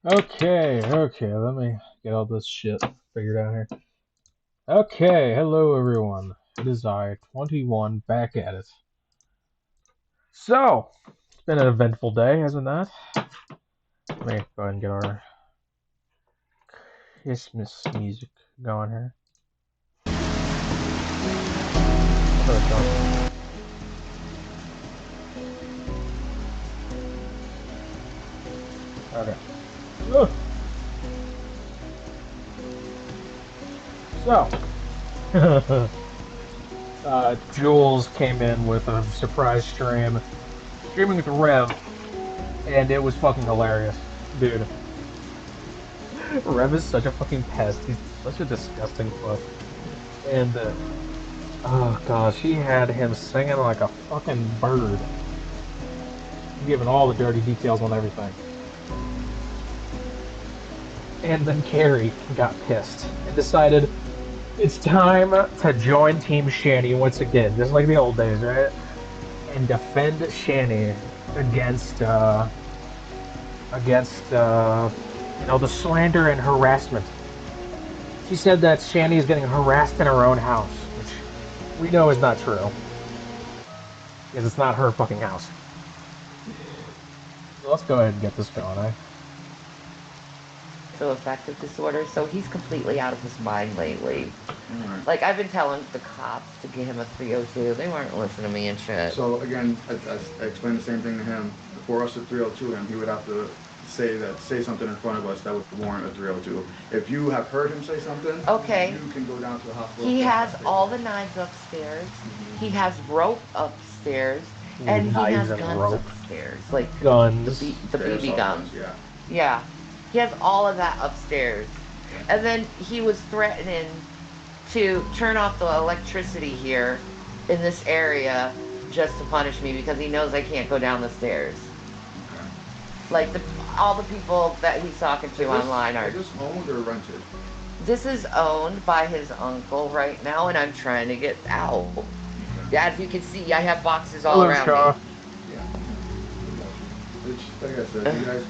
Okay, let me get all this shit figured out here. Okay, hello everyone. It is I, 21, back at it. So, it's been an eventful day, hasn't that? Let me go ahead and get our Christmas music going here. Okay. Ugh. So, Jules came in with a surprise streaming with Rev, and it was fucking hilarious, dude. Rev is such a fucking pest. He's such a disgusting fuck. And oh gosh, he had him singing like a fucking bird, giving all the dirty details on everything. And then Carrie got pissed and decided it's time to join Team Shanny once again, just like the old days, right? And defend Shanny against the slander and harassment. She said that Shanny is getting harassed in her own house, which we know is not true, because it's not her fucking house. So let's go ahead and get this going, eh? Affective disorder, so he's completely out of his mind lately. Like, I've been telling the cops to give him a 302. They weren't listening to me and shit. So again, I explained the same thing to him. For us to 302 him, he would have to say something in front of us that would warrant a 302. If you have heard him say something, okay, you can go down to the hospital. He has all the knives upstairs. He has rope upstairs, and he has guns upstairs, like guns, the BB guns. Yeah. Yeah. He has all of that upstairs. And then he was threatening to turn off the electricity here in this area just to punish me because he knows I can't go down the stairs. Okay. Like all the people that he's talking to online are... Is this owned or rented? This is owned by his uncle right now, and I'm trying to get out. Okay. Yeah, as you can see, I have boxes all around me. Yeah. It's, like I said, you guys...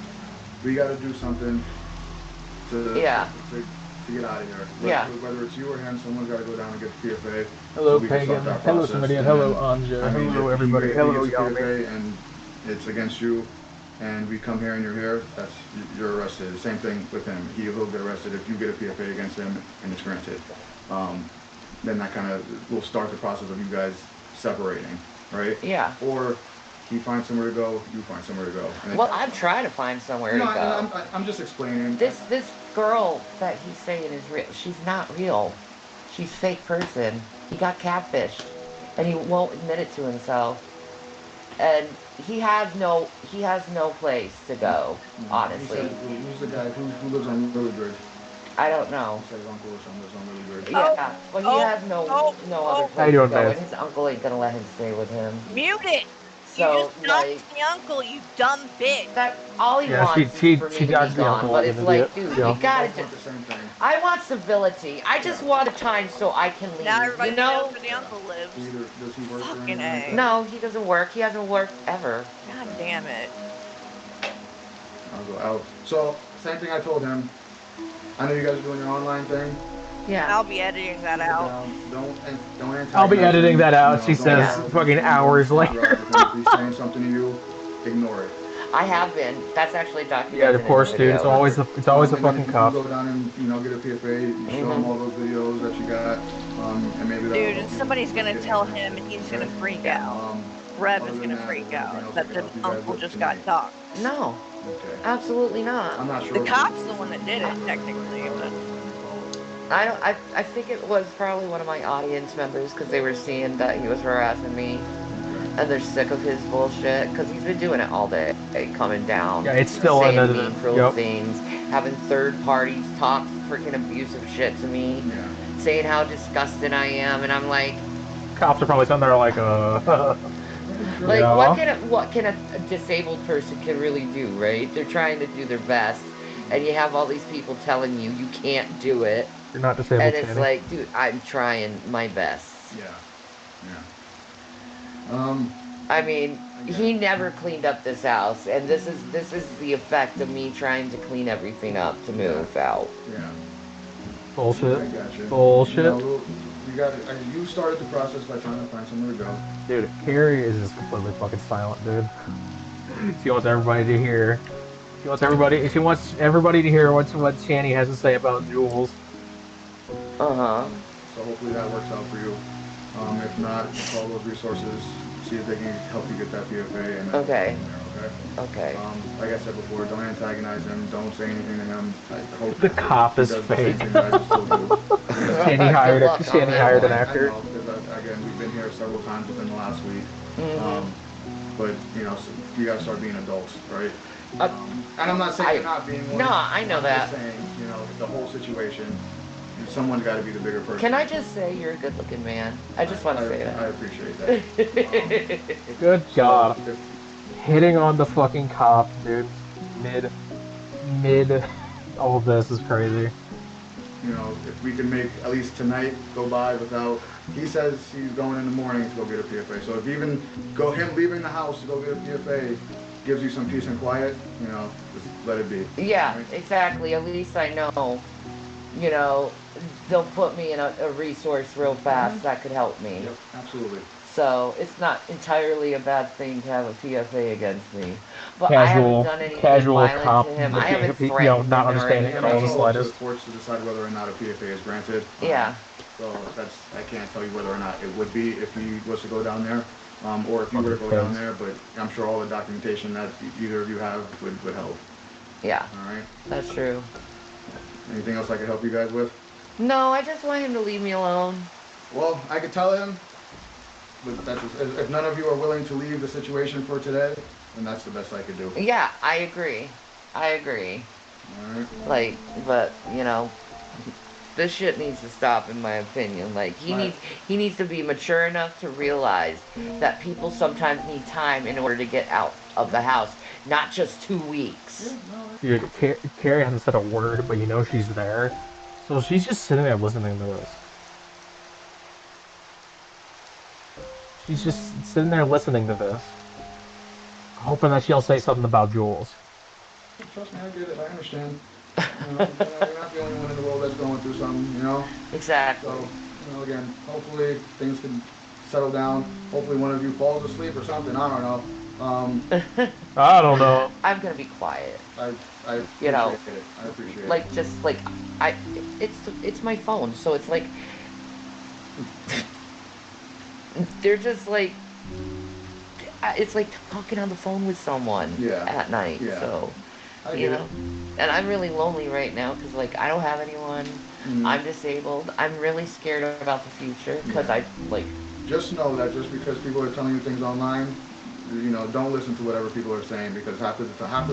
We got to do something to get out of here. Whether it's you or him, someone's got to go down and get the PFA. Hello, so Pagan. Hello, somebody. Hello, Anja. Hello, everybody. Hello, y'all. And it's against you, and we come here and you're here, you're arrested. The same thing with him. He will get arrested if you get a PFA against him and it's granted. Then that kind of will start the process of you guys separating, right? Yeah. Or he finds somewhere to go, you find somewhere to go. Well, I'm trying to find somewhere to go. I'm just explaining. This girl that he's saying is real. She's not real. She's a fake person. He got catfished, and he won't admit it to himself. And he has no place to go. Honestly. Who's the guy who lives on Lily Bridge? I don't know. He said his uncle or something lives on Lily Bridge. Yeah, but he has no other place to go, and his uncle ain't gonna let him stay with him. Mute it. So, you just knocked the uncle, you dumb bitch. That all he wants is for me to be gone, but it's like, dude, you gotta just... I want civility. I just want a time so I can leave, now everybody knows where the know? uncle lives. Does he work Fucking A. No, he doesn't work. He hasn't worked ever. God damn it. I'll go out. So, same thing I told him. I know you guys are doing your online thing. Yeah. I'll be editing that out. Don't I'll be editing that out, she says, fucking hours later. If he's saying something to you, ignore it. I have been. That's actually documented. Yeah, of course, in the dude. video. It's always a And then fucking if you cop. can go down and get a PFA, you show them all those videos that you got, and maybe that'll Dude, help and you somebody's with gonna getting tell it him, and granted. he's gonna Okay. freak Yeah. out. Rev Other is than gonna that, is freak there anything out else I that can the help you guys uncle with just tonight? got docked. No, Okay. absolutely not. I'm not The sure. cop's the one that did it, technically, but I don't. I think it was probably one of my audience members because they were seeing that he was harassing me, and they're sick of his bullshit because he's been doing it all day, coming down, Yeah, it's still saying under mean, the. cruel Yep. things, having third parties talk freaking abusive shit to me, Yeah. saying how disgusting I am, and I'm like, Cops are probably sitting there like, like yeah. what can a disabled person can really do, right? They're trying to do their best, and you have all these people telling you you can't do it, You're not and disabled, it's Shanny. like, dude, I'm trying my best. Yeah. Yeah. I mean, he never cleaned up this house, and this is the effect of me trying to clean everything up to move out. Yeah. Bullshit. I got you. Bullshit. You got it. You started the process by trying to find somewhere to go. Dude, Carrie is just completely fucking silent, dude. She wants everybody to hear. She wants everybody to hear what Shanny has to say about Jules. Uh-huh. So hopefully that works out for you. If not, call those resources, see if they can help you get that PFA, and then Okay. okay. Okay. Like I said before, don't antagonize him. Don't say anything to him. I hope The cop he is does the fake. same thing that I just told you. Shanny Good luck on Shanny that hired an one. actor. I know, because again, we've been here several times within the last week. Mhm. But so you gotta start being adults, right? Uh, And I'm not saying you're not being one. No, I know I'm that. just saying, the whole situation. Someone's got to be the bigger person. Can I just say you're a good-looking man? I just want to say I that. appreciate that. Good God. So, Hitting on the fucking cop, dude. Mid. All of this is crazy. if we can make at least tonight go by without. He says he's going in the morning to go get a PFA. So if even him leaving the house to go get a PFA gives you some peace and quiet, just let it be. Yeah, Right? exactly. At least I know, you know, they'll put me in a resource real fast that could help me. Yep, absolutely. So it's not entirely a bad thing to have a PFA against me. But I haven't done anything Casual violent cop, to him. I haven't threatened not him or understanding And at all that's the anything. all up to the slightest. courts to decide whether or not a PFA is granted. Yeah. So I can't tell you whether or not it would be if he was to go down there, or if you were to go down there. But I'm sure all the documentation that either of you have would help. Yeah. All right. That's true. Anything else I could help you guys with? No, I just want him to leave me alone. Well, I could tell him, but if none of you are willing to leave the situation for today, then that's the best I could do. Yeah, I agree. I agree. All right. Like, but this shit needs to stop, in my opinion. Like, he needs to be mature enough to realize that people sometimes need time in order to get out of the house, not just 2 weeks. Dude, Carrie hasn't said a word, but she's there. So she's just sitting there listening to this. She's just sitting there listening to this. Hoping that she'll say something about Jules. Trust me, I get it. I understand. You're not the only one in the world that's going through something, Exactly. So, again, hopefully things can settle down. Hopefully one of you falls asleep or something. I don't know. I don't know. I'm gonna be quiet. I appreciate it. I appreciate it. Like, just like it's my phone, so it's like they're just like it's like talking on the phone with someone at night. Yeah. So I get it. and I'm really lonely right now because like I don't have anyone. I'm disabled. I'm really scared about the future because I like. Just know that just because people are telling you things online, don't listen to whatever people are saying because half the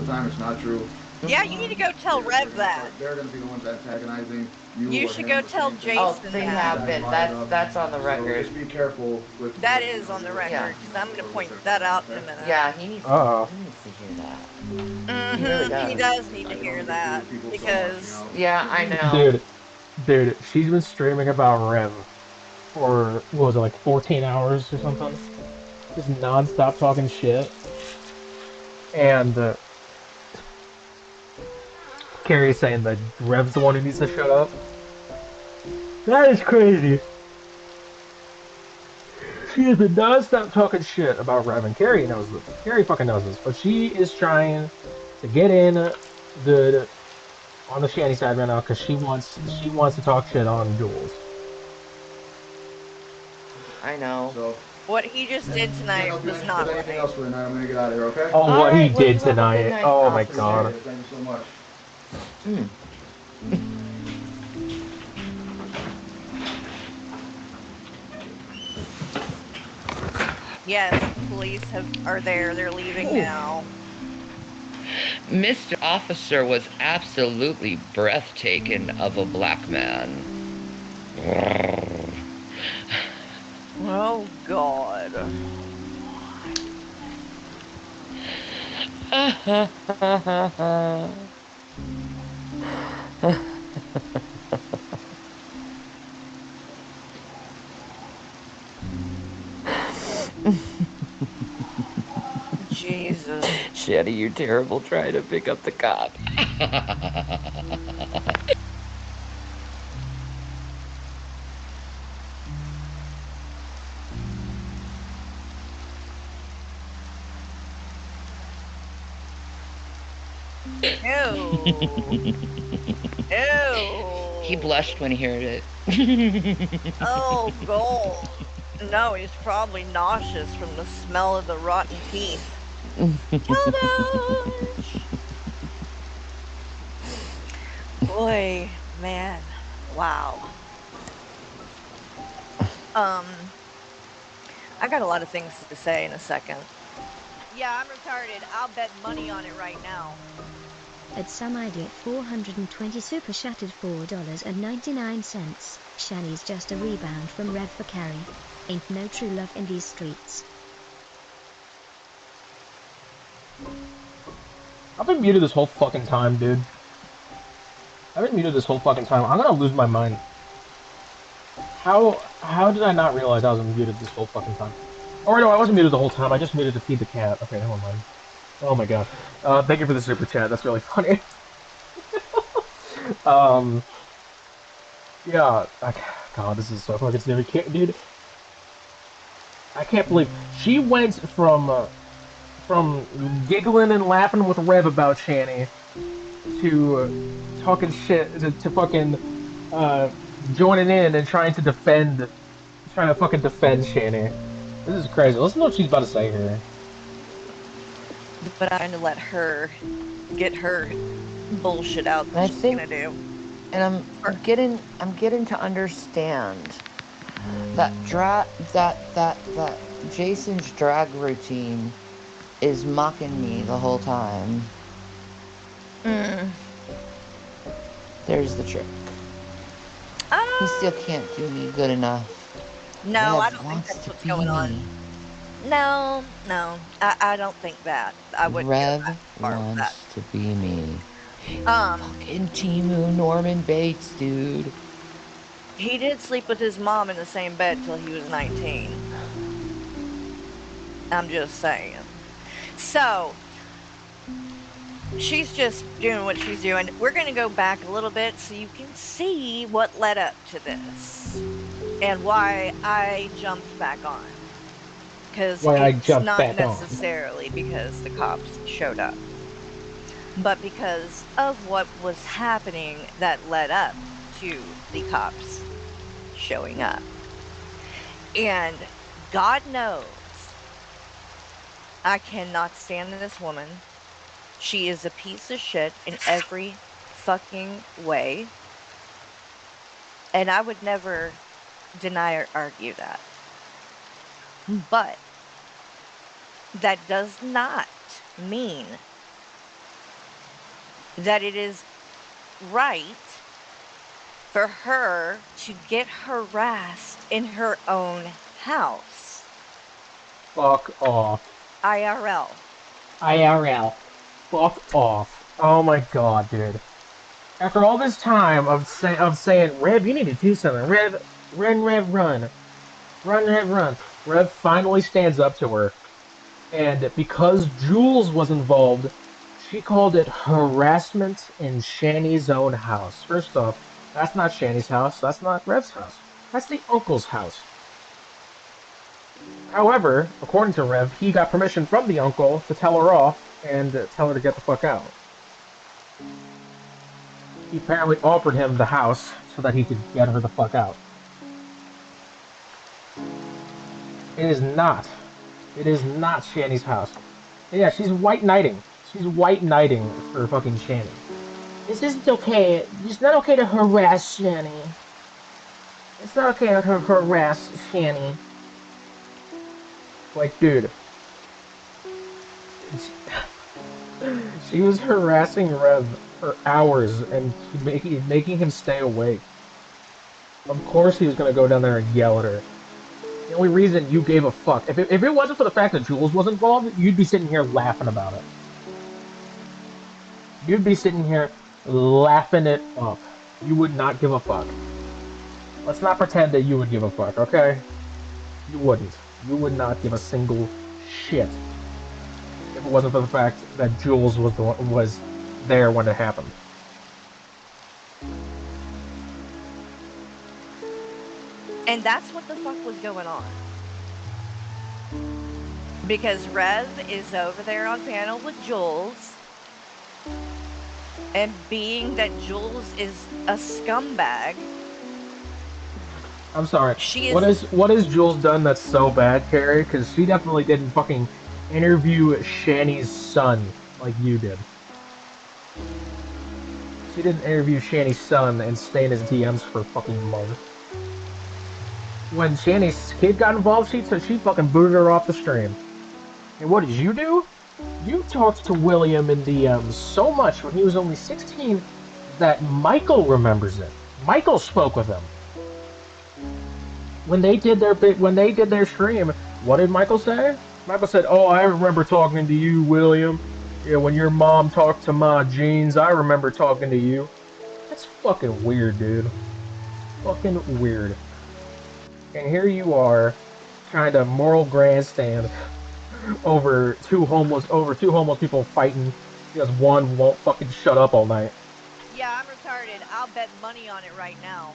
time it's not true. Yeah, you need to go tell Rev that. They're going to be the ones antagonizing you. You should go tell Jason Oh, they that. have been. That's on the record. So just be careful with. That is on the record, because I'm going to point that out in a minute. Yeah, he needs to hear that. He really does. He does need to hear that, because... Yeah, I know. Dude, she's been streaming about Rev for, what was it, like 14 hours or something? Just non-stop talking shit. And, Carrie's saying that Rev's the one who needs to shut up. That is crazy. She has been non-stop talking shit about Rev, and Carrie knows this. Carrie fucking knows this, but she is trying to get in good on the Shanny side right now because she wants to talk shit on Jules. I know. So, What he just did can't tonight help you was with not anything right. else for the night. I'm gonna get out of here, okay? Oh, what he Alright, well, did you have a good tonight! night, Oh my officer. god! Thank you so much. Mm. Yes, the police are there. They're leaving Ooh. now. Mr. Officer was absolutely breathtaking of a black man. Oh, God. Jesus. Shanny, you're terrible trying to pick up the cop. Ew. He Ew. blushed when he heard it. Oh, God. No, he's probably nauseous from the smell of the rotten teeth. Childish! Boy, man. Wow. I got a lot of things to say in a second. Yeah, I'm retarded. I'll bet money on it right now. At some idiot 420 super chatted $4.99. Shanny's just a rebound from Rev for Carrie. Ain't no true love in these streets. I've been muted this whole fucking time, dude. I've been muted this whole fucking time. I'm gonna lose my mind. How did I not realize I was muted this whole fucking time? Oh no, I wasn't muted the whole time. I just muted to feed the cat. Okay, never mind. Oh my god. Thank you for the super chat. That's really funny. um, yeah. God, this is so fucking stupid. Dude, I can't believe she went from giggling and laughing with Rev about Shanny to talking shit to fucking joining in and trying to fucking defend Shanny. This is crazy. Listen to what she's about to say here. But I'm trying to let her get her bullshit out that she's gonna do. And I'm getting to understand that Jason's drag routine is mocking me the whole time. There's the trick. He still can't do me good enough. No, I Rev don't think wants that's to what's be going on. me. No, I don't think that. I wouldn't go Rev that far with that. wants to be me. Um, Fucking Timu Norman Bates, dude. he did sleep with his mom in the same bed till he was 19. I'm just saying. So, she's just doing what she's doing. We're going to go back a little bit so you can see what led up to this and why I jumped back on. Because Why I it's jumped not back on. necessarily because the cops showed up, but because of what was happening that led up to the cops showing up. And God knows I cannot stand this woman. She is a piece of shit in every fucking way. And I would never deny or argue that. But that does not mean that it is right for her to get harassed in her own house. Fuck off. IRL. IRL. Fuck off. Oh my god, dude. After all this time of saying, Rev, you need to do something. Rev, Rev, run. Run, Rev, run. Rev finally stands up to her. And because Jules was involved, she called it harassment in Shanny's own house. First off, that's not Shanny's house. That's not Rev's house. That's the uncle's house. However, according to Rev, he got permission from the uncle to tell her off and tell her to get the fuck out. He apparently offered him the house so that he could get her the fuck out. It is not. It is not Shanny's house. Yeah, she's white knighting. She's white knighting for fucking Shanny. This isn't okay. It's not okay to harass Shanny. It's not okay to harass Shanny. Like, dude. She was harassing Rev for hours and making him stay awake. Of course he was gonna go down there and yell at her. The only reason you gave a fuck, if it wasn't for the fact that Jules was involved, you'd be sitting here laughing about it. You'd be sitting here laughing it up. You would not give a fuck. Let's not pretend that you would give a fuck, okay? You wouldn't. You would not give a single shit if it wasn't for the fact that Jules was there when it happened. And that's what the fuck was going on. Because Rev is over there on panel with Jules. And being that Jules is a scumbag. I'm sorry. She is. What has Jules done that's so bad, Carrie? Because she definitely didn't fucking interview Shanny's son like you did. She didn't interview Shanny's son and stay in his DMs for fucking months. When Shanny's kid got involved, she fucking booted her off the stream. And what did you do? You talked to William in DMs so much when he was only 16 that Michael remembers it. Michael spoke with him. When they did their stream, what did Michael say? Michael said, "Oh, I remember talking to you, William. Yeah, when your mom talked to my jeans, I remember talking to you." That's fucking weird, dude. Fucking weird. And here you are, trying to moral grandstand over two homeless people fighting because one won't fucking shut up all night. Yeah, I'm retarded. I'll bet money on it right now.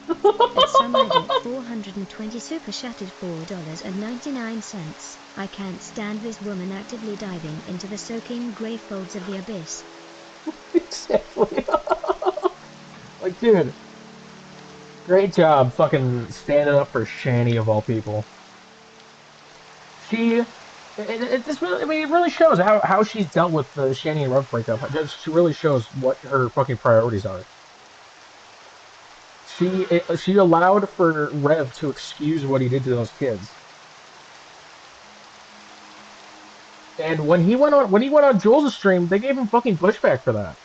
At some edit 420 super chatted $4.99. I can't stand this woman actively diving into the soaking grey folds of the abyss. Exactly. Like, dude, great job fucking standing up for Shanny of all people. It really shows how she's dealt with the Shanny and Rev breakup. She really shows what her fucking priorities are. She allowed for Rev to excuse what he did to those kids. And when he went on Jules' stream, they gave him fucking pushback for that.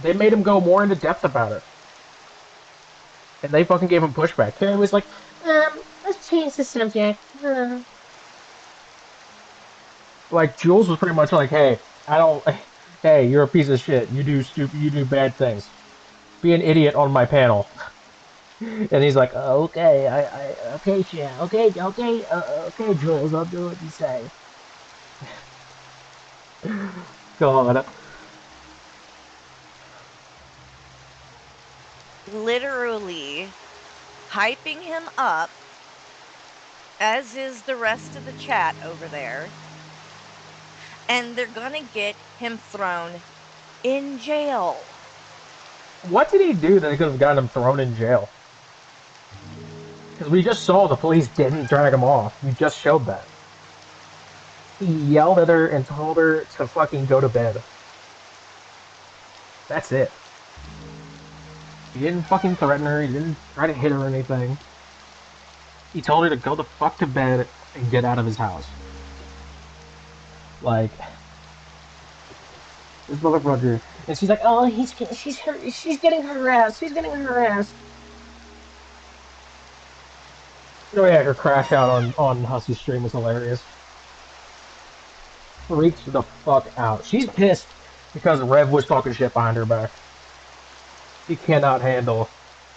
They made him go more into depth about it. And they fucking gave him pushback. Carrie was like, let's change the subject. Like, Jules was pretty much like, hey, hey, you're a piece of shit. You do bad things. Be an idiot on my panel. And he's like, okay, okay, Shan, okay, Jules, I'll do what you say. God. Literally hyping him up, as is the rest of the chat over there. And they're gonna get him thrown in jail. What did he do that could have gotten him thrown in jail? Because we just saw the police didn't drag him off. We just showed that. He yelled at her and told her to fucking go to bed. That's it. He didn't fucking threaten her. He didn't try to hit her or anything. He told her to go the fuck to bed and get out of his house. Like, this motherfucker. And she's like, oh, she's getting harassed. She's getting harassed. Oh yeah, her crash out on Hussey's stream was hilarious. Freaked the fuck out. She's pissed because Rev was talking shit behind her back. She cannot handle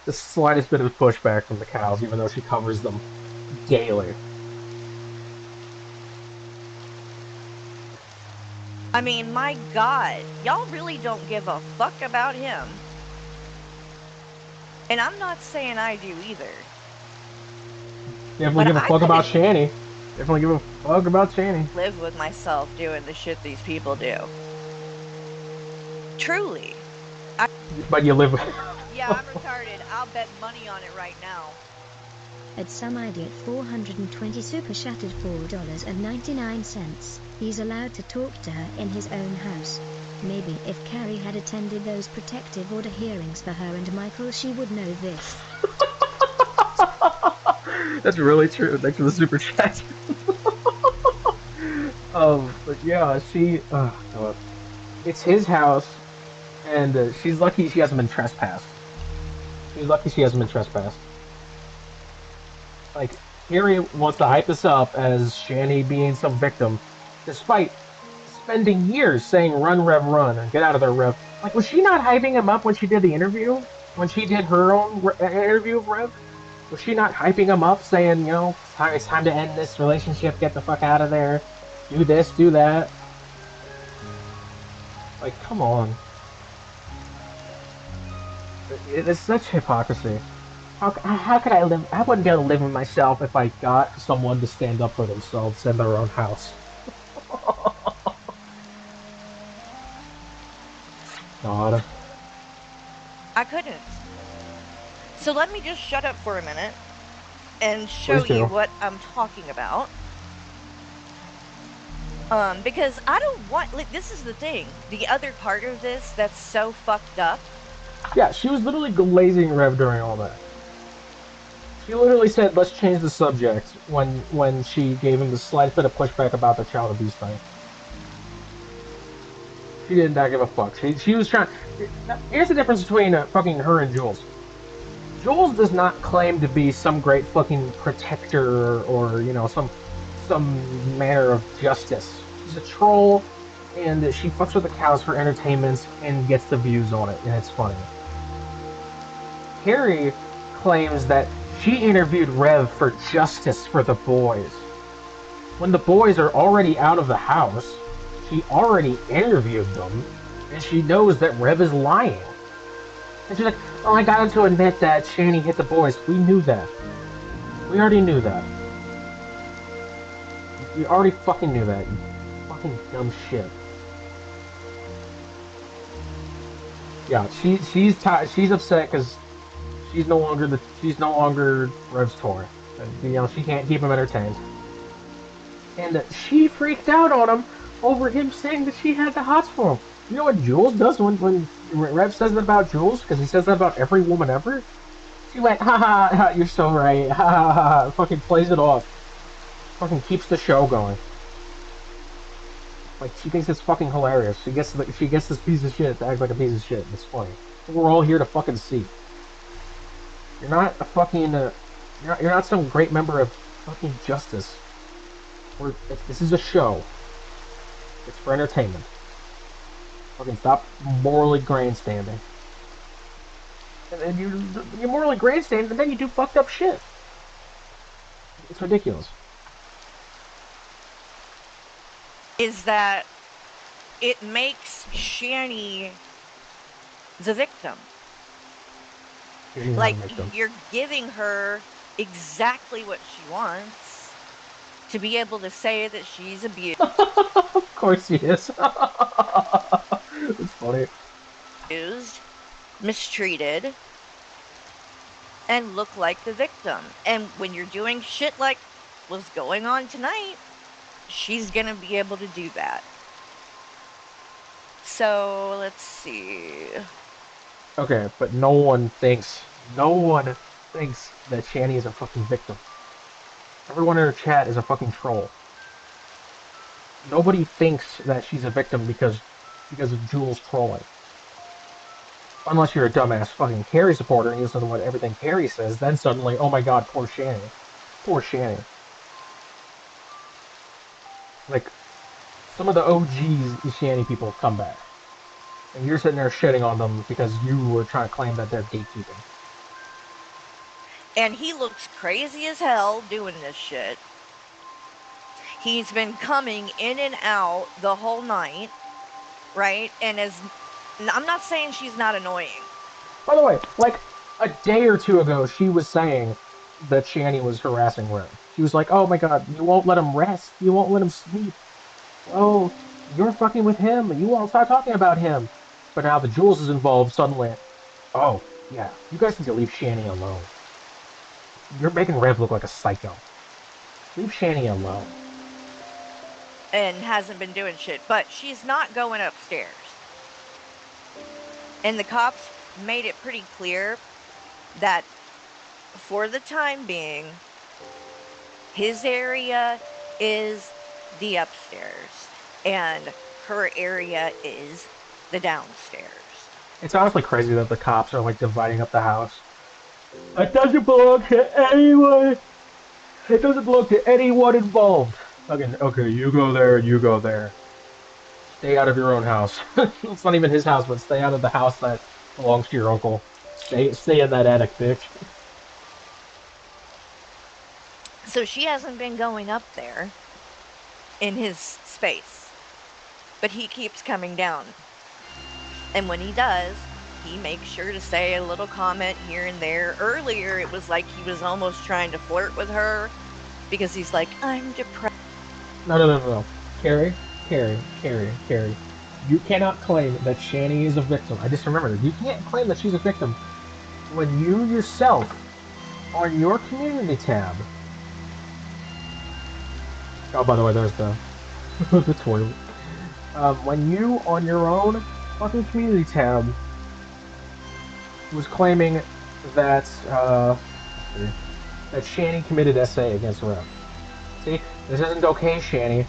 the slightest bit of pushback from the cows, even though she covers them daily. I mean, my God, y'all really don't give a fuck about him. And I'm not saying I do either. Definitely But give a I fuck about couldn't Shanny. Definitely give a fuck about Shanny. live with myself doing the shit these people do. Truly. But you live with. Yeah, I'm retarded. I'll bet money on it right now. At some idiot 420 super shattered $4.99. He's allowed to talk to her in his own house. Maybe if Carrie had attended those protective order hearings for her and Michael, she would know this. That's really true. Thanks for the super chat. But yeah, she. Oh god, it's his house, and she's lucky she hasn't been trespassed. She's lucky she hasn't been trespassed. Like, Carrie wants to hype this up as Shanny being some victim, despite spending years saying "Run, Rev, run" and "Get out of there, Rev." Like, was she not hyping him up when she did the interview? When she did her own interview of Rev, was she not hyping him up, saying, it's time to end this relationship, get the fuck out of there, do this, do that? Like, come on. It's such hypocrisy. How could I live? I wouldn't be able to live with myself if I got someone to stand up for themselves in their own house. God. I couldn't. So let me just shut up for a minute and show Please you do. what I'm talking about. Because I don't want, like, this is the thing. The other part of this that's so fucked up. Yeah, she was literally glazing Rev during all that. She literally said, "Let's change the subject" when she gave him the slight bit of pushback about the child abuse thing. She did not give a fuck. She was trying. Here's the difference between fucking her and Jules. Jules does not claim to be some great fucking protector or some manner of justice. She's a troll, and she fucks with the cows for entertainment and gets the views on it, and it's funny. Carrie claims that she interviewed Rev for justice for the boys. When the boys are already out of the house, she already interviewed them, and she knows that Rev is lying. And she's like, "Oh, I got him to admit that Shanny hit the boys. We knew that. We already knew that. We already fucking knew that. You fucking dumb shit." Yeah, she's upset because she's no longer Rev's toy. She can't keep him entertained. And she freaked out on him over him saying that she had the hots for him. You know what Jules does when Rev says that about Jules? Because he says that about every woman ever. She went, "Ha ha, ha, you're so right, ha ha ha ha," fucking plays it off, fucking keeps the show going. Like, she thinks it's fucking hilarious. She gets this piece of shit to act like a piece of shit. It's funny. We're all here to fucking see. You're not a fucking you're not some great member of fucking justice. This is a show. It's for entertainment. Fucking stop morally grandstanding. And then you morally grandstand, and then you do fucked up shit. It's ridiculous. Is that it makes Shanny the victim. She's not Like, a victim. you're giving her exactly what she wants to be able to say that she's Of course she is. It's funny. abused, mistreated, and look like the victim. And when you're doing shit like what's going on tonight, she's gonna be able to do that. So let's see. Okay, but no one thinks that Shanny is a fucking victim. Everyone in her chat is a fucking troll. Nobody thinks that she's a victim because of Jules trolling. Unless you're a dumbass fucking Carrie supporter and you listen to what everything Carrie says, then suddenly, oh my god, poor Shanny. Poor Shanny. Like, some of the OGs Shanny people have come back. And you're sitting there shitting on them because you were trying to claim that they're gatekeeping. And he looks crazy as hell doing this shit. He's been coming in and out the whole night, right? And I'm not saying she's not annoying. By the way, like a day or two ago, she was saying that Shanny was harassing Rev. She was like, "Oh my god, you won't let him rest. You won't let him sleep. Oh, you're fucking with him. You won't start talking about him." But now the Jules is involved suddenly. Oh, yeah, you guys need to leave Shanny alone. You're making Rev look like a psycho. Leave Shanny alone. And hasn't been doing shit, but she's not going upstairs. And the cops made it pretty clear that for the time being, his area is the upstairs, and her area is the downstairs. It's honestly crazy that the cops are like dividing up the house. It doesn't belong to anyone. It doesn't belong to anyone involved. Okay, you go there, you go there. Stay out of your own house. It's not even his house, but stay out of the house that belongs to your uncle. Stay in that attic, bitch. So she hasn't been going up there in his space, but he keeps coming down. And when he does, he makes sure to say a little comment here and there. Earlier, it was like he was almost trying to flirt with her because he's like, I'm depressed. No. Carrie, Carrie. You cannot claim that Shanny is a victim. I just remembered. You can't claim that she's a victim when you yourself, on your community tab. Oh, by the way, there's the the toilet. When you, on your own fucking community tab, was claiming that that Shanny committed SA against Rev. See, this isn't okay, Shanny.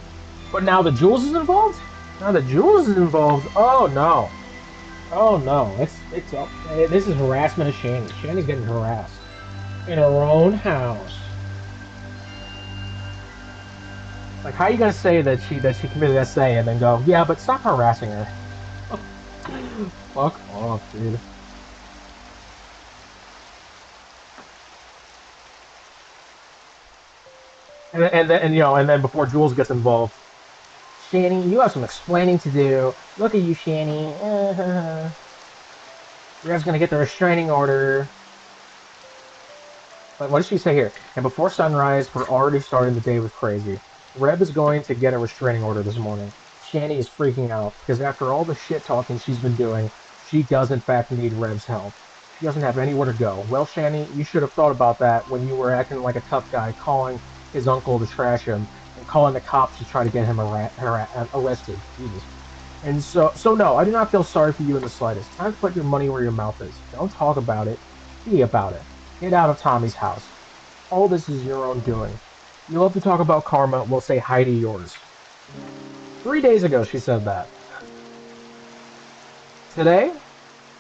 But now the Jules is involved. Now the Jules is involved. Oh no. Oh no. This is harassment of Shanny. Shanny's getting harassed in her own house. Like, how are you gonna say that she committed SA and then go, yeah, but stop harassing her? Fuck off, dude. And then before Jules gets involved, Shanny, you have some explaining to do. Look at you, Shanny. Rev's gonna get the restraining order. But what does she say here? And before sunrise, we're already starting the day with crazy. Rev is going to get a restraining order this morning. Shanny is freaking out because after all the shit talking she's been doing, she does in fact need Rev's help. She doesn't have anywhere to go. Well, Shanny, you should have thought about that when you were acting like a tough guy, calling his uncle to trash him and calling the cops to try to get him arrested. Jesus. And so no, I do not feel sorry for you in the slightest. Time to put your money where your mouth is. Don't talk about it. Be about it. Get out of Tommy's house. All this is your own doing. You love to talk about karma, well, say hi to yours. 3 days ago, she said that. Today,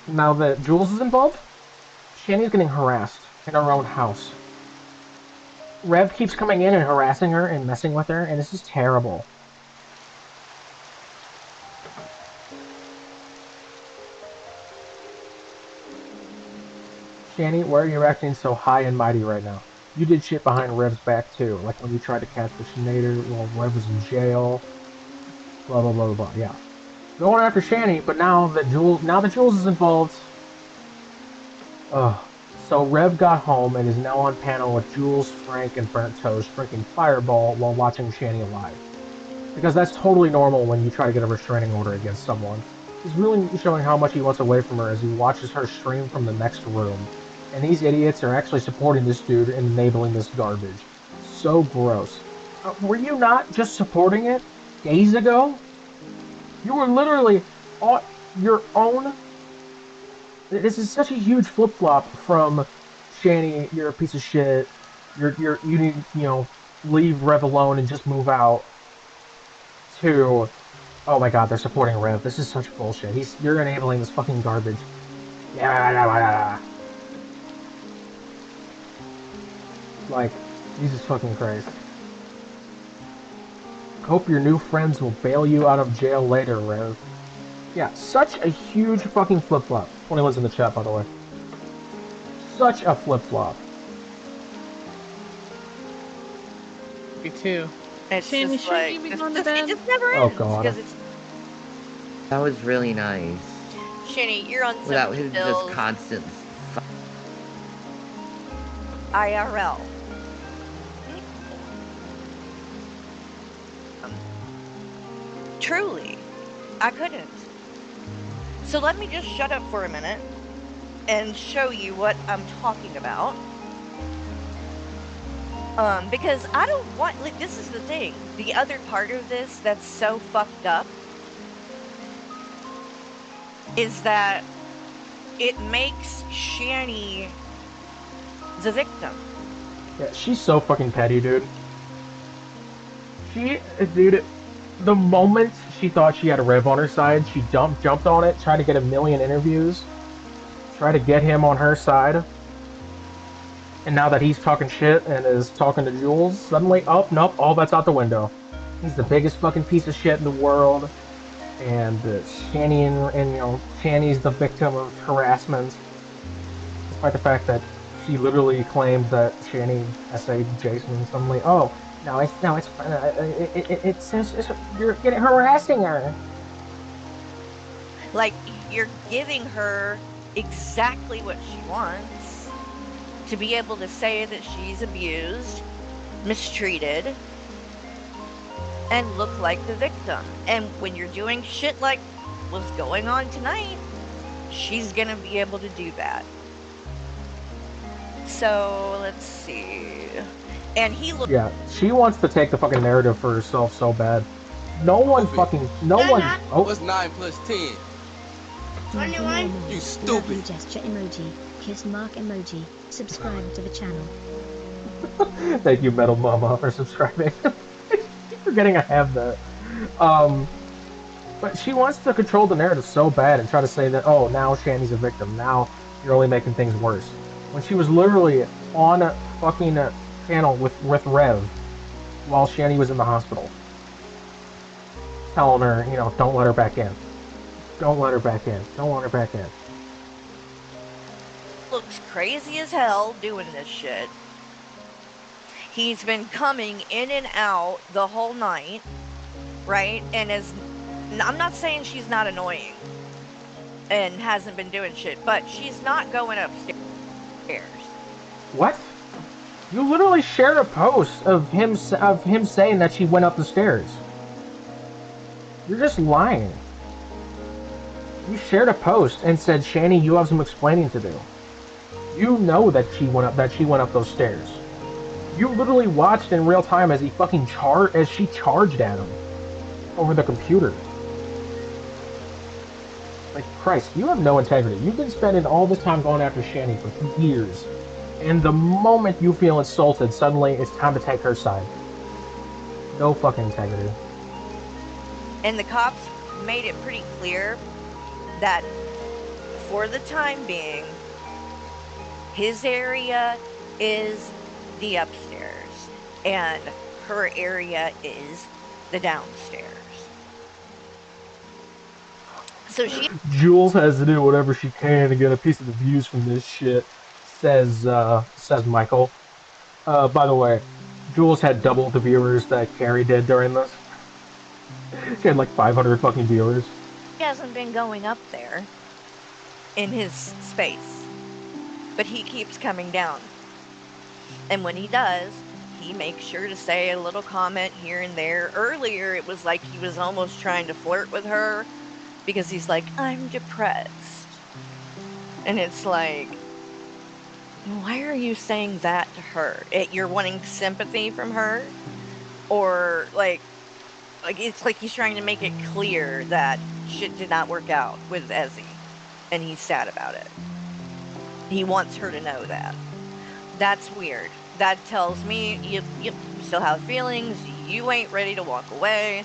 now that Jules is involved, Shanny's getting harassed in her own house. Rev keeps coming in and harassing her and messing with her, and this is terrible. Shanny, why are you acting so high and mighty right now? You did shit behind Rev's back too, like when you tried to catfish Nader while Rev was in jail. Blah blah blah blah. Yeah, going after Shanny, but now that Jules is involved. Ugh. So Rev got home and is now on panel with Jules, Frank, and Burnt Toast drinking Fireball while watching Shanny live. Because that's totally normal when you try to get a restraining order against someone. He's really showing how much he wants away from her as he watches her stream from the next room. And these idiots are actually supporting this dude and enabling this garbage. So gross. Were you not just supporting it days ago? You were literally on your own. This is such a huge flip flop from Shanny, you're a piece of shit. You need, leave Rev alone and just move out. To, oh my god, they're supporting Rev. This is such bullshit. You're enabling this fucking garbage. Yeah. Like, Jesus fucking Christ. Hope your new friends will bail you out of jail later, Rev. Yeah, such a huge fucking flip-flop. 21's in the chat, by the way. Such a flip-flop. Me too. It's Shanny, just shouldn't like, you be it going to bed? just never Oh, ends. God. Because it's, That was really nice. Shanny, you're on so Without many his pills. just constant. IRL. Truly, I couldn't. So let me just shut up for a minute and show you what I'm talking about. Because I don't want, like, this is the thing. The other part of this that's so fucked up is that it makes Shanny the victim. Yeah, she's so fucking petty, dude. Dude, the moment she thought she had a Rev on her side, she jumped on it, tried to get a million interviews, tried to get him on her side. And now that he's talking shit and is talking to Jules, suddenly, oh, nope, all that's out the window. He's the biggest fucking piece of shit in the world. And Shanny Shanny's the victim of harassment, despite the fact that she literally claimed that Shanny essayed Jason, and suddenly, oh, no, it says you're getting harassing her. Like, you're giving her exactly what she wants to be able to say that she's abused, mistreated, and look like the victim. And when you're doing shit like what's going on tonight, she's gonna be able to do that. So let's see. And he looks. Yeah, she wants to take the fucking narrative for herself so bad. No one fucking, no one. Oh, What's 9 plus 10? 21. You Love stupid. you gesture emoji. Kiss mark emoji. Subscribe to the channel. thank you, Metal Mama, for subscribing. Keep forgetting I have that. But she wants to control the narrative so bad and try to say that, oh, now Shanny's a victim. Now you're only making things worse. When she was literally on a fucking channel with Rev while Shanny was in the hospital, telling her, don't let her back in. Don't let her back in. Don't let her back in. looks crazy as hell doing this shit. He's been coming in and out the whole night, right? And I'm not saying she's not annoying and hasn't been doing shit, but she's not going upstairs. What? You literally shared a post of him saying that she went up the stairs. You're just lying. You shared a post and said, Shanny, you have some explaining to do. You know that she went up those stairs. You literally watched in real time as she charged at him over the computer. Like, Christ, you have no integrity. You've been spending all this time going after Shanny for years. And the moment you feel insulted, suddenly it's time to take her side. No fucking integrity. And the cops made it pretty clear that for the time being, his area is the upstairs and her area is the downstairs. So Jules has to do whatever she can to get a piece of the views from this shit, says Michael. By the way, Jules had double the viewers that Carrie did during this. She had like 500 fucking viewers. he hasn't been going up there in his space, but he keeps coming down. And when he does, he makes sure to say a little comment here and there. Earlier, it was like he was almost trying to flirt with her because he's like, I'm depressed. And it's like, why are you saying that to her? You're wanting sympathy from her? Or like it's like he's trying to make it clear that shit did not work out with Ezzy, and he's sad about it. He wants her to know that. That's weird. That tells me you still have feelings. You ain't ready to walk away.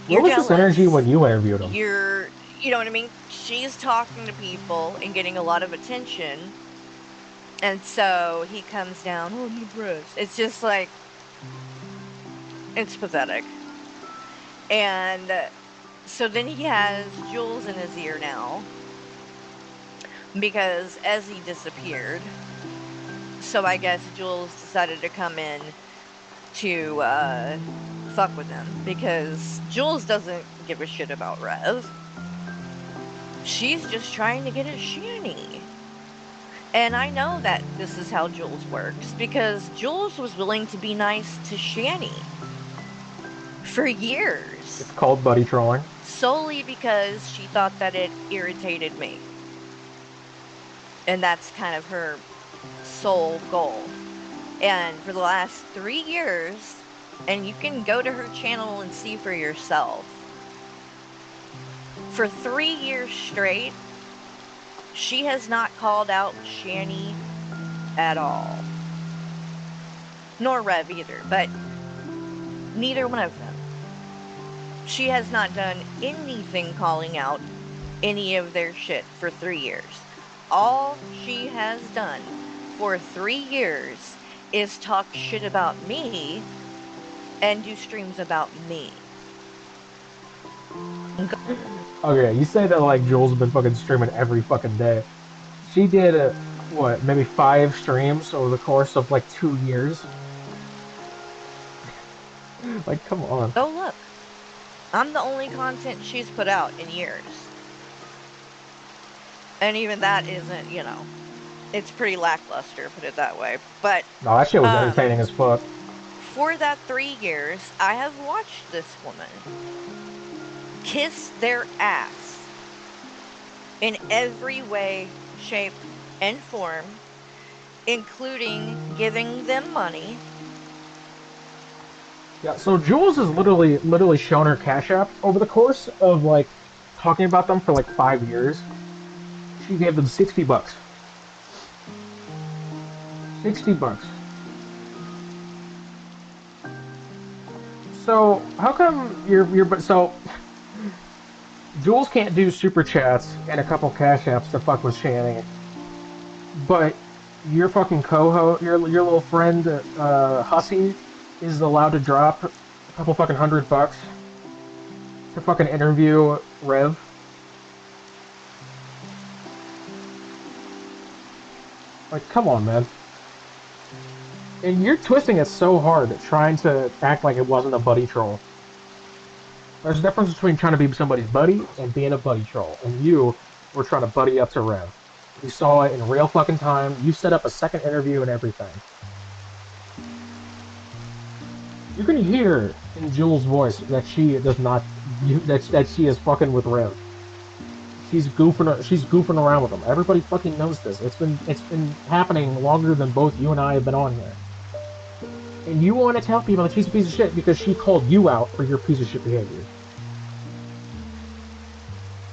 What was this energy when you interviewed him? You know what I mean? She's talking to people and getting a lot of attention. And so he comes down, oh, I'm depressed. It's just like, it's pathetic. And so then he has Jules in his ear now because Ezzy disappeared. So I guess Jules decided to come in to fuck with him because Jules doesn't give a shit about Rev. She's just trying to get at Shanny. And I know that this is how Jules works because Jules was willing to be nice to Shanny for It's years called buddy trolling. solely because she thought that it irritated me. And that's kind of her sole goal. And for the last 3 years, and you can go to her channel and see for yourself, for 3 years straight, she has not called out Shanny at all. Nor Rev either, but neither one of them. She has not done anything calling out any of their shit for 3 years. All she has done for 3 years is talk shit about me and do streams about me. Okay, you say that like Jules has been fucking streaming every fucking day. She did what, maybe 5 streams over the course of like 2 years. Like, come on. Oh, look, I'm the only content she's put out in years. And even that isn't, it's pretty lackluster, put it that way. But No, that shit was um entertaining as fuck. for that 3 years, I have watched this woman kiss their ass in every way, shape, and form, including giving them money. Yeah, so Jules has literally shown her Cash App over the course of like talking about them for like 5 years. She gave them $60. $60. So how come you're so Jules can't do super chats and a couple Cash Apps to fuck with Shanny, but your fucking co-host, your little friend Hussy, is allowed to drop a couple fucking $100 to fucking interview Rev. Like, come on, man. And you're twisting it so hard, trying to act like it wasn't a buddy troll. There's a difference between trying to be somebody's buddy and being a buddy troll. And you were trying to buddy up to Rev. We saw it in real fucking time. You set up a second interview and everything. You can hear in Jules' voice that she does not, that she is fucking with Rev. She's goofing around with him. Everybody fucking knows this. It's been happening longer than both you and I have been on here. And you want to tell people that she's a piece of shit because she called you out for your piece of shit behavior.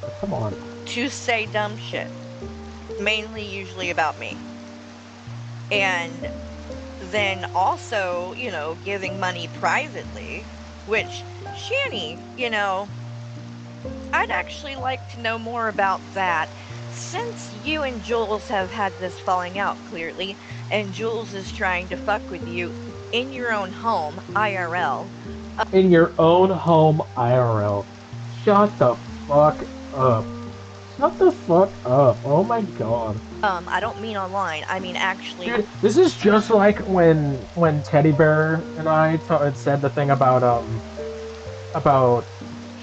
Like, come on. To say dumb shit, mainly usually about me. And then also, giving money privately, which Shanny, I'd actually like to know more about that. Since you and Jules have had this falling out clearly, and Jules is trying to fuck with you in your own home, IRL. In your own home, IRL. Shut the fuck up. Shut the fuck up. Oh my god. I don't mean online, I mean actually. Dude, this is just like when Teddy Bear and I said the thing about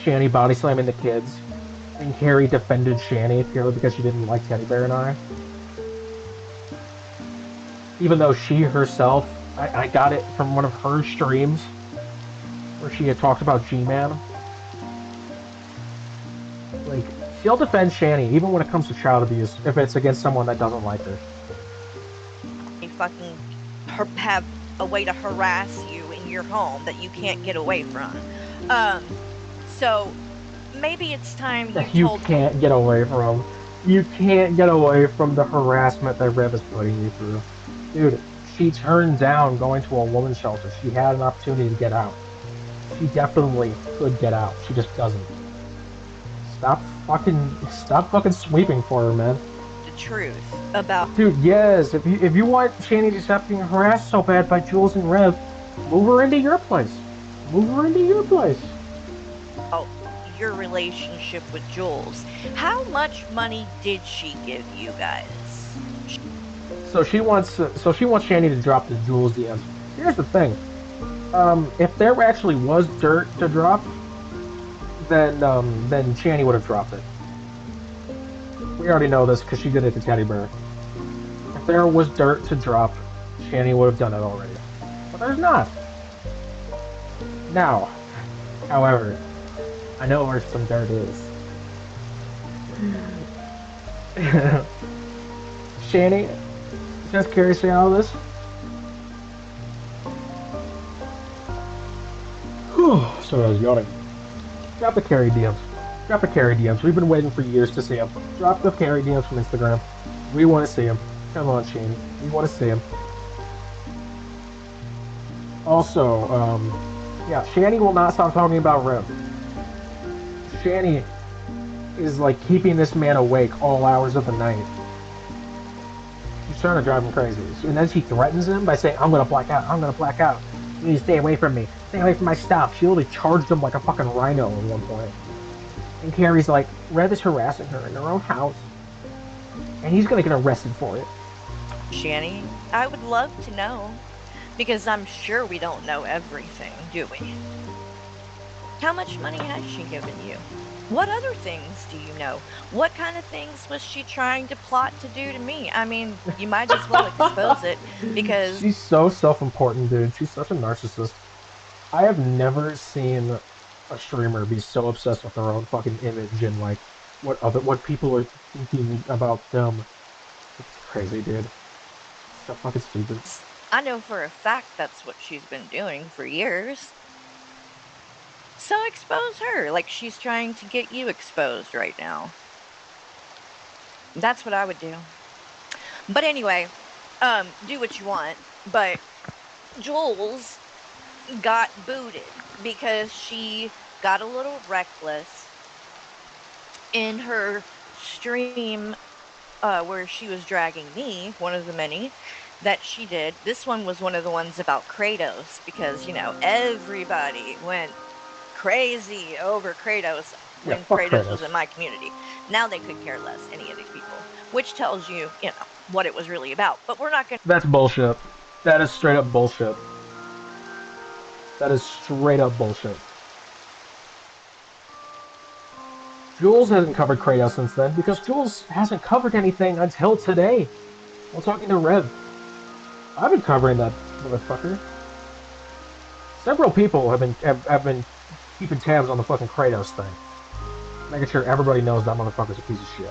Shanny body slamming the kids, and Carrie defended Shanny purely because she didn't like Teddy Bear and I. Even though she herself, I got it from one of her streams, where she had talked about G-Man. Like, she'll defend Shanny even when it comes to child abuse, if it's against someone that doesn't like her. They fucking have a way to harass you in your home that you can't get away from. So maybe it's time you can't get away from. You can't get away from the harassment that Rev is putting you through. Dude, she turned down going to a woman's shelter. She had an opportunity to get out. She definitely could get out. She just doesn't. Stop fucking sweeping for her, man. The truth about. Dude, yes. If you want Shanny to stop being harassed so bad by Jules and Rev, move her into your place. Move her into your place. Oh, your relationship with Jules. How much money did she give you guys? So she wants Shanny to drop the Jules DMs. Here's the thing. If there actually was dirt to drop, then Shanny would have dropped it. We already know this because she did it to Teddy Bear. If there was dirt to drop, Shanny would have done it already. But there's not. Now, however, I know where some dirt is. Shanny, does Carrie say all this? So I was yawning. Drop the Carrie DMs. Drop the Carrie DMs. We've been waiting for years to see them. Drop the Carrie DMs from Instagram. We want to see them. Come on, Shanny. We want to see them. Also, yeah, Shanny will not stop talking about Rev. Shanny is like keeping this man awake all hours of the night. She's trying to drive him crazy. And then she threatens him by saying, I'm gonna black out. I'm gonna black out. You need to stay away from me. Stay away from my stuff. She literally charged him like a fucking rhino at one point. And Carrie's like, Rev is harassing her in her own house. And he's gonna get arrested for it. Shanny, I would love to know. Because I'm sure we don't know everything, do we? How much money has she given you? What other things do you know? What kind of things was she trying to plot to do to me? I mean, you might as well expose it, because She's so self-important, dude. She's such a narcissist. I have never seen a streamer be so obsessed with their own fucking image and like what people are thinking about them. It's crazy, dude. So fucking stupid. I know for a fact that's what she's been doing for years. So expose her, like she's trying to get you exposed right now. That's what I would do. But anyway, do what you want. But Jules got booted because she got a little reckless in her stream where she was dragging me, one of the many that she did. This one was one of the ones about Kratos because, you know, everybody went crazy over Kratos when Kratos was in my community. Now they could care less, any of these people, which tells you, you know, what it was really about. But we're not going to. That's bullshit. That is straight up bullshit. That is straight up bullshit. Jules hasn't covered Kratos since then because Jules hasn't covered anything until today. While talking to Rev. I've been covering that motherfucker. Several people have been keeping tabs on the fucking Kratos thing. Making sure everybody knows that motherfucker's a piece of shit.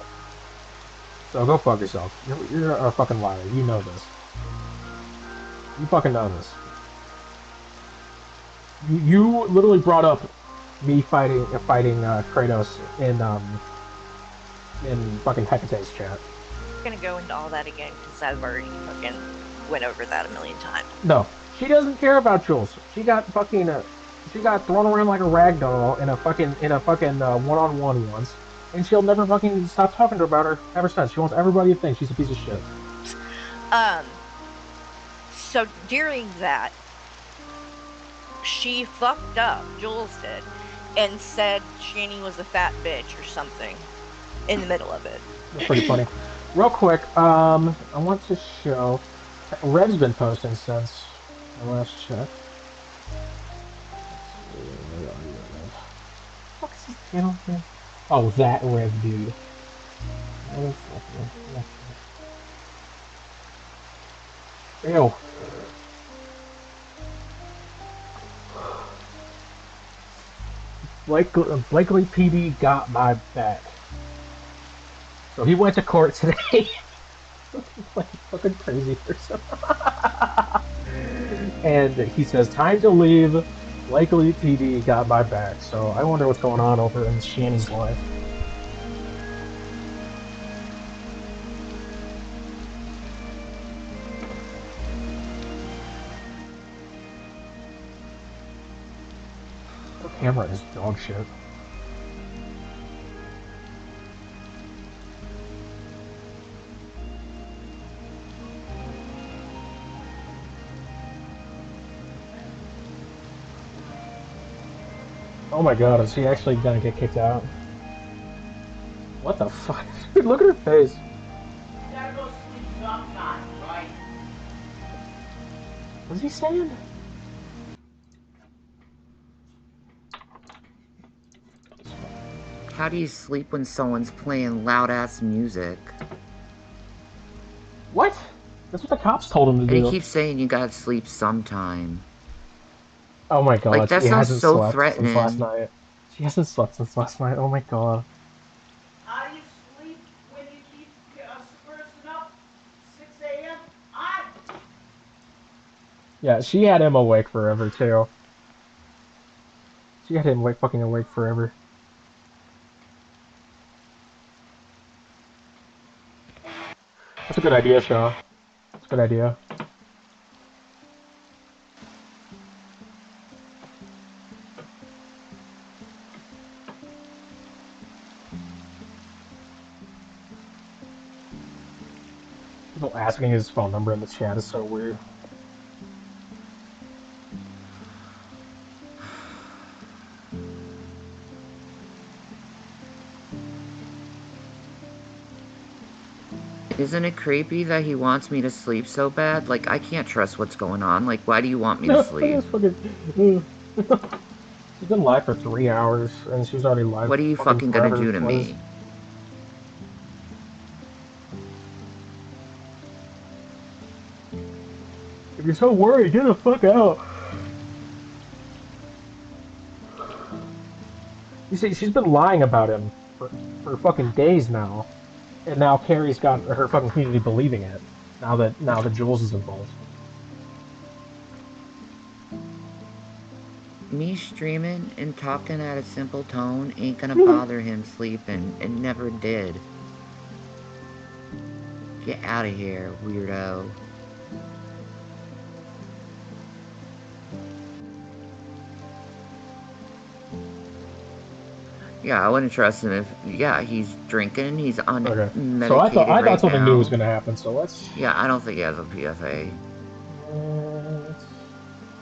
So go fuck yourself. You're a fucking liar. You know this. You fucking know this. You literally brought up me fighting Kratos in fucking Hecate's chat. I'm gonna go into all that again because I've already fucking went over that a million times. No, she doesn't care about Jules. She got fucking she got thrown around like a rag doll in a fucking one-on-one once, and she'll never fucking stop talking to her about her ever since. She wants everybody to think she's a piece of shit. So during that, she fucked up, Jules did, and said Shanny was a fat bitch or something in the middle of it. That's pretty funny. Real quick, I want to show. Rev's been posting since I last checked. What is his channel here? Oh, that Rev dude. Ew. Blakely PD got my back. So he went to court today. Like a fucking crazy person. And he says, time to leave. Blakely PD got my back. So I wonder what's going on over in Shanny's life. The camera is dog shit. Oh my god, is he actually gonna get kicked out? What the fuck? Dude, look at her face. What's he saying? How do you sleep when someone's playing loud ass music? What? That's what the cops told him to And do. he keeps saying you gotta sleep sometime. Oh my god, Like, that she sounds hasn't so slept since last threatening. night. She hasn't slept since last night. Oh my god. How do you sleep when you keep sprucing up 6 a.m.? I Yeah, she had him awake forever too. She had him fucking awake forever. That's a good idea, Shaw. That's a good idea. People asking his phone number in the chat is so weird. Isn't it creepy that he wants me to sleep so bad? Like, I can't trust what's going on. Like, why do you want me to sleep? She's been live for 3 hours, and she's already live What are you fucking fucking gonna forever. do to me? If you're so worried, get the fuck out. You see, she's been lying about him for fucking days now, and now Carrie's got her fucking community believing it. Now that Jules is involved. Me streaming and talking at a simple tone ain't gonna bother him sleeping. It never did. Get out of here, weirdo. Yeah, I wouldn't trust him if, yeah, he's drinking, he's Okay. unmedicated So I thought right something new was now. gonna happen. So let's. Yeah, I don't think he has a PFA. I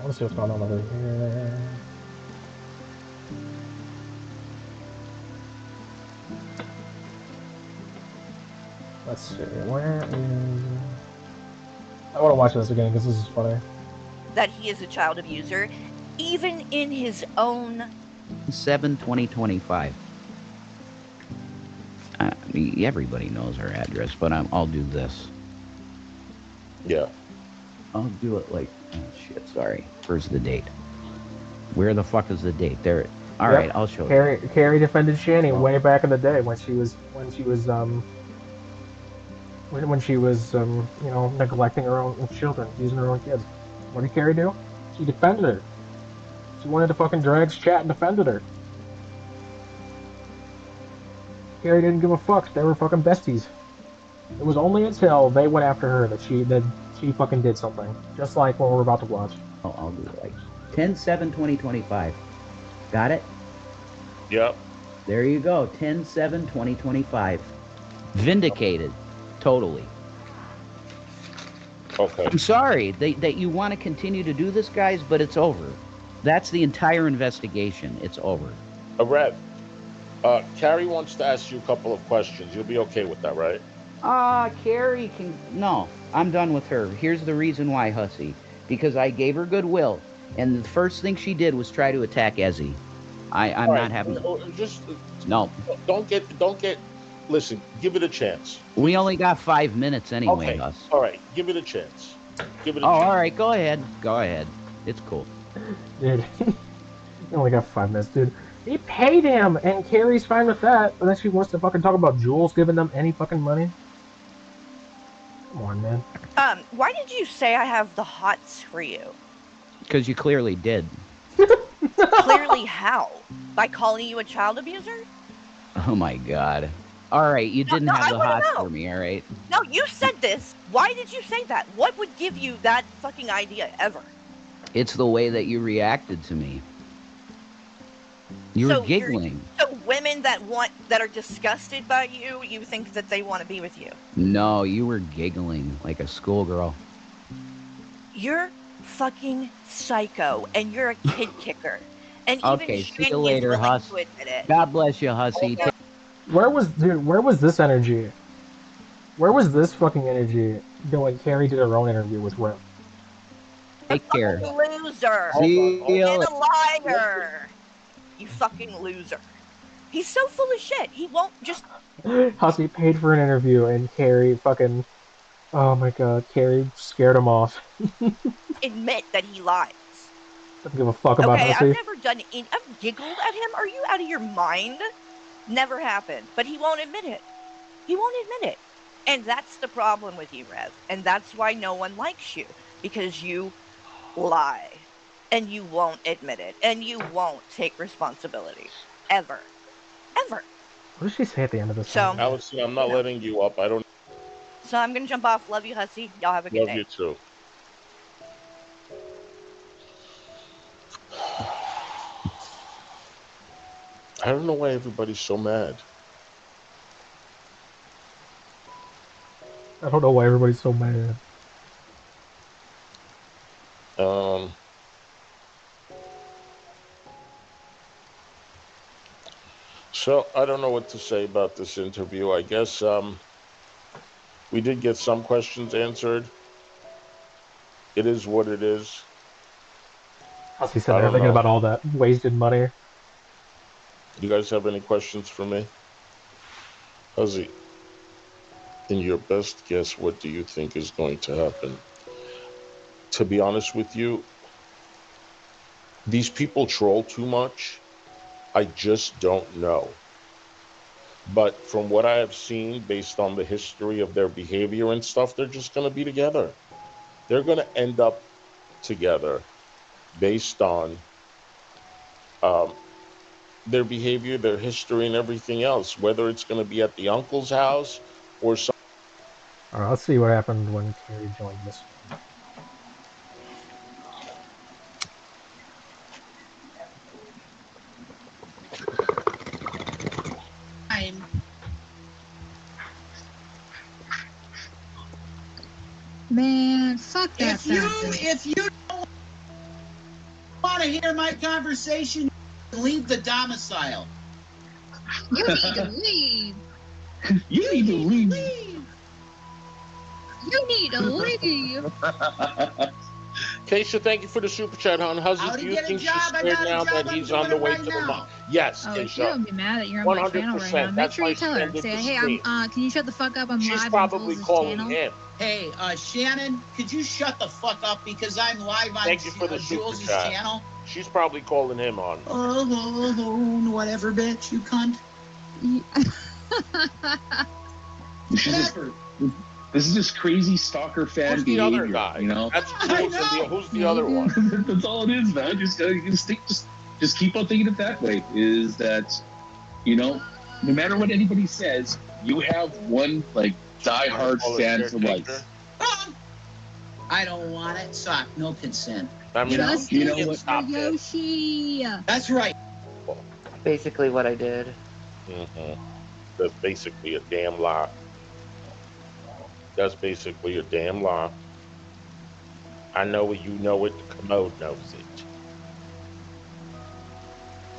want to see what's going on over here. Let's see. Where is? I want to watch this again because this is funny. That he is a child abuser, even in his own 7/20/25. I mean, everybody knows her address, but I'll do this. Yeah. I'll do it like, oh shit, sorry. Where's the date? Where the fuck is the date? There. All right, I'll show you. Carrie defended Shanny way back in the day when she was you know, neglecting her own children, using her own kids. What did Carrie do? She defended her. She wanted to fucking Drag's chat and defended her. Carrie didn't give a fuck. They were fucking besties. It was only until they went after her that she fucking did something. Just like what we're about to watch. Oh, I'll do it like 10/7/2025. Got it? Yep. There you go. 10/7/2025. Vindicated. Totally. Okay. I'm sorry that you want to continue to do this, guys, but it's over. That's the entire investigation. It's over. Rev, Carrie wants to ask you a couple of questions. You'll be okay with that, right? Carrie can... No, I'm done with her. Here's the reason why, Hussy. Because I gave her goodwill, and the first thing she did was try to attack Ezzy. I'm All not right. having... Just No. Don't get. Listen, give it a chance. We only got 5 minutes anyway, Okay. Huss. All right, give it a chance. Give it a Oh, chance. all right, go ahead. Go ahead. It's cool. Dude, he only got 5 minutes, dude. He paid him, and Carrie's fine with that. But then she wants to fucking talk about Jules giving them any fucking money. Come on, man. Why did you say I have the hots for you? Because you clearly did. Clearly how? By calling you a child abuser? Oh my god. All right, you didn't have the hots for me, all right? No, you said this. Why did you say that? What would give you that fucking idea ever? It's the way that you reacted to me. You were giggling. So women that are disgusted by you, you think that they want to be with you? No, you were giggling like a schoolgirl. You're fucking psycho, and you're a kid kicker. And even Okay, see you Shanny later, is willing Huss. to admit it. God bless you, Hussy. Where was this energy? Where was this fucking energy when Carrie did her own interview with Rev? Take care. Loser. See you And later. a liar. You fucking loser. He's so full of shit. He won't just... Hussey paid for an interview, and Carrie fucking Oh my god, Carrie scared him off. Admit that he lies. Doesn't give a fuck about Okay, I've Hussey. never done any. I've giggled at him. Are you out of your mind? Never happened. But he won't admit it. He won't admit it. And that's the problem with you, Rev. And that's why no one likes you, because you lie and you won't admit it and you won't take responsibility. Ever. Ever. What does she say at the end of this So, song? Allison, I'm not no. letting you up. I don't So I'm going to jump off. Love you, Hussy. Y'all have a good love day. you too. I don't know why everybody's so mad. I don't know why everybody's so mad. So I don't know what to say about this interview. I guess we did get some questions answered. It is what it is. Hussey said I they're don't thinking know. about all that wasted money. You guys have any questions for me? Huzzy, in your best guess, what do you think is going to happen? To be honest with you, these people troll too much. I just don't know. But from what I have seen, based on the history of their behavior and stuff, they're just going to be together. They're going to end up together based on um, their behavior, their history, and everything else, whether it's going to be at the uncle's house or some. Alright, let's see what happened when Carrie joined this. Man, fuck that. If you don't want to hear my conversation, leave the domicile. You need to leave. You need to leave. You need to leave. Keisha, thank you for the super chat, hon. How's How it? to Do you get a think she's job? I scared got a now job. that I'm he's doing on the it way right to the now. mom? Yes, Oh, she Keisha. don't be mad that you're on my channel right now. 100%. Make That's sure why you tell she her. ended Say, the hey, stream. can you shut the fuck up? I'm She's live probably on Jules' calling channel. him. Hey, Shannon, could you shut the fuck up because I'm live on Thank you for the super Jules' chat. channel? She's probably calling him on. Oh, whatever, bitch, you cunt. Whatever. This is just crazy stalker fan Who's the behavior, other guy? you know? That's Jules. And who's the other Maybe. one? That's all it is, man. Just keep on thinking it that way. Is that, you know, no matter what anybody says, you have one like diehard Call a fan for caretaker? life. I don't want it. Sock, no consent. I mean, Just you know can't what? stop him. Yoshi. That's right. Basically what I did. Mm-hmm. That's basically a damn lie. That's basically a damn lie. I know it. You know it. The commode knows it.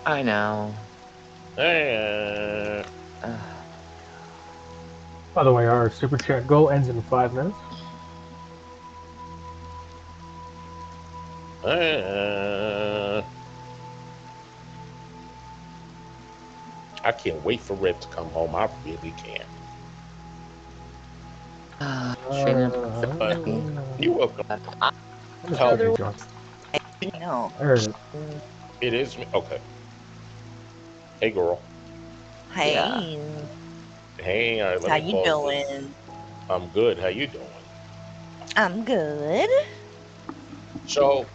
I know. Eh. By the way, our super chat goal ends in 5 minutes. I can't wait for Red to come home. I really can. You're welcome. Help me, No. There it is. It is me. Okay. Hey, girl. Hey. Yeah. Hey, let How me you pause this. doing? I'm good. How you doing? I'm good. So,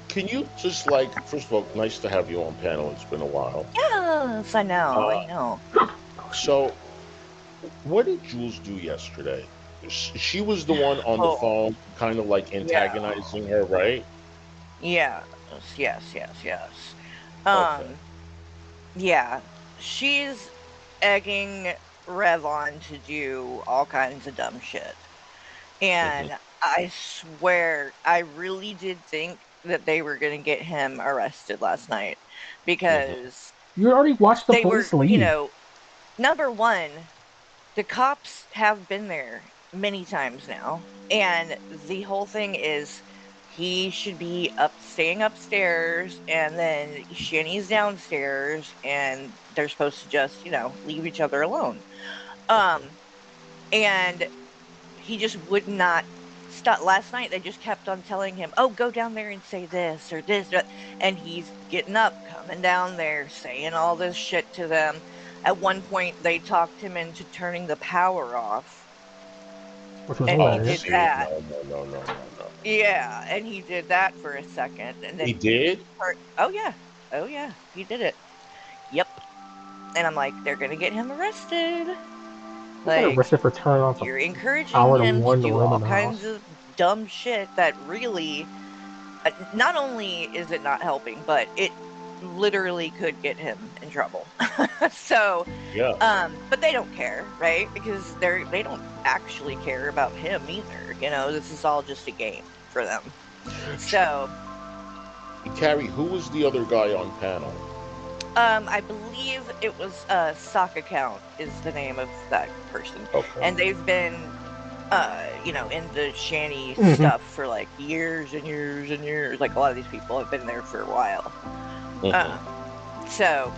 can you just first of all, nice to have you on panel. It's been a while. Yes, I know. I know. So, what did Jules do yesterday? She was the one on the phone, kind of like antagonizing her, right? Yes. Okay. Yeah. She's egging Rev on to do all kinds of dumb shit. And I swear, I really did think that they were going to get him arrested last night because You already watched the they police were, leave. number one, the cops have been there many times now. And the whole thing is he should be staying upstairs and then Shanny's downstairs and they're supposed to just, leave each other alone. And he just would not stop. Last night they just kept on telling him, "Oh, go down there and say this or this," and he's getting up, coming down there, saying all this shit to them. At one point, they talked him into turning the power off, Which was and he hilarious. did See, that. no. Yeah, and he did that for a second, and then He did? oh yeah, he did it. Yep. And I'm like, they're gonna get him arrested. He got Like, arrested for turning off the you're encouraging power to him to one do room in all the kinds house. of dumb shit that really, not only is it not helping, but it literally could get him in trouble. So, Yeah. but they don't care, right? Because they don't actually care about him either. You know, this is all just a game for them. So, Carrie, who was the other guy on panel? I believe it was Sock Account is the name of that person, Okay. and they've been, you know, in the Shanny Mhm. stuff for like years and years and years. Like a lot of these people have been there for a while. So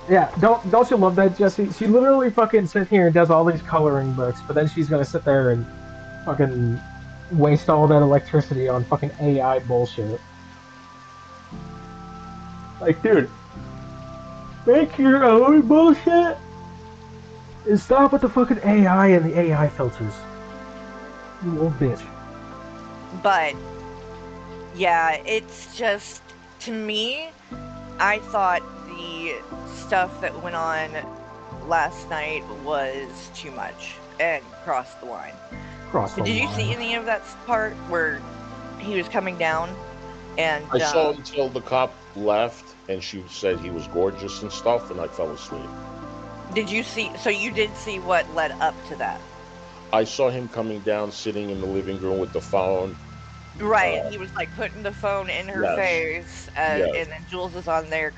Yeah, don't you love that, Jesse? She literally fucking sits here and does all these coloring books, but then she's gonna sit there and fucking waste all that electricity on fucking AI bullshit. Like, dude, make your own bullshit and stop with the fucking AI and the AI filters. You old bitch. but yeah, it's just, to me, I thought the stuff that went on last night was too much and crossed the line. Cross the Did you line. see any of that part where he was coming down and I saw until the cop left and she said he was gorgeous and stuff, and I fell asleep. did you see, so you did see what led up to that? I saw him coming down, sitting in the living room with the phone. Right, and he was like putting the phone in her Yes. face, Yes. and then Jules is on there.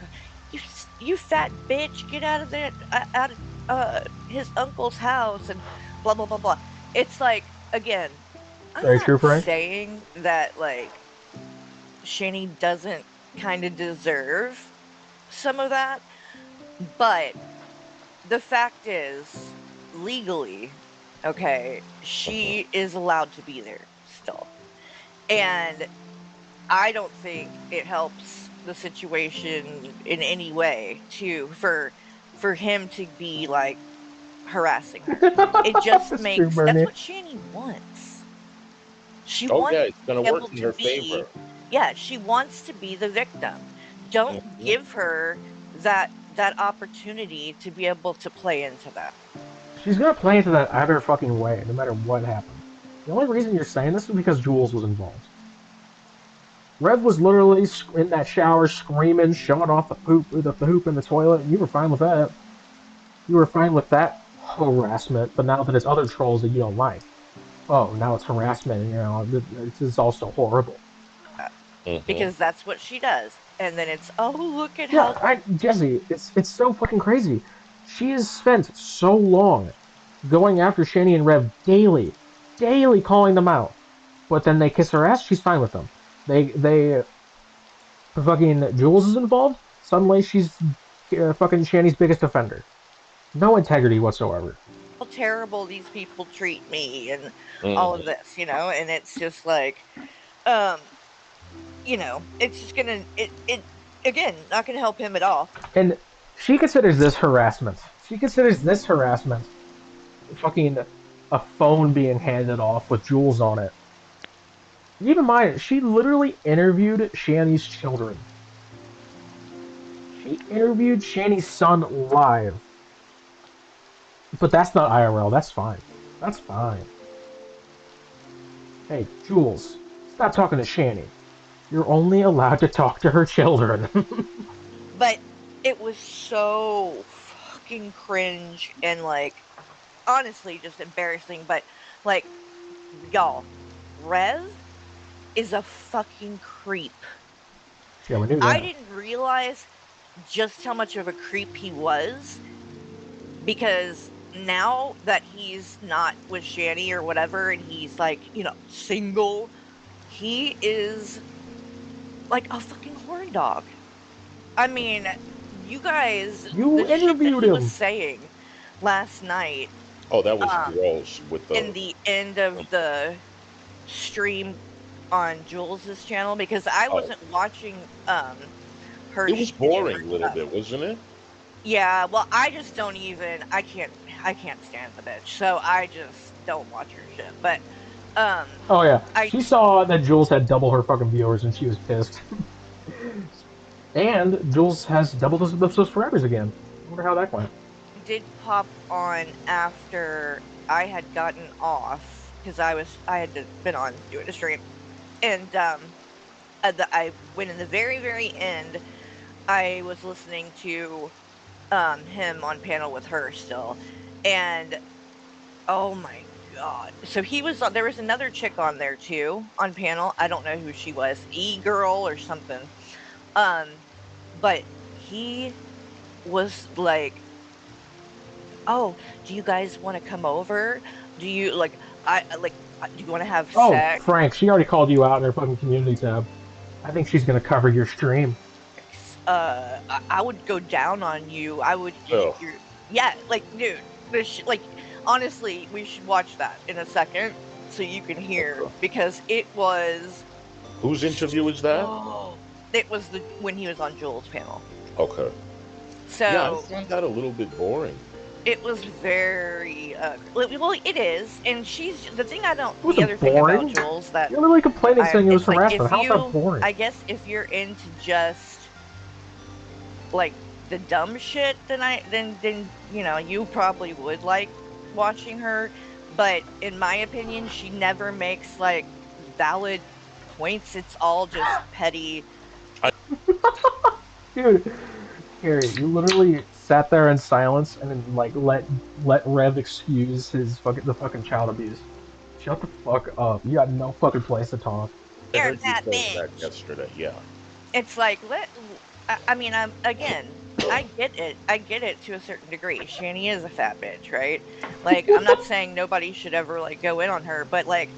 You fat bitch, get out of there, out of his uncle's house, and blah blah blah blah. It's like, again, I'm Very not true, Frank. saying that like Shanny doesn't kind of deserve some of that, but the fact is, legally, okay, she is allowed to be there still. And I don't think it helps the situation in any way for him to be like harassing her. It just That's true, makes, that's Bernie. what Shanny wants. She Oh wants yeah, it's gonna to be work able in to her be, favor. yeah, she wants to be the victim. Don't give her that opportunity to be able to play into that. She's gonna play into that either fucking way, no matter what happens. The only reason you're saying this is because Jules was involved. Rev was literally in that shower screaming, showing off the hoop in the toilet, and you were fine with that. You were fine with that harassment, but now that it's other trolls that you don't like, oh, now it's harassment. You know, this is also horrible. Because that's what she does. And then it's, oh, look at Yeah, how Jesse, it's so fucking crazy. She has spent so long going after Shanny and Rev daily calling them out. But then they kiss her ass. She's fine with them. They fucking Jules is involved. Suddenly she's fucking Shanny's biggest offender. No integrity whatsoever. terrible these people treat me and all Mhm. of this, you know, and it's just like, um, you know, it's just gonna, it again, not gonna help him at all. And she considers this harassment. She considers this harassment. Fucking a phone being handed off with Jules on it. Keep in mind, she literally interviewed Shanny's children. She interviewed Shanny's son live. But that's not IRL. That's fine. That's fine. Hey, Jules, stop talking to Shanny. You're only allowed to talk to her children. But it was so fucking cringe and like, honestly, just embarrassing. But like, y'all, Rev is a fucking creep. Yeah, we knew I that. didn't realize just how much of a creep he was, because now that he's not with Shanny or whatever, and he's like, you know, single, he is like a fucking horn dog. I mean, you guys, You the shit that interviewed he was him. saying last night Oh, that was Um, gross with in the. the end of the stream on Jules's channel because I Oh, wasn't watching her it was share boring a little stuff. bit, wasn't it? Yeah, well, I just don't even I can't stand the bitch. So I just don't watch her shit. But Oh yeah, I she saw that Jules had double her fucking viewers and she was pissed. And Jules has double the subscribers again. I wonder how that went. did pop on after I had gotten off because I had been on doing a stream and I went in the very end. I was listening to him on panel with her still, and oh my god! So he was on. There was another chick on there too on panel. I don't know who she was, E girl or something. Um, but he was like, "Oh, do you guys want to come over? Do you like? Do you want to have Oh, sex? Frank, she already called you out in her fucking community tab. I think she's gonna cover your stream. I would go down on you. I would eat Oh, your yeah, like dude, like honestly, we should watch that in a second so you can hear because it was whose interview is that? oh, it was the when he was on Joel's panel. Okay. Yeah, I So found that a little bit boring. it was very well it is and she's the thing I don't It the wasn't other thing about boring. Jules that You're literally complaining I saying it was it's like harassment. if How's that you boring? I guess if you're into just like the dumb shit, then then you know you probably would like watching her. But in my opinion, she never makes like valid points. It's all just petty. Dude, Carrie, you literally sat there in silence and then like let Rev excuse his fucking the fucking child abuse. Shut the fuck up. You got no fucking place to talk. I You're a heard you fat saying that bitch. yesterday. Yeah. It's like I mean, I'm again. I get it. I get it to a certain degree. Shanny is a fat bitch, right? Like, I'm not saying nobody should ever like go in on her, but like,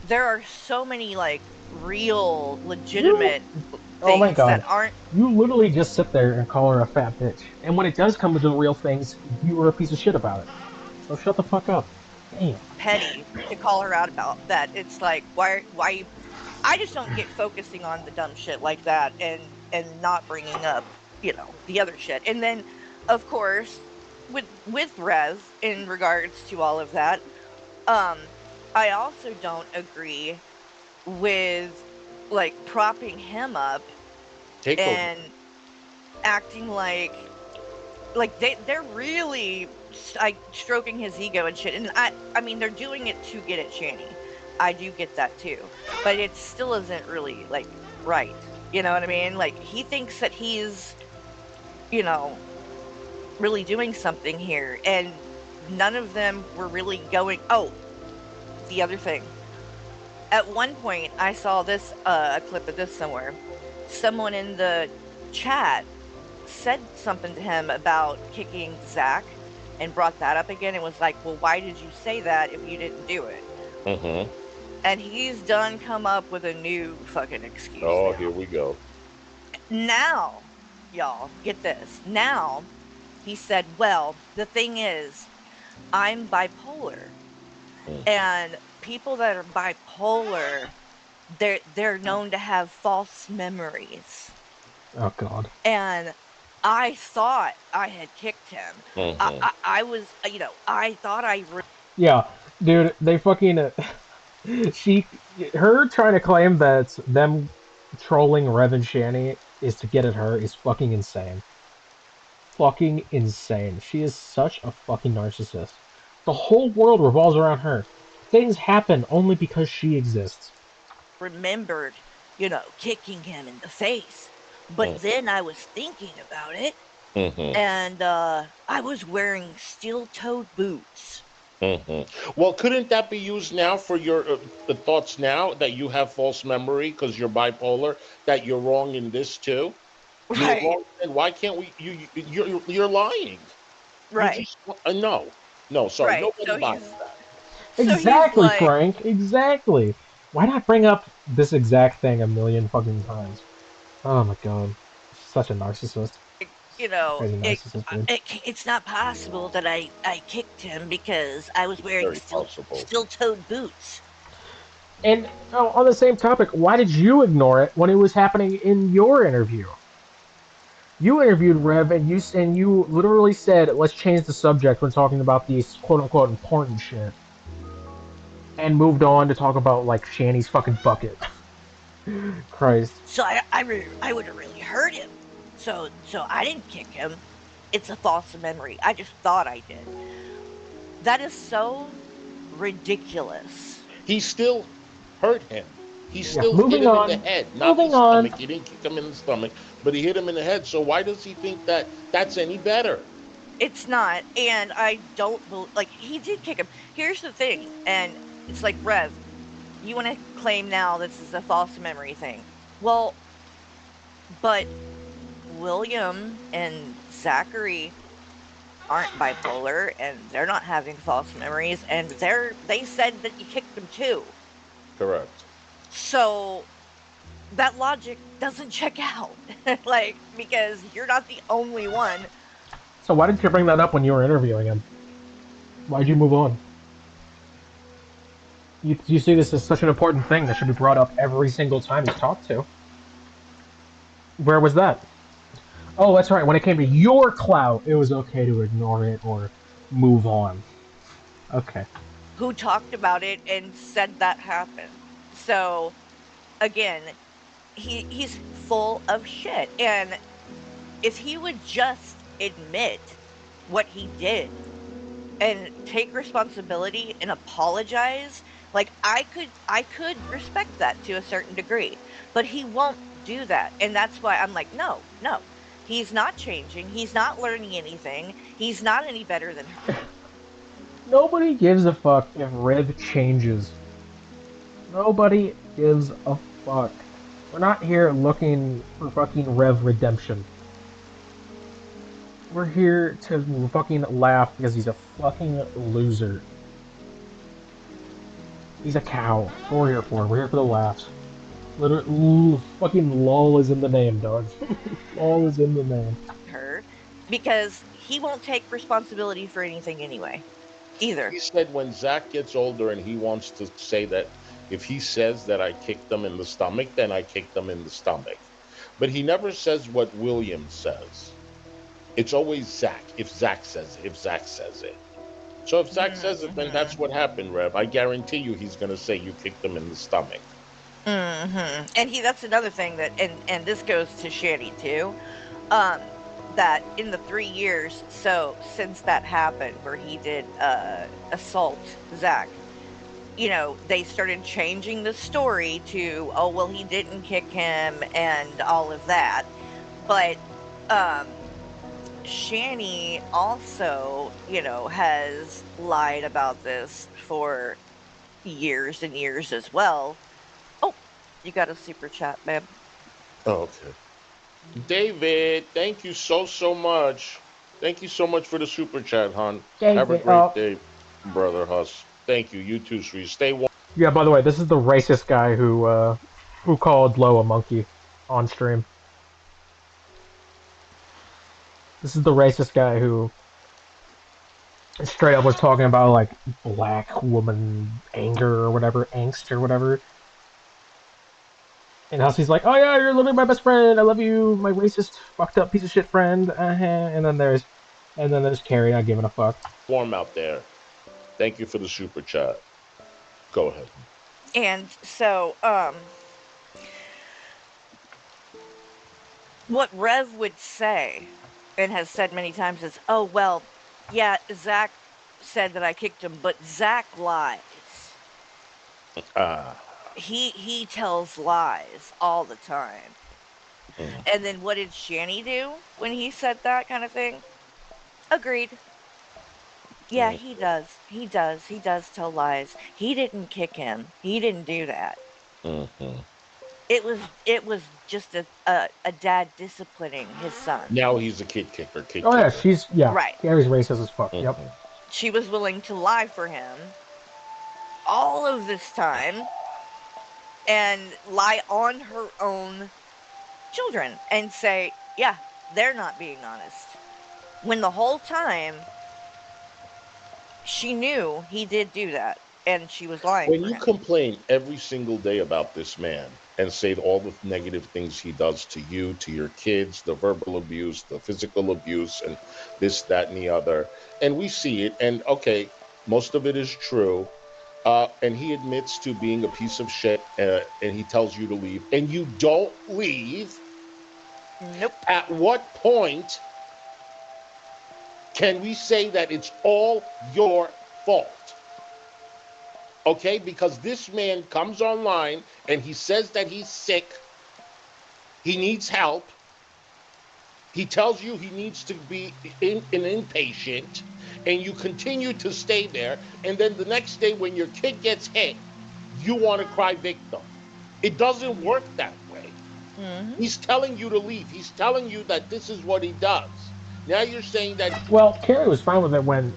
there are so many like real, You legitimate oh my things that god. aren't You literally just sit there and call her a fat bitch. And when it does come to the real things, you are a piece of shit about it. So shut the fuck up. Damn. petty to call her out about that. It's like why I just don't get focusing on the dumb shit like that and not bringing up, you know, the other shit. And then of course with Rev in regards to all of that, um I also don't agree with like propping him up Takeover. and acting like they're really like stroking his ego and shit and I mean they're doing it to get at Shanny. I do get that too, but it still isn't really like right, you know what I mean? Like he thinks that he's, you know, really doing something here and none of them were really going. Oh, the other thing, at one point I saw this a clip of this somewhere. Someone in the chat said something to him about kicking Zach and brought that up again and was like, well, why did you say that if you didn't do it? Mm-hmm. And he's done come up with a new fucking excuse Oh, here now. we go. Now, y'all, get this. Now, he said, well, the thing is, I'm bipolar. Mm. And people that are bipolar, they're known to have false memories. Oh god. And I thought I had kicked him. Mm-hmm. I was, you know, I thought I. Yeah, dude, they fucking she her trying to claim that them trolling Rev and Shanny is to get at her is fucking insane. Fucking insane. She is such a fucking narcissist. The whole world revolves around her. Things happen only because she exists. Remembered, you know, kicking him in the face. But then I was thinking about it, Mm-hmm. and I was wearing steel-toed boots. Mm-hmm. Well, couldn't that be used now for your the thoughts now that you have false memory because you're bipolar, that you're wrong in this too? You were Right, wrong then. Why can't we? You're lying. You right, just no, no. Sorry, right. nobody buys that. So he's Exactly, like, Frank. Exactly. Why not bring up this exact thing a million fucking times? Oh my god. Such a narcissist. you know, Crazy narcissist, dude. it's not possible that I kicked him because I was wearing Very possible. steel-toed boots. And on the same topic, why did you ignore it when it was happening in your interview? You interviewed Rev, and you literally said, "Let's change the subject when talking about these quote unquote important shit," and moved on to talk about like Shanny's fucking bucket. Christ. So I would have really hurt him. So I didn't kick him. It's a false memory. I just thought I did. That is so ridiculous. He still hurt him. He Yeah, still hit moving him in the on. head, not the Moving on. stomach. He didn't kick him in the stomach, but he hit him in the head. So why does he think that that's any better? It's not, and I don't like he did kick him. Here's the thing, and it's like Rev, you want to claim now this is a false memory thing. Well, but William and Zachary aren't bipolar, and they're not having false memories, and they said that you kicked them too. Correct. So that logic doesn't check out, like because you're not the only one. So why didn't you bring that up when you were interviewing him? Why'd you move on? You see this as such an important thing that should be brought up every single time he's talked to. Where was that? Oh, that's right. When it came to your clout, it was okay to ignore it or move on. Okay. Who talked about it and said that happened. So again, he's full of shit. And if he would just admit what he did and take responsibility and apologize, like I could respect that to a certain degree. But he won't do that. And that's why I'm like, no, no. He's not changing. He's not learning anything. He's not any better than her. Nobody gives a fuck if Rev changes. Nobody gives a fuck. We're not here looking for fucking Rev redemption. We're here to fucking laugh because he's a fucking loser. He's a cow. That's what we're here for. We're here for the laughs. Literally, ooh, fucking lol is in the name, dog. Lol is in the name. Her because he won't take responsibility for anything anyway. Either. He said when Zach gets older and he wants to say that if he says that I kicked them in the stomach, then I kicked them in the stomach. But he never says what William says. It's always Zach. If Zach says it. So if Zach says it, then that's what happened, Rev. I guarantee you he's going to say you kicked him in the stomach. Mm-hmm. And that's another thing that, and this goes to Shanny too, that in the 3 years, so since that happened where he did assault Zach, they started changing the story to, oh, well, he didn't kick him and all of that. But Shanny also, has lied about this for years and years as well. Oh, you got a super chat, babe. Oh, okay. David, thank you so much. Thank you so much for the super chat, hon. Have a great day, brother Huss. Thank you. You too, Sri. Stay warm. Yeah, by the way, this is the racist guy who called Low a monkey on stream. This is the racist guy who straight up was talking about like black woman anger or whatever, angst or whatever. And Hussey's like, "Oh yeah, you're literally my best friend. I love you, my racist, fucked up piece of shit friend." And then there's Carrie not giving a fuck. Warm out there. Thank you for the super chat. Go ahead. And so, what Rev would say, and has said many times, is, "Oh well, yeah, Zach said that I kicked him, but Zach lies. He tells lies all the time." And then what did Shanny do when he said that kind of thing? Agreed. Yeah, he does. He does tell lies. He didn't kick him. He didn't do that. It was just a dad disciplining his son. Now he's a kid kicker. Yeah, right. Carrie's racist as fuck. Yep. She was willing to lie for him all of this time and lie on her own children and say, yeah, they're not being honest. When the whole time she knew he did do that and she was lying When for you him. complain every single day about this man and say all the negative things he does to you, to your kids, the verbal abuse, the physical abuse, and this, that, and the other, and we see it, and okay, most of it is true. And he admits to being a piece of shit, and he tells you to leave, and you don't leave. Nope. At what point can we say that it's all your fault? Okay, because this man comes online and he says that he's sick, he needs help, he tells you he needs to be an inpatient, and you continue to stay there, and then the next day when your kid gets hit, you want to cry victim. It doesn't work that way. Mm-hmm. He's telling you to leave. He's telling you that this is what he does. Now you're saying that Well, Carrie was fine with it when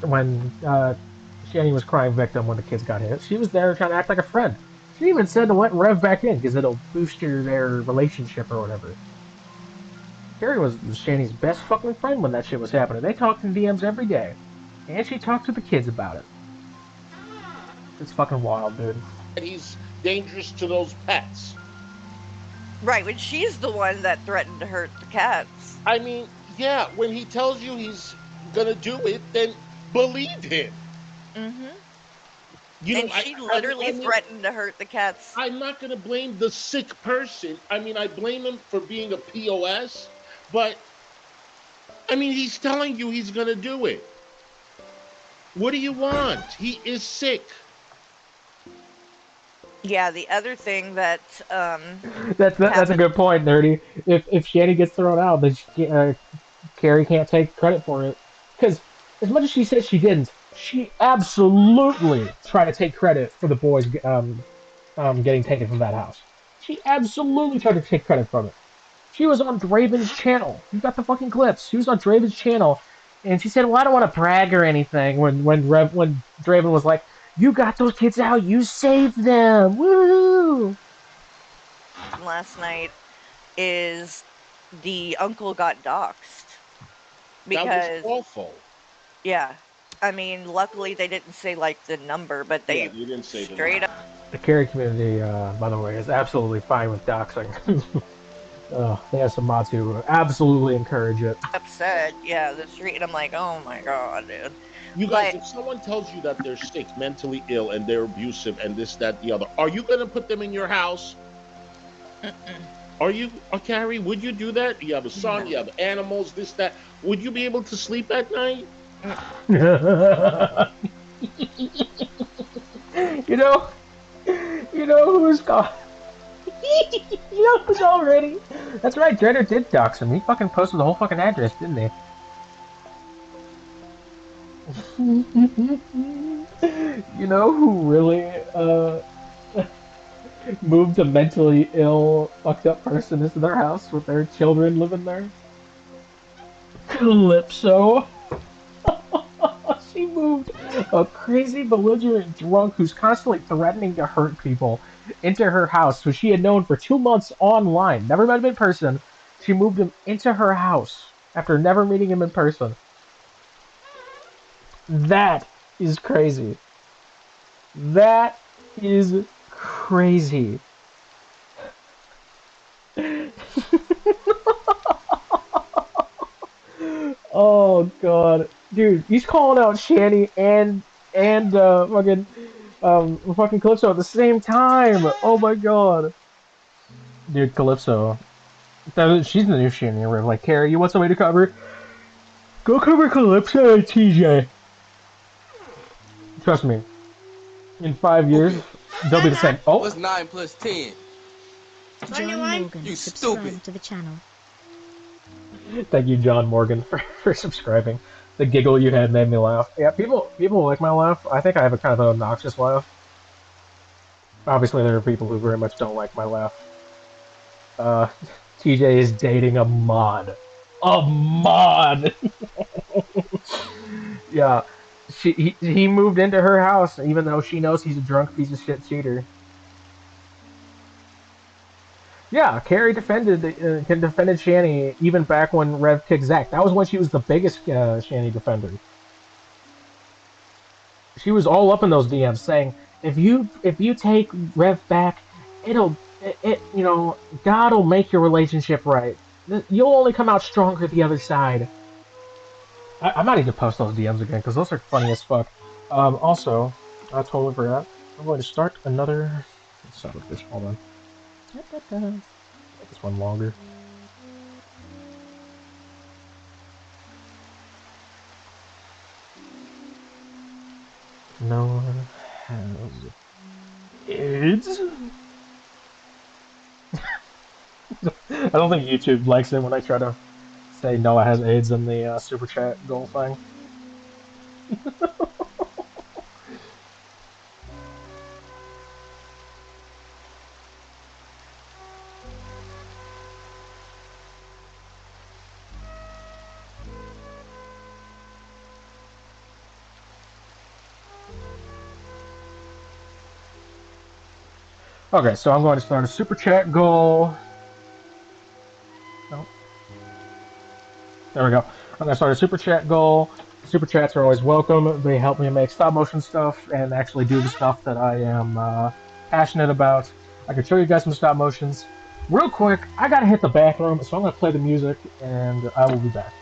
Shanny was crying victim when the kids got hit. She was there trying to act like a friend. She even said to let Rev back in because it'll boost their relationship or whatever. Carrie was Shanny's best fucking friend when that shit was happening. They talked in DMs every day, and she talked to the kids about it. It's fucking wild, dude. he's dangerous to those pets. Right, when she's the one that threatened to hurt the cats. I mean, yeah, when he tells you he's gonna do it, then believe him. Mm-hmm. You know, And she literally threatened to hurt the cats. I'm not gonna blame the sick person. I mean, I blame him for being a POS, but I mean, he's telling you he's gonna do it. What do you want? He is sick. Yeah, the other thing that That's a good point, Nerdy. If Shanny gets thrown out, then Carrie can't take credit for it because as much as she said she didn't, she absolutely tried to take credit for the boys getting taken from that house. She absolutely tried to take credit from it. She was on Draven's channel. You got the fucking clips. She was on Draven's channel, and she said, "Well, I don't want to brag or anything." When Draven was like, "You got those kids out. You saved them. Woo!" last night is the uncle got doxxed That was because awful. yeah, I mean, luckily they didn't say like the number, but Yeah, they you didn't say the straight number. up The Carrie community, by the way, is absolutely fine with doxing. They have some mods who absolutely encourage it. said, yeah, the street, and I'm like, oh my god, dude. You guys, But if someone tells you that they're sick, mentally ill, and they're abusive, and this, that, the other, are you gonna put them in your house? Are you, Carrie? Would you do that? You have a son, you have animals, this, that. Would you be able to sleep at night? you know, you know who's called. You know who's already. That's right. Dreader did dox him. He fucking posted the whole fucking address, didn't he? You know who really moved a mentally ill, fucked up person into their house with their children living there? Calypso. She moved a crazy, belligerent drunk who's constantly threatening to hurt people into her house, who she had known for 2 months online, never met him in person. She moved him into her house after never meeting him in person. That is crazy. That is crazy. Oh god, dude, he's calling out Shanny and fucking Calypso at the same time. Oh my god, dude, Calypso. She's the new Shanny Riv. Like, Carrie, you want somebody to cover? Go cover Calypso and TJ. Trust me. In 5 years, they'll be the same. Oh, What's 9 plus 10? John Morgan You subscribed stupid. to the channel. thank you, John Morgan, for subscribing. The giggle you had made me laugh. Yeah, people like my laugh. I think I have a kind of an obnoxious laugh. Obviously, there are people who very much don't like my laugh. Uh, TJ is dating a mod. A mod. Yeah, he moved into her house even though she knows he's a drunk piece of shit cheater. Yeah, Carrie defended Shanny even back when Rev kicked Zack. That was when she was the biggest Shanny defender. She was all up in those DMs saying, if you take Rev back, God'll make your relationship right. You'll only come out stronger the other side. I might need to post those DMs again because those are funny as fuck. Also, I totally forgot. I'm going to start another son of a bitch. Hold on. Make this one longer. No one has AIDS. I don't think YouTube likes it when I try to say Noah has AIDS in the super chat goal thing. Okay, so I'm going to start a super chat goal. No. There we go. I'm going to start a super chat goal. Super chats are always welcome. They help me make stop motion stuff and actually do the stuff that I am passionate about. I can show you guys some stop motions. Real quick, I gotta hit the bathroom, so I'm gonna play the music and I will be back.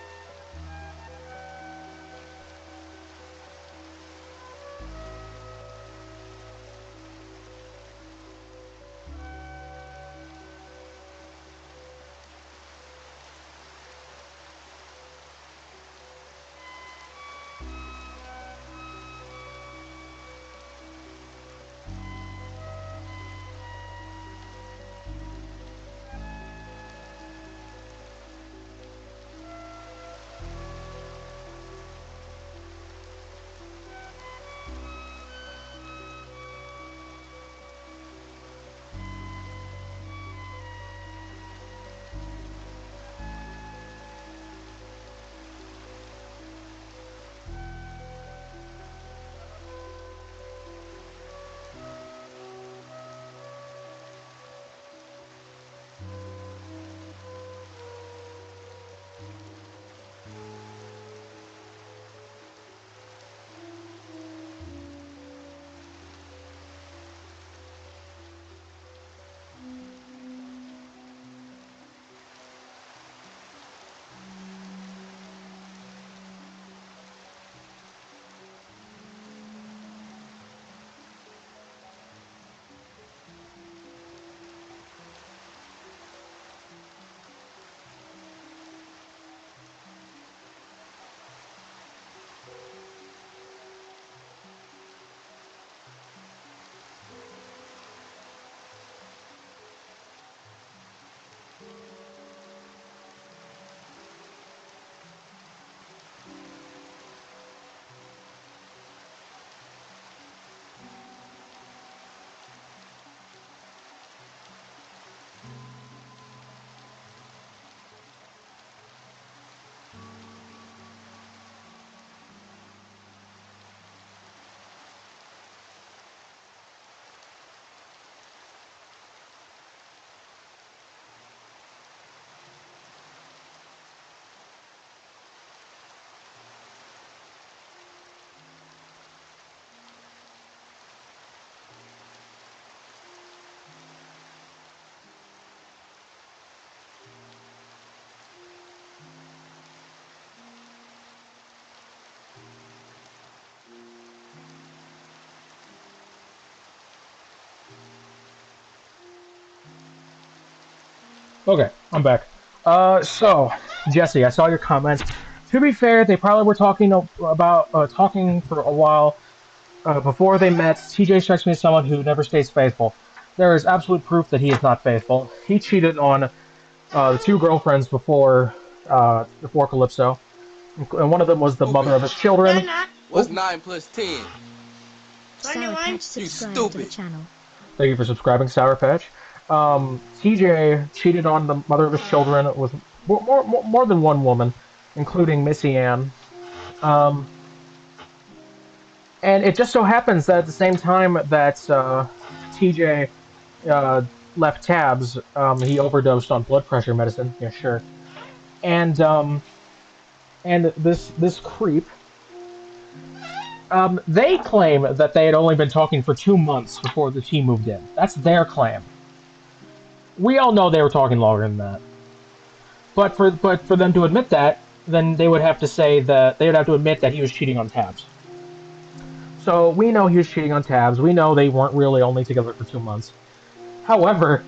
Okay, I'm back. So Jesse, I saw your comments. To be fair, they probably were talking for a while before they met. TJ strikes me as someone who never stays faithful. There is absolute proof that he is not faithful. He cheated on the two girlfriends before Calypso, and one of them was the mother of his children. What's 9 plus 10? Sour Patch You subscribe to the stupid. channel. Thank you for subscribing, Sour Patch. TJ cheated on the mother of his children with more than one woman, including Missy Ann. Um, and it just so happens that at the same time that TJ left tabs. He overdosed on blood pressure medicine. Yeah, sure. And this creep. They claim that they had only been talking for 2 months before the team moved in. That's their claim. We all know they were talking longer than that. But for them to admit that, then they would have to say that they would have to admit that he was cheating on tabs. So we know he was cheating on tabs. We know they weren't really only together for 2 months. However,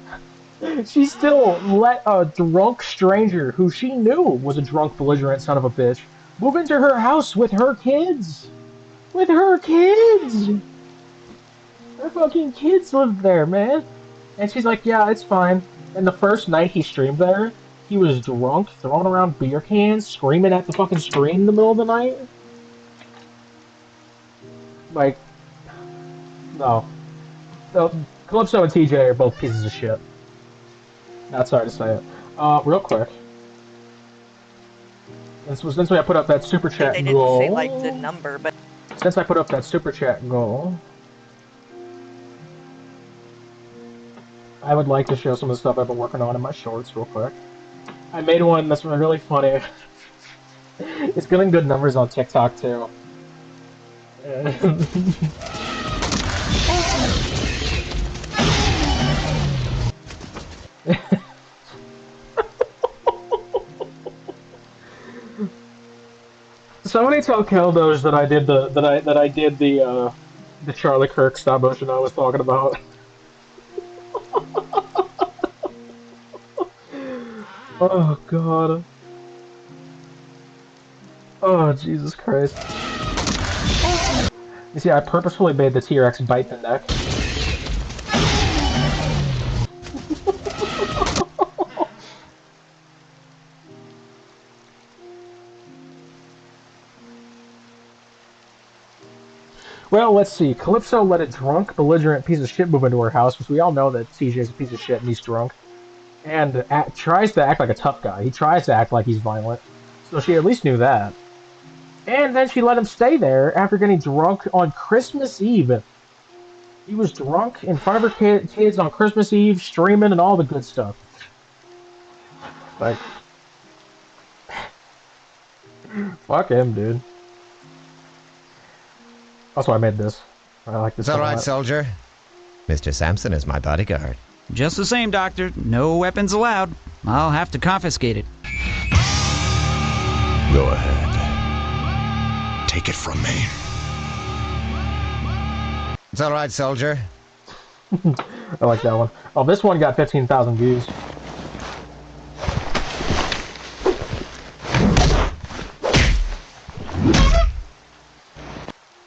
she still let a drunk stranger who she knew was a drunk, belligerent son of a bitch move into her house with her kids. With her kids! Her fucking kids lived there, man. And she's like, yeah, it's fine. And the first night he streamed there, he was drunk, throwing around beer cans, screaming at the fucking screen in the middle of the night. Like, no. So, Calypso and TJ are both pieces of shit. Not sorry to say it. Real quick. Since I put up that super chat They didn't goal. say like the number, but Since I put up that super chat goal, I would like to show some of the stuff I've been working on in my shorts real quick. I made one that's really funny. It's getting good numbers on TikTok too. Somebody tell Keldos that I did the Charlie Kirk stop motion I was talking about. Oh god. Oh Jesus Christ. You see, I purposefully made the T-Rex bite the neck. Well, let's see. Calypso let a drunk, belligerent piece of shit move into her house, because we all know that TJ's a piece of shit and he's drunk. And tries to act like a tough guy. He tries to act like he's violent. So she at least knew that. And then she let him stay there after getting drunk on Christmas Eve. He was drunk in front of her kids on Christmas Eve, streaming and all the good stuff. Like, fuck him, dude. Also, I made this. I like this. It's all right, soldier. Mr. Sampson is my bodyguard. Just the same, Doctor. No weapons allowed. I'll have to confiscate it. Go ahead. Take it from me. It's all right, soldier. I like that one. Oh, this one got 15,000 views.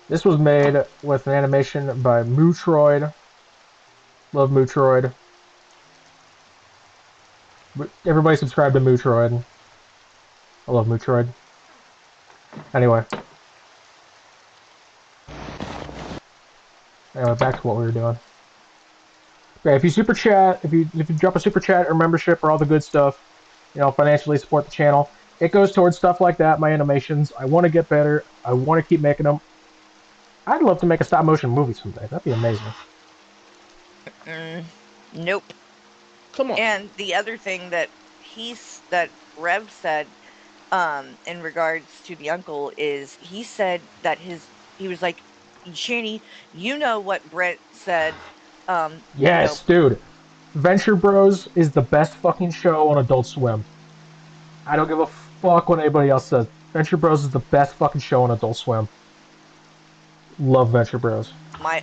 This was made with an animation by Mootroid. Love Mootroid. Everybody subscribe to Mootroid. I love Mootroid. Anyway, back to what we were doing. Okay, if you super chat, if you drop a super chat or membership or all the good stuff, you know, financially support the channel. It goes towards stuff like that, my animations. I want to get better. I want to keep making them. I'd love to make a stop motion movie someday. That'd be amazing. Nope. Come on. And the other thing that Rev said, in regards to the uncle is he said that he was like, Shanny, you know what Brett said. Yes, dude. Venture Bros is the best fucking show on Adult Swim. I don't give a fuck what anybody else says. Venture Bros is the best fucking show on Adult Swim. Love Venture Bros. My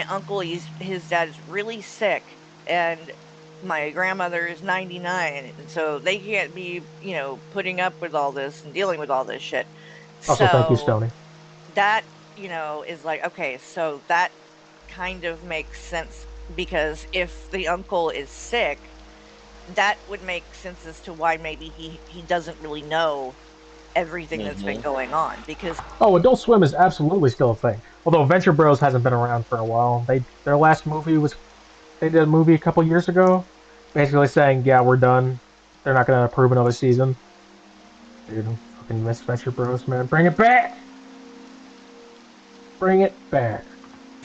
uncle, his dad is really sick, and my grandmother is 99, and so they can't be, you know, putting up with all this and dealing with all this shit. Also, thank you, Stoney. That, you know, is like, okay, so that kind of makes sense, because if the uncle is sick, that would make sense as to why maybe he doesn't really know everything that's been going on, because Adult Swim is absolutely still a thing. Although Venture Bros hasn't been around for a while. Their last movie was, they did a movie a couple years ago, basically saying, yeah, we're done. They're not gonna approve another season. Dude, I fucking miss Venture Bros, man. Bring it back! Bring it back.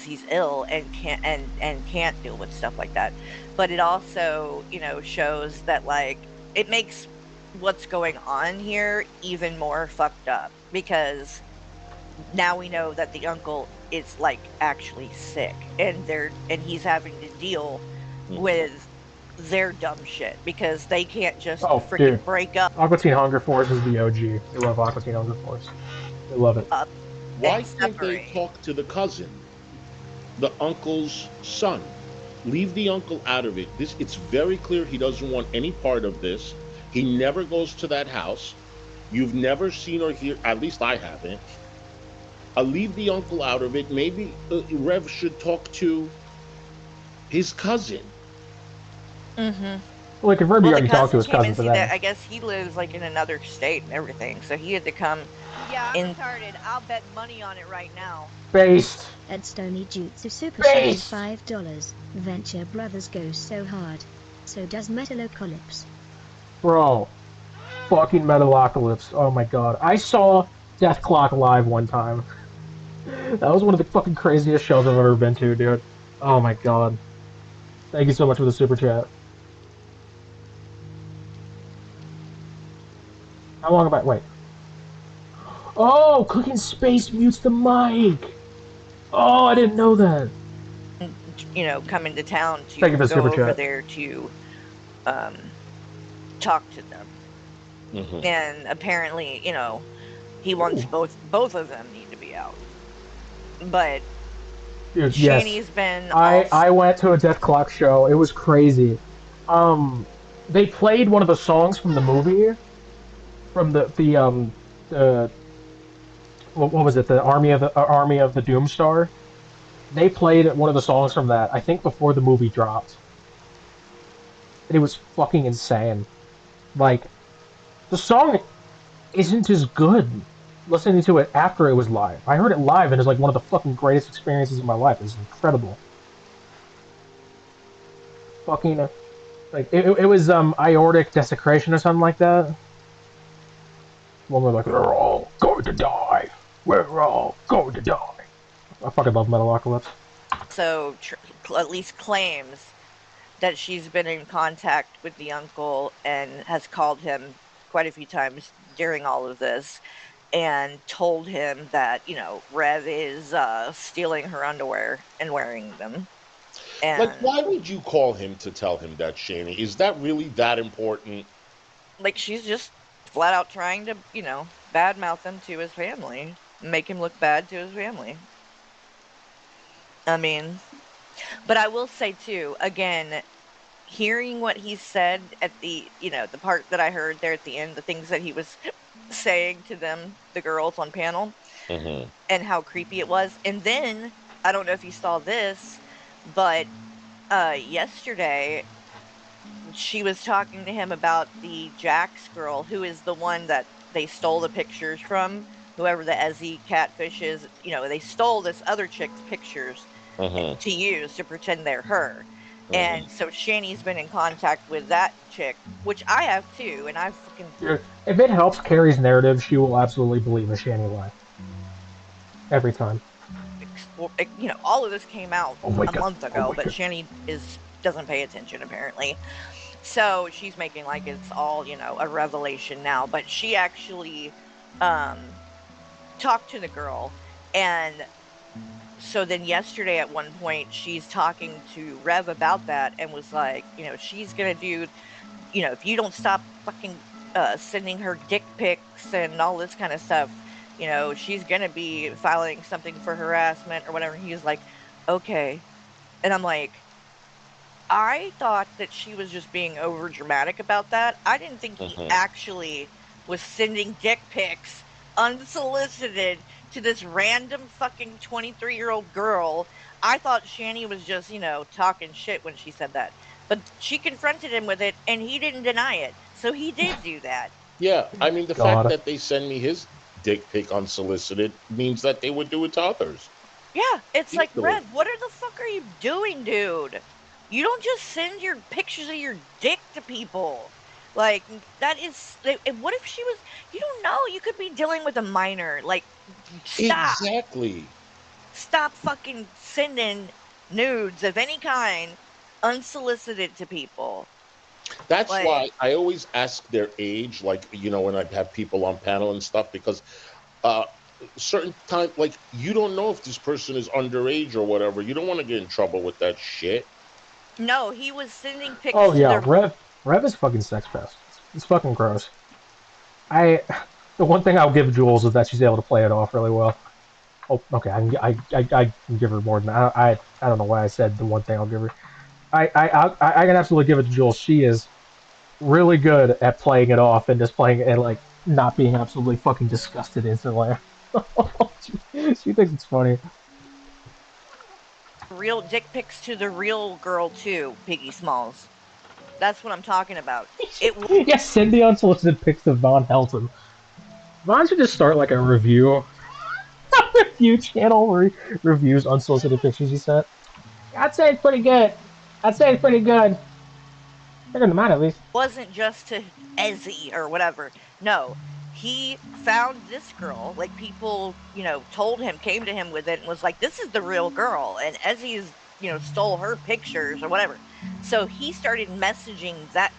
he's ill and can't deal with stuff like that. But it also, shows that like it makes what's going on here even more fucked up because now we know that the uncle is like actually sick and he's having to deal with their dumb shit because they can't just Oh, freaking dude. break up Aqua Teen Hunger Force is the OG. They love Aqua Teen Hunger Force. They love it. Why and can't they separate. talk to the cousin, the uncle's son? Leave the uncle out of it. It's very clear he doesn't want any part of this. He never goes to that house. You've never seen or hear, at least I haven't. I'll leave the uncle out of it. Maybe Rev should talk to his cousin. Mm-hmm. Well, he confirmed he Well, the already talked to cousin his came cousin and for see that. that. I guess he lives like in another state and everything, so he had to come. Yeah, I'm in. retarded. I'll bet money on it right now. Based. Ed Stony Jutsu Super Based. Chatted $5. Venture Brothers goes so hard. So does Metalocalypse. Bro. Fucking Metalocalypse. Oh my god. I saw Death Clock live one time. That was one of the fucking craziest shows I've ever been to, dude. Oh my god. Thank you so much for the super chat. How long about wait? Oh, Cooking Space mutes the mic. Oh, I didn't know that. Come into town Thank you to for the super go over chat. there to talk to them. And apparently, he wants both of them need to be out. But Dude, yes. Shanny's been I went to a Death Clock show. It was crazy. They played one of the songs from the movie, from the what was it? The Army of the Doomstar. They played one of the songs from that. I think before the movie dropped, and it was fucking insane. Like the song isn't as good listening to it after it was live. I heard it live and it's like one of the fucking greatest experiences of my life. It's incredible. Fucking like it was aortic desecration or something like that. When we're like, we're all going to die. We're all going to die. I fucking love Metalocalypse. so at least claims that she's been in contact with the uncle and has called him quite a few times during all of this and told him that, Rev is stealing her underwear and wearing them. And Like, why would you call him to tell him that, Shanny? Is that really that important? like she's just flat out trying to, badmouth him to his family, make him look bad to his family. I mean, but I will say too, again, hearing what he said at the part that I heard there at the end, the things that he was saying to them, the girls on panel, and how creepy it was. And then I don't know if you saw this, but yesterday she was talking to him about the Jax girl, who is the one that they stole the pictures from, whoever the Ezzy catfish is. They stole this other chick's pictures to use to pretend they're her. And so Shanny's been in contact with that chick, which I have too, and I fucking Dude, if it helps Carrie's narrative, she will absolutely believe a Shanny lie. Every time. all of this came out a month ago, but Shanny doesn't pay attention apparently. So she's making like it's all, a revelation now. But she actually talked to the girl, and so then yesterday at one point she's talking to Rev about that and was like, she's gonna do, if you don't stop fucking sending her dick pics and all this kind of stuff, she's gonna be filing something for harassment or whatever. And he was like, okay. And I'm like, I thought that she was just being over dramatic about that. I didn't think he actually was sending dick pics unsolicited to this random fucking 23-year-old girl. I thought Shanny was just, talking shit when she said that. But she confronted him with it and he didn't deny it. So he did do that. Yeah, I mean, the fact that they send me his dick pic unsolicited means that they would do it to others. Yeah, it's like, Red, what the fuck are you doing, dude? You don't just send your pictures of your dick to people. Like, that is. What if she was. You don't know. You could be dealing with a minor. Like, stop. Exactly. Stop fucking sending nudes of any kind unsolicited to people. That's Like, why I always ask their age, like, when I have people on panel and stuff, because uh, certain time, like, you don't know if this person is underage or whatever. You don't want to get in trouble with that shit. no, he was sending pics Oh to yeah, the Rev is fucking sex pest. It's fucking gross. I the one thing I'll give Jules is that she's able to play it off really well. Oh, okay, I can give her more than that. I don't know why I said the one thing I'll give her. I can absolutely give it to Jules. She is really good at playing it off and just playing it and like not being absolutely fucking disgusted instantly. she thinks it's funny. real dick pics to the real girl too, Biggie Smalls. That's what I'm talking about. It Yeah, send the unsolicited pics to Von Helton. Von should just start like a review review channel where he reviews unsolicited pictures he sent. I'd say it's pretty good. I'd say it's pretty good. Better than mine at least. wasn't just to Ezzy or whatever. No, he found this girl. Like people, told him, came to him with it, and was like, "This is the real girl." And Ezzy's, stole her pictures or whatever. So he started messaging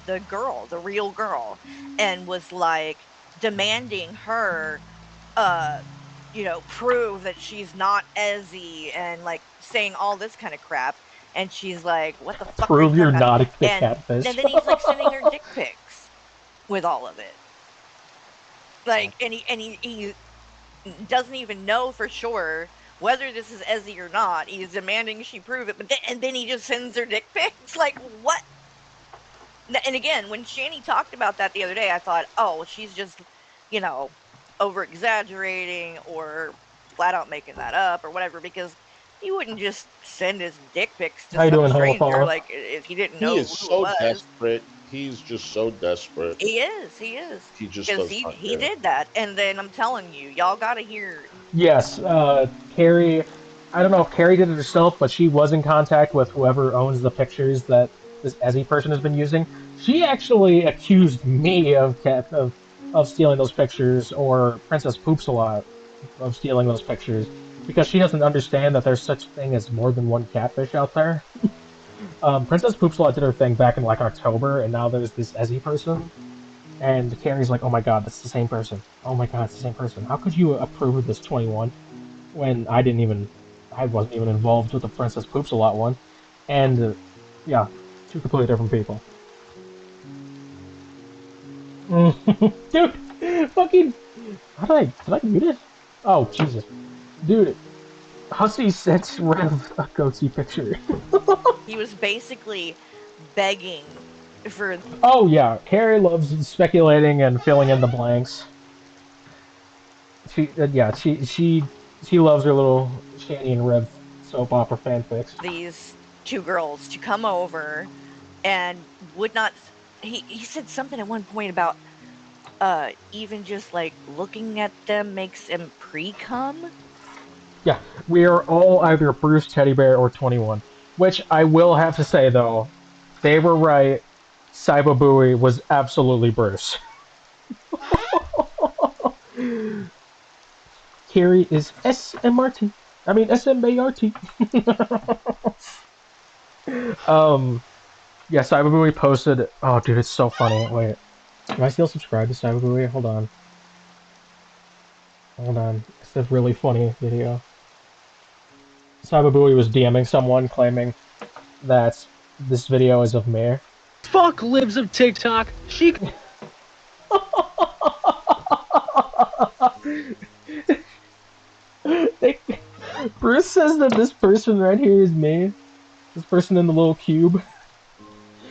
the girl, the real girl, and was like demanding her, uh, prove that she's not Ezzy, and like saying all this kind of crap. And she's like, "What the fuck are you Prove talking you're about?" not a And catfish. then he's like sending her dick pics with all of it. Like, and he doesn't even know for sure whether this is Ezzy or not. He's demanding she prove it, but then he just sends her dick pics. Like, what? And again, when Shanny talked about that the other day, I thought, oh, she's just, over exaggerating or flat out making that up or whatever, because he wouldn't just send his dick pics to How you some doing, stranger, Homophile? like, if he didn't He know is who it so was. desperate. He's just so desperate. He is, He just because does he not he care. did that, and then I'm telling you, y'all got to hear. Yes, Carrie. I don't know if Carrie did it herself, but she was in contact with whoever owns the pictures that this Ezzy person has been using. She actually accused me of stealing those pictures, or Princess Poops a lot of stealing those pictures, because she doesn't understand that there's such thing as more than one catfish out there. Princess Poops a lot did her thing back in like October, and now there's this Ezzy person. And Carrie's like, "Oh my God, that's the same person. Oh my God, it's the same person. How could you approve of this 21 when I wasn't even involved with the Princess Poops a lot one." And yeah, two completely different people. Dude, fucking, how did I mute it? Oh Jesus, dude, Hussey sent Rev a goatee picture. He was basically begging for Oh yeah, Carrie loves speculating and filling in the blanks. Yeah, she loves her little Shanny and Rev soap opera fanfics. these two girls to come over, and would not. He said something at one point about even just like looking at them makes him pre-cum. Yeah, we are all either Bruce Teddy Bear or 21. Which I will have to say though, they were right. Saiba Booey was absolutely Bruce. Carrie is SMRT. I mean SMART. Yeah, Saiba Booey posted. Oh, dude, it's so funny. Wait, am I still subscribed to Saiba Booey? Hold on. Hold on. It's a really funny video. Cyberbully was DMing someone claiming that this video is of me. Fuck libs of TikTok. She. Bruce says that this person right here is me. This person in the little cube.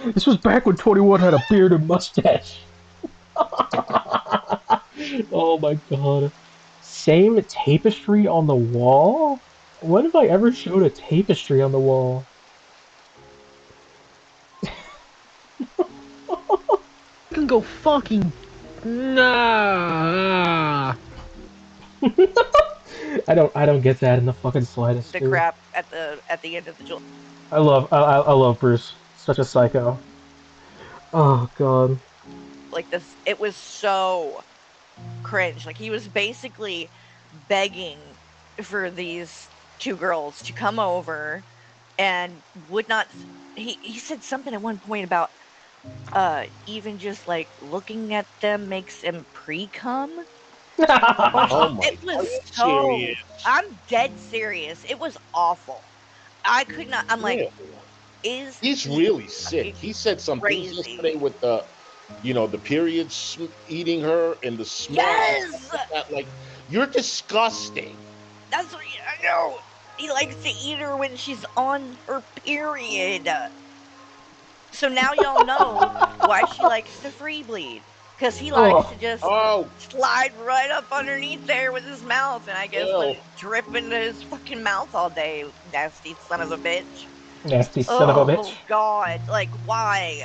This was back when 21 had a beard and mustache. Oh my god. Same tapestry on the wall? When have I ever showed a tapestry on the wall? Can go fucking. Nah. I don't get that in the fucking slightest, The dude. crap at the end of the July. I love Bruce. Such a psycho. Oh god. Like this, it was so cringe. Like he was basically begging for these two girls to come over and would not. He said something at one point about even just like looking at them makes him pre-cum. Oh my! It Are was you so. serious? I'm dead serious. It was awful. I could not. I'm like, Yeah. is He's he really sick. fucking He said some things yesterday crazy? with the, the period eating her and the smell and stuff Yes, like that. Like, you're disgusting. that's what I know. He likes to eat her when she's on her period. So now y'all know why she likes to free bleed. Because he likes to Oh, just Oh, slide right up underneath there with his mouth and I guess let ew. it drip into his fucking mouth all day, nasty son of a bitch. nasty son of a bitch. Oh god, like why?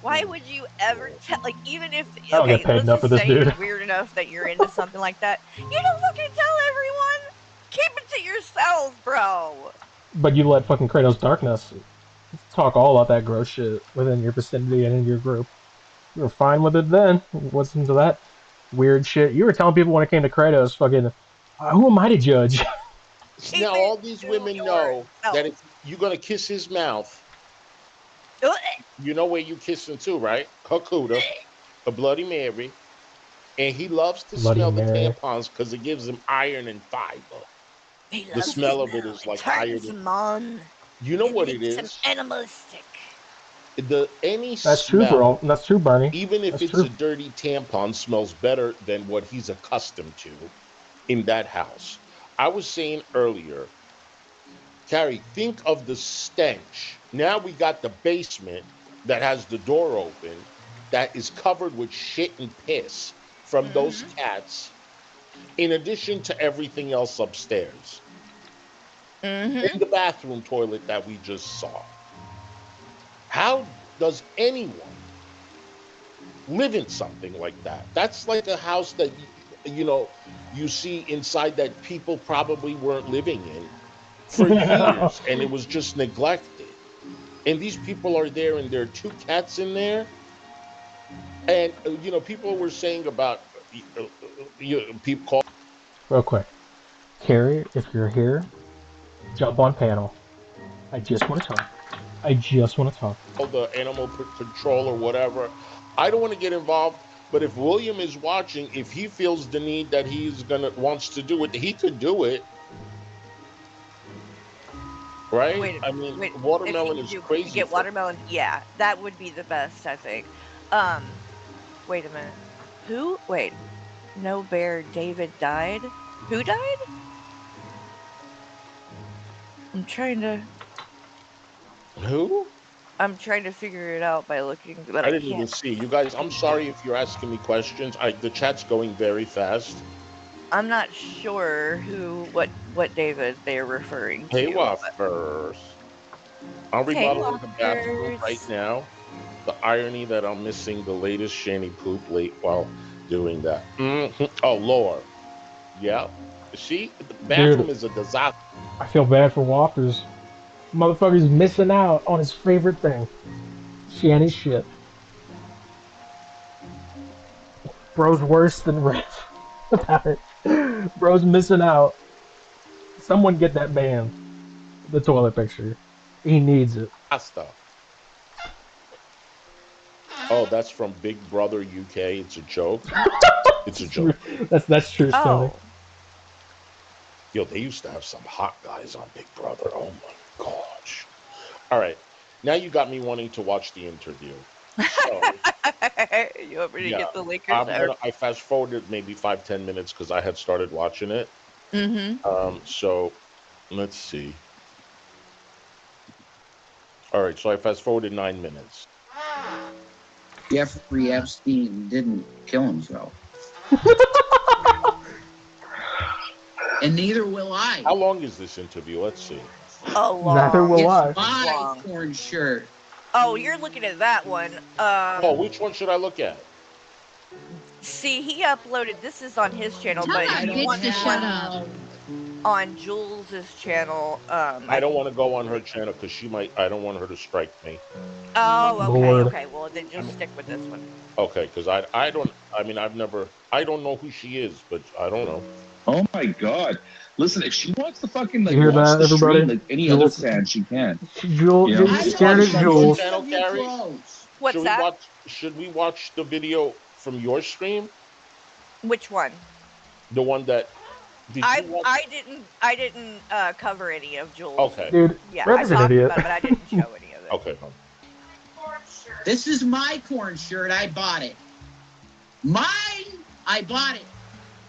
Why would you ever tell, like, even if, I don't get okay, paid let's enough for just this say dude. it's weird enough that you're into something like that. You don't fucking tell everyone. Keep it to yourself, bro. But you let fucking Kratos Darkness talk all about that gross shit within your vicinity and in your group. You were fine with it then. Listen to that weird shit. You were telling people when it came to Kratos, fucking, who am I to judge? Keep Now it all these to women know that yourself. if you're gonna kiss his mouth, Ugh. you know where you kissing too, right? Hakuda, a Bloody Mary, and he loves to Bloody smell the Mary. tampons because it gives him iron and fiber. He The loves the smell of it smell. is It like iron. turns him on. You know It what it makes him is? animalistic. Any That's true, smell, bro. That's true, Barney. even if That's it's a true. dirty tampon, smells better than what he's accustomed to in that house. I was saying earlier, Carrie, think of the stench. Now we got the basement that has the door open that is covered with shit and piss from those Mm-hmm. cats, in addition to everything else upstairs. In Mm-hmm. the bathroom toilet that we just saw. How does anyone live in something like that? That's like a house that you see inside that people probably weren't living in for years and it was just neglected. And these people are there and there are two cats in there. And people were saying about people call Real quick. Carrie, if you're here, jump on panel. I just want to talk. I just want to talk. the animal control or whatever. I don't want to get involved, but if William is watching, if he feels the need that he's gonna wants to do it, he could do it, right? Wait, I mean, wait. If he watermelon could is do crazy get for. watermelon, yeah, that would be the best, I think. Um, wait a minute. Who? Wait. No Bear David died? Who died? I'm trying to Who? I'm trying to figure it out by looking, but I I didn't even can't. see you guys. I'm sorry if you're asking me questions. The chat's going very fast. I'm not sure what David they're referring Hey, to. Waffers. I'm Hey, remodeling the bathroom right Walkers. now. The irony that I'm missing the latest Shanny poop late while doing that. Oh, Lord. Yeah. See, the Dude, bathroom is a disaster. I feel bad for Walkers. Motherfucker's missing out on his favorite thing. Shanny shit. Bro's worse than Riff about it. Bro's missing out. Someone get that man the toilet picture. He needs it. Oh, that's from Big Brother UK. It's a joke. It's a It's joke. true. That's true, Stoney. Oh, Yo, they used to have some hot guys on Big Brother. Oh my gosh. All right. Now you got me wanting to watch the interview. So, you want me to yeah, get the Lakers or? I fast forwarded maybe 5-10 minutes because I had started watching it. Mm-hmm. So let's see. All right, so I fast forwarded 9 minutes. Jeffrey Epstein didn't kill himself. And neither will I. How long is this interview? Let's see. Neither will It's I. my Long. porn shirt. Oh, you're looking at that one. Oh, which one should I look at? See, he uploaded. This is on his channel, Tell but that if you bitch want to the shut one up. on Jules's channel, I I don't think. want to go on her channel because she might. I don't want her to strike me. Oh, okay, Lord. okay. Well, then just stick with this one. Okay, because I don't. I mean, I don't know who she is, but I don't know. Oh my God. Listen, if she wants to fucking like You hear watch that, the stream everybody? like any other Jules, fan, she can. Jules, You know, you're I scared watch of some Jules. shit of you Carrie? close. What's that? Should we watch the video from your stream? Which one? The one that did you watch? I didn't cover any of Jules. Okay. Dude, Yeah, Rev I is an talked idiot. about it, but I didn't show any of it. Okay. This is my corn shirt. I bought it. Mine. I bought it.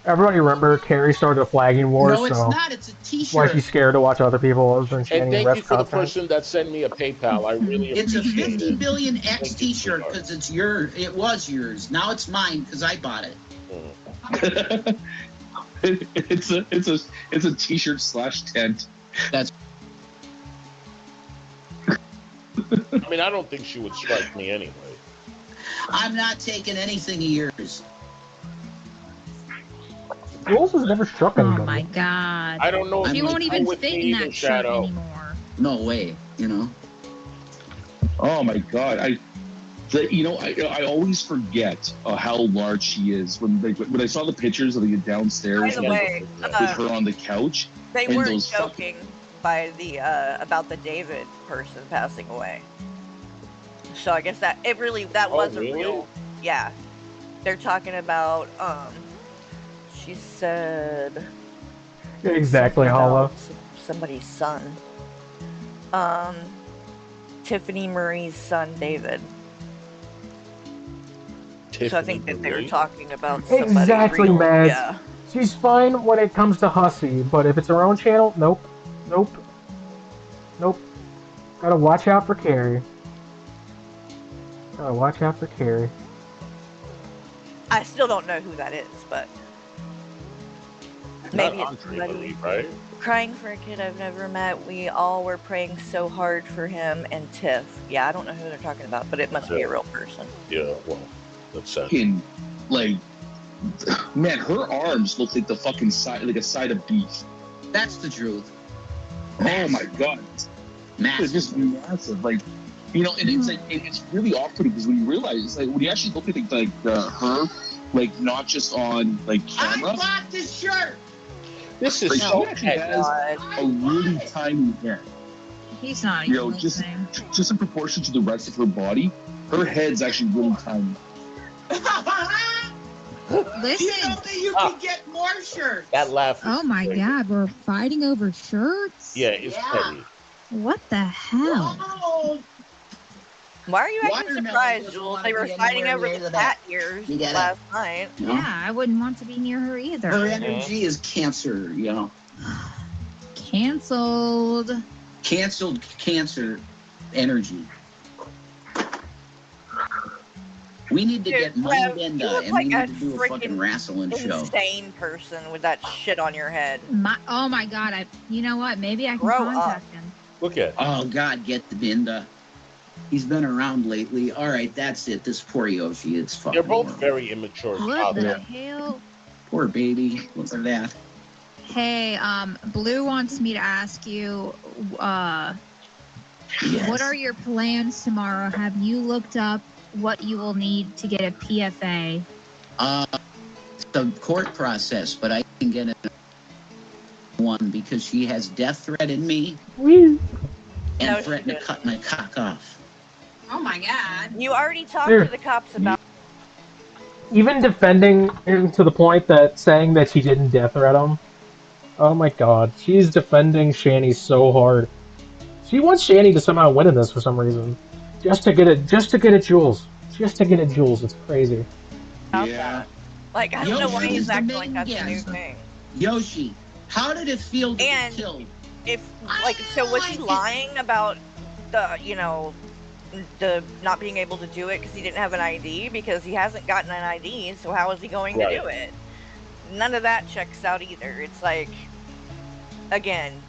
Everybody remember Carrie started a flagging war, No, it's so not. It's a that's why T-shirt. she's scared to watch other people other than And Shanny and thank Rev's you for the content. person that sent me a PayPal. I really It's a appreciate 50 it. billion X Thank you, T-shirt sweetheart. because it's your. It was yours. Now it's mine because I bought it. it's a T-shirt / tent. That's. I mean, I don't think she would strike me anyway. I'm not taking anything of yours. Jules has never struck anybody. Oh my god. I don't know if She you won't would even go with fit me in either, that shirt Shadow. anymore. No way. You know. Oh my god! I always forget how large she is when I saw the pictures of the By downstairs the and way, with her on the couch. they and weren't those joking by the about the David person passing away. So I guess that wasn't really? real. Yeah, they're talking about. She said Exactly, something Hollow. about somebody's son. Tiffany Marie's son, David. So I think that they were talking about somebody Exactly, real. Mads. Yeah. She's fine when it comes to Hussy, but if it's her own channel, nope. Nope. Nope. Gotta watch out for Carrie. Gotta watch out for Carrie. I still don't know who that is, but maybe Not it's Andre somebody Marie, right? crying for a kid I've never met. We all were praying so hard for him and Tiff. Yeah, I don't know who they're talking about, but it must be a real person. Yeah, well, that's sad. fucking like, man, her arms look like the fucking side, like a side of beef. That's the truth. Oh my god, Massive. they're just massive. Like, you know, and it's like it's really off-putting because when you realize, like, when you actually look at her, like, not just on like camera. I bought this shirt. This is Like, so she actually has a really tiny head. He's not You even know, just listening. just in proportion to the rest of her body, her head's actually really tiny. Listen. You know that you can get more shirts. That laugh. Oh my god, we're fighting over shirts? Yeah, it's petty. What the hell? Oh, Why are you acting Watermelon surprised, doesn't Jules? wanna They were be fighting anywhere over near the that. cat ears You get it. last night. you know? Yeah, I wouldn't want to be near her either. Her energy is cancer. You know, Cancelled. canceled cancer energy. We need to Dude, get Rev, Mind you and look we like need a to do a fucking freaking wrestling show. insane person with that shit on your head. Oh my god, you know what? Maybe I can Grow contact him. Look at. Oh God, get the Binda. He's been around lately. All right, that's it. This poor Yoshi, it's fucking. They're both horrible. very immature. What the fathers. hell? Poor baby. Look at that. Hey, Blue wants me to ask you, Yes. what are your plans tomorrow? Have you looked up what you will need to get a PFA? It's a court process, but I can get one because she has death threatened me Woo. and No, she threatened to didn't. cut my cock off. Oh my god. You already talked There. to the cops about Even defending him to the point that saying that she didn't death threat him. Oh my god, she's defending Shanny so hard. She wants Shanny to somehow win in this for some reason. Just to get it Jules. Just to get it Jules, it's crazy. Yeah. like I don't know why Yoshi he's is the acting like main that's a new guest. thing. Yoshi, how did it feel to And get killed? If so was he lying about the the not being able to do it because he didn't have an ID, because he hasn't gotten an ID, so how is he going to do it? None of that checks out either. It's like, again,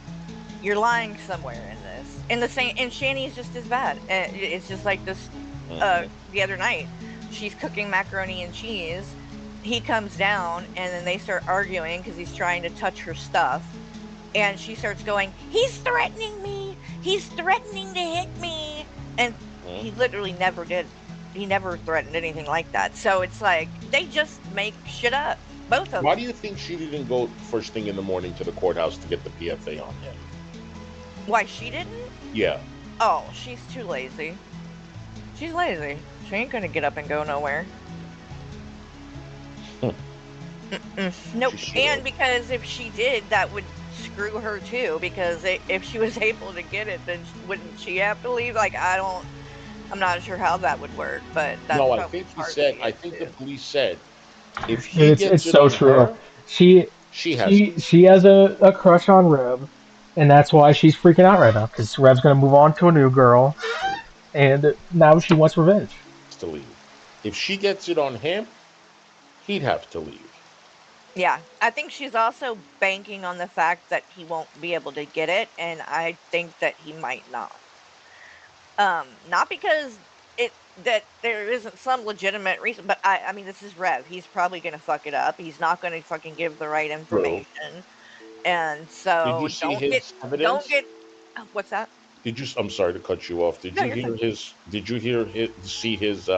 you're lying somewhere in this. And the same, and Shanny's just as bad. And it's just like this. The other night, she's cooking macaroni and cheese. He comes down, and then they start arguing because he's trying to touch her stuff. And she starts going, "He's threatening me. He's threatening to hit me." And he literally never did. He never threatened anything like that. So it's like they just make shit up. Both of Why them. do you think she didn't go first thing in the morning to the courthouse to get the PFA on him? Why she didn't? Yeah. Oh, she's too lazy. She's lazy. She ain't gonna get up and go nowhere. Nope. And because if she did, that would screw her too. Because if she was able to get it, then wouldn't she have to leave? Like, I'm not sure how that would work, but that's No, I probably think he part said. of I it think the too. police said if Dude, he it's gets it so on true. her, She she has. she has a crush on Rev, and that's why she's freaking out right now. Because Rev's gonna move on to a new girl, and now she wants revenge. To leave. If she gets it on him, he'd have to leave. Yeah, I think she's also banking on the fact that he won't be able to get it, and I think that he might not. Not because that there isn't some legitimate reason, but I mean, this is Rev. He's probably gonna fuck it up. He's not gonna fucking give the right True. information, and Did you so see his don't evidence? get. What's that? Did you? I'm sorry to cut you off. Did No, you you're hear fine. his? Did you hear his? See his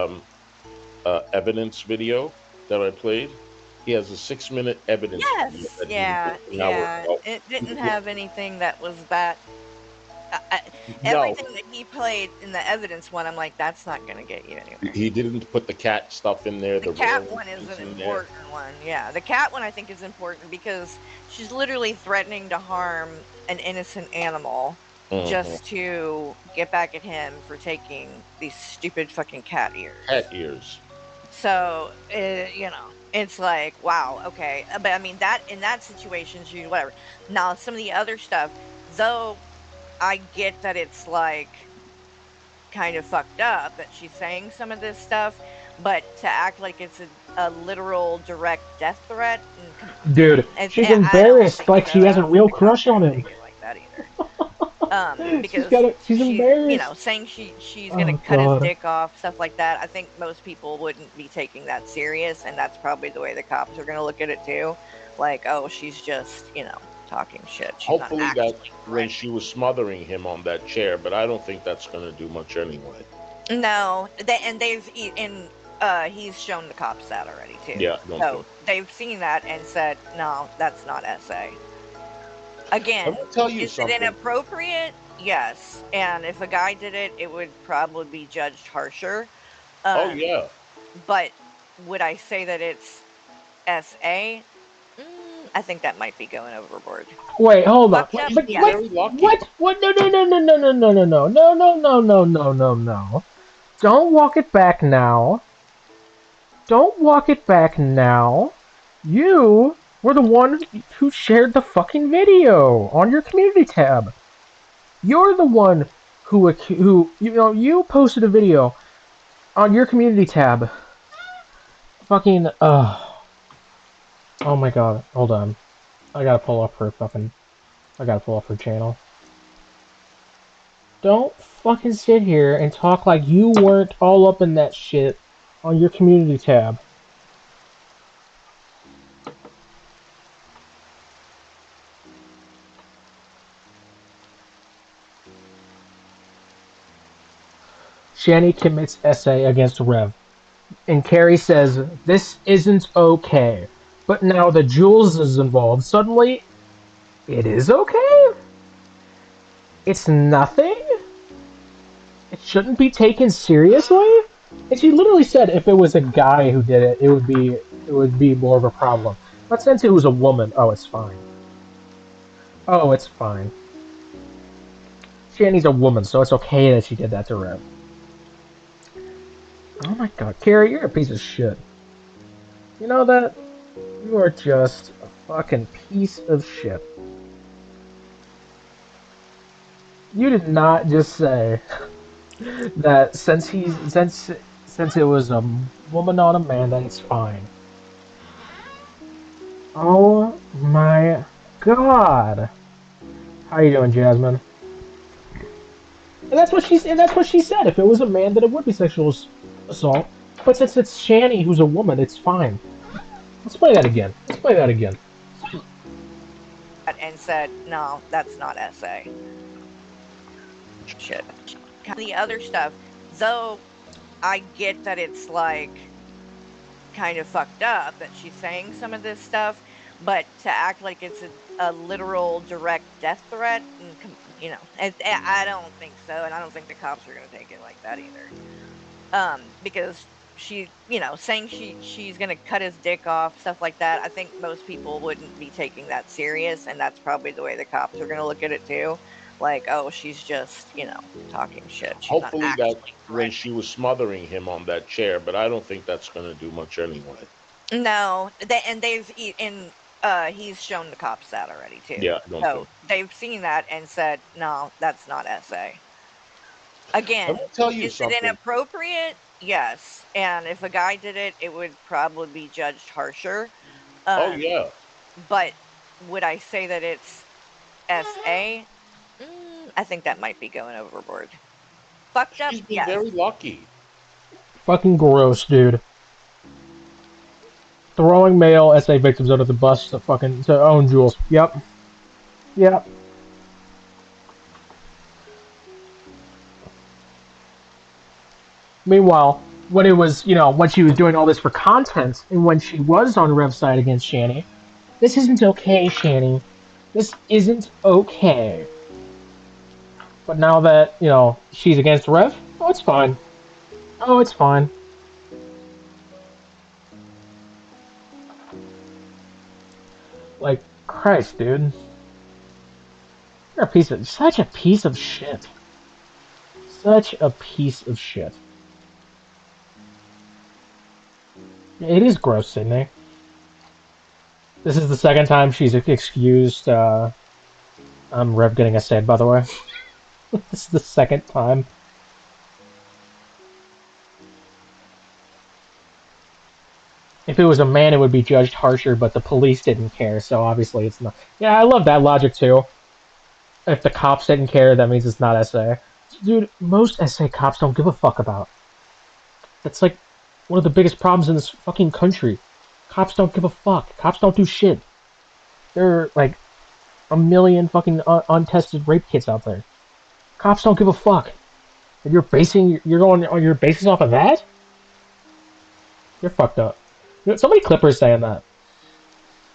evidence video that I played? He has a 6-minute evidence video Yes, that he yeah, recorded an hour yeah. ago. It didn't have anything that was that. No, Everything that he played in the evidence one, I'm like, that's not gonna get you anywhere. he didn't put the cat stuff in there. The The rail cat one is incidents an in there. important one. Yeah, the cat one I think is important because she's literally threatening to harm an innocent animal Mhm. just to get back at him for taking these stupid fucking cat ears. Cat ears. So, it's like, wow, okay. But I mean, that in that situation, she whatever. Now, some of the other stuff, though, I get that it's like kind of fucked up that she's saying some of this stuff, but to act like it's a literal direct death threat, Dude, she's I don't embarrassed think like so. she I has a don't think real the cops crush are on gonna him. take it like that either. She's Because she's embarrassed. saying she's gonna Oh cut his god. dick off, stuff like that. I think most people wouldn't be taking that serious, and that's probably the way the cops are gonna look at it too. Like, oh, she's just talking shit. She's not Hopefully that actually when threatening. she was smothering him on that chair, but I don't think that's going to do much anyway. No, he's shown the cops that already too. Yeah, don't So think. they've seen that and said, no, that's not SA. I'm Again, going to tell you is it something. inappropriate? Yes. And if a guy did it, it would probably be judged harsher. Oh Um, yeah. but would I say that it's SA? I think that might be going overboard. Wait, hold on. Fucked Wait, up? but He's Yes. what? very lucky. What? What? No, no, no, no, no, no, no, no, no, no, no, no, no, no, no, no. Don't walk it back now. Don't walk it back now. You were the one who shared the fucking video on your community tab. You're the one who you posted a video on your community tab. Fucking oh my god. Hold on. I gotta pull up her fucking. I gotta pull up her channel. Don't fucking sit here and talk like you weren't all up in that shit on your community tab. Shanny commits essay against Rev. And Carrie says, this isn't okay. But now that Jules is involved, suddenly it is okay? It's nothing? It shouldn't be taken seriously? And she literally said if it was a guy who did it, it would be more of a problem. But since it was a woman, oh, it's fine. Oh, it's fine. Shanny's a woman, so it's okay that she did that to Rev. Oh my god, Carrie, you're a piece of shit. You know that? You are just a fucking piece of shit. You did not just say that since it was a woman on a man that it's fine. Oh my god. How you doing, Jasmine? And that's what she said. If it was a man, then it would be sexual assault. But since it's Shanny who's a woman, it's fine. Let's play that again. Let's play that again. And said, no, that's not SA. Shit. The other stuff, though, I get that it's like kind of fucked up that she's saying some of this stuff, but to act like it's a literal direct death threat, and I don't think so, and I don't think the cops are going to take it like that either. Because she, saying she's going to cut his dick off, stuff like that. I think most people wouldn't be taking that serious, and that's probably the way the cops are going to look at it too. Like, oh, she's just, talking shit. She's not Hopefully that actually when threatening. she was smothering him on that chair, but I don't think that's going to do much anyway. No, he's shown the cops that already too. Yeah, I don't So think. they've seen that and said, no, that's not SA. Let Again, me tell you is it something. inappropriate? Yes. And if a guy did it, it would probably be judged harsher. Oh Um, yeah, but would I say that it's SA? I think that might be going overboard. Fucked up? she's been Yes. very lucky. Fucking gross, dude. Throwing male SA victims under the bus to own jewels. Yep. Yep. Meanwhile, when it was, when she was doing all this for content, and when she was on Rev's side against Shanny, this isn't okay, Shanny. This isn't okay. But now that, she's against Rev, oh, it's fine. Oh, it's fine. Like, Christ, dude. You're such a piece of shit. Such a piece of shit. It is gross, Sydney. This is the second time she's excused, Rev getting a save, by the way. This is the second time. If it was a man, it would be judged harsher, but the police didn't care, so obviously it's not. Yeah, I love that logic too. If the cops didn't care, that means it's not SA. Dude, most SA cops don't give a fuck about. That's like one of the biggest problems in this fucking country. Cops don't give a fuck. Cops don't do shit. There are like a million fucking untested rape kits out there. Cops don't give a fuck. And you're going on your basis off of that? You're fucked up. Somebody clip her saying that.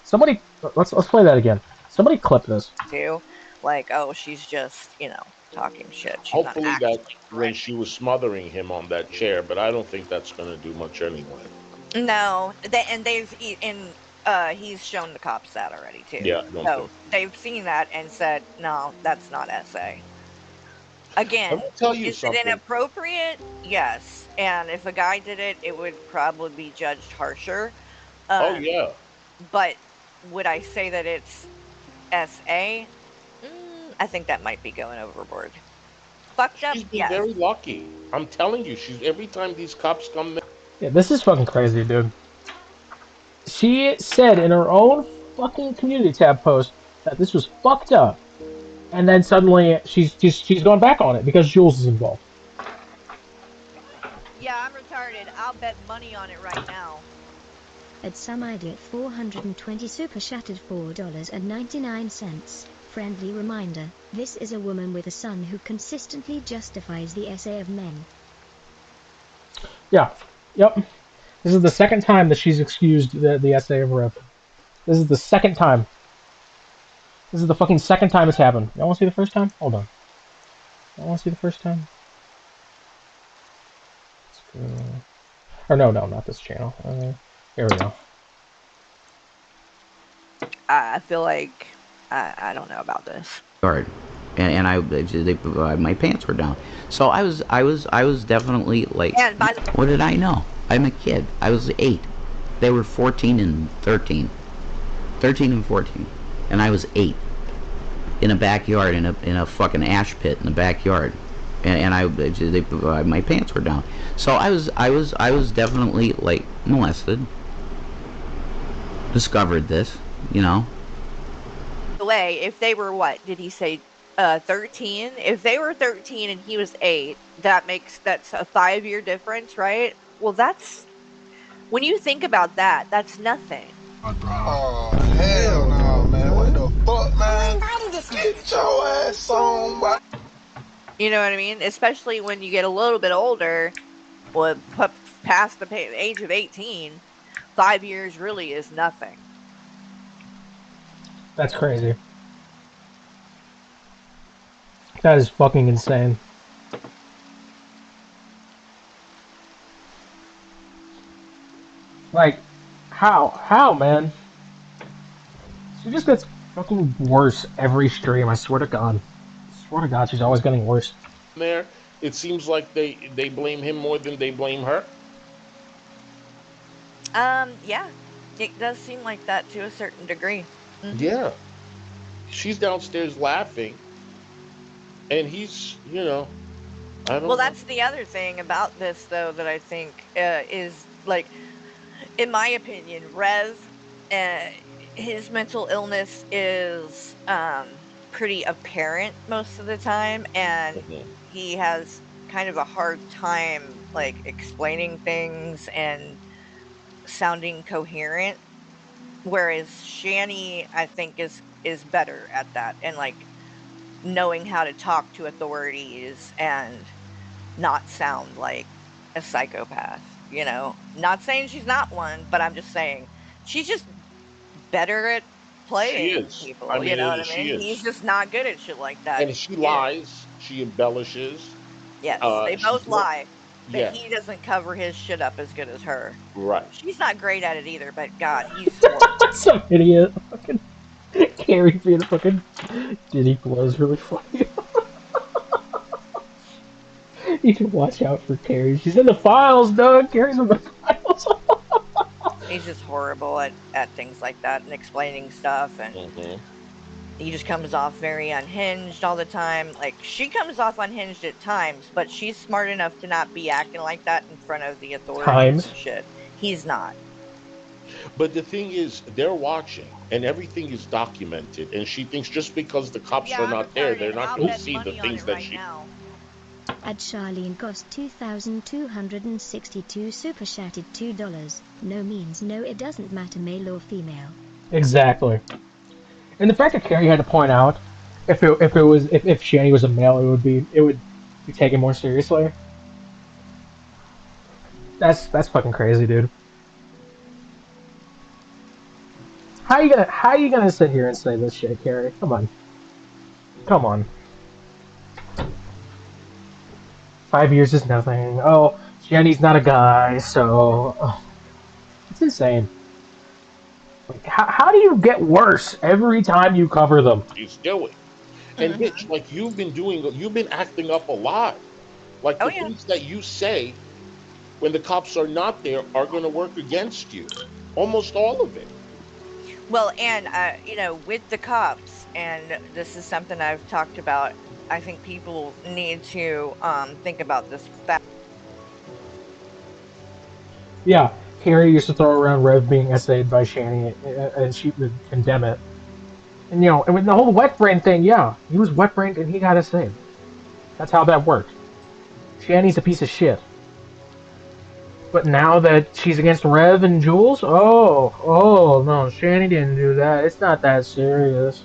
Somebody, let's play that again. Somebody clip this. Too. Like, oh, she's just, talking shit. She's not Hopefully that actually when threatening. she was smothering him on that chair, but I don't think that's going to do much anyway. No, he's shown the cops that already too. Yeah, I don't So think. they've seen that and said, no, that's not SA. Let Again, me tell you is it something. inappropriate? Yes. And if a guy did it, it would probably be judged harsher. Oh Um, yeah, but would I say that it's SA? I think that might be going overboard. Fucked up? she's been Yes. very lucky. I'm telling you, she's every time these cops come. Yeah, this is fucking crazy, dude. She said in her own fucking community tab post that this was fucked up, and then suddenly she's gone back on it because Jules is involved. Yeah, I'm retarded. I'll bet money on it right now. At some idiot 420 super shattered $4.99. Friendly reminder, this is a woman with a son who consistently justifies the SA of men. Yeah. Yep. This is the second time that she's excused the SA of Rev. This is the second time. This is the fucking second time it's happened. Y'all want to see the first time? Hold on. Y'all want to see the first time? Let's go. Or no, not this channel. Here we go. I feel like I don't know about this. Yard, and my pants were down. So I was definitely like, And by the what did I know? I'm a kid. I was 8. They were 14 and 13 and 14, and I was 8 in a backyard in a fucking ash pit in the backyard, and my pants were down. So I was definitely like molested. Discovered this, way, if they were what did he say? 13. If they were 13 and he was 8, that's a 5-year difference, right? Well, that's when you think about that, that's nothing. Oh, hell no, man. What the fuck, man? Get your ass on, boy. You know what I mean? Especially when you get a little bit older, well, past the age of 18. 5 years really is nothing. That's crazy. That is fucking insane. Like, how, man? She just gets fucking worse every stream. I swear to God. I swear to God, she's always getting worse. There, it seems like they blame him more than they blame her. Yeah, it does seem like that to a certain degree. Yeah, she's downstairs laughing, and he's, I Well, don't know. that's the other thing about this, though, that I think is like, in my opinion, Rev, uh, his mental illness is pretty apparent most of the time, and Mhm. he has kind of a hard time like explaining things and sounding coherent. Whereas Shanny, I think, is better at that and like knowing how to talk to authorities and not sound like a psychopath. Not saying she's not one, but I'm just saying she's just better at She playing is. I people, you know what mean, I mean? she He's is. just not good at shit like that. And she Yeah. lies. She embellishes. Yes, they both She's more. lie, but Yeah. he doesn't cover his shit up as good as her. Right. She's not great at it either, but God, he's horrible. Some idiot. Fucking Carrie being a fucking Diddy blows really funny. You should watch out for Carrie. She's in the files, Doug. Carrie's in the files. He's just horrible at things like that and explaining stuff, and Mm-hmm. he just comes off very unhinged all the time. Like, she comes off unhinged at times, but she's smart enough to not be acting like that in front of the authorities Times. and shit. He's not. But the thing is, they're watching, and everything is documented. And she thinks just because the cops Yeah, are I'm not there, recording. they're not I'll going to bet see the money on things it that right she. now. At Charlene Goss 2,262 super chatted $2. No means no, it doesn't matter male or female. Exactly. And the fact that Carrie had to point out if Shanny was a male, it would be taken more seriously. That's fucking crazy, dude. How you gonna sit here and say this shit, Carrie? Come on. Come on. 5 years is nothing. Oh, Jenny's not a guy, so it's insane. Like, how do you get worse every time you cover them? She's doing. And bitch, Mm-hmm. like you've been acting up a lot. Like Oh, the yeah. things that you say when the cops are not there are going to work against you. Almost all of it. Well, and, with the cops, and this is something I've talked about, I think people need to think about this fact. Yeah, Carrie used to throw around Rev being essayed by Shanny, and she would condemn it. And with the whole wet brain thing, yeah, he was wet brained and he got essayed. That's how that worked. Shanny's a piece of shit. But now that she's against Rev and Jules, oh no, Shanny didn't do that. It's not that serious.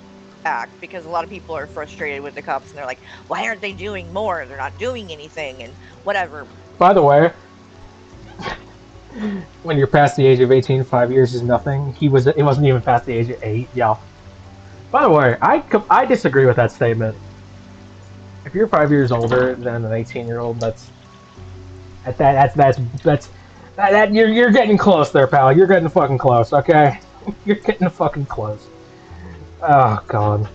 Because a lot of people are frustrated with the cops and they're like, why aren't they doing more? They're not doing anything and whatever. By the way, when you're past the age of 18, 5 years is nothing. He wasn't even past the age of 8. Yeah. By the way, I disagree with that statement. If you're 5 years older than an 18-year-old, that you're getting close there, pal. You're getting fucking close, okay? You're getting fucking close. Oh god.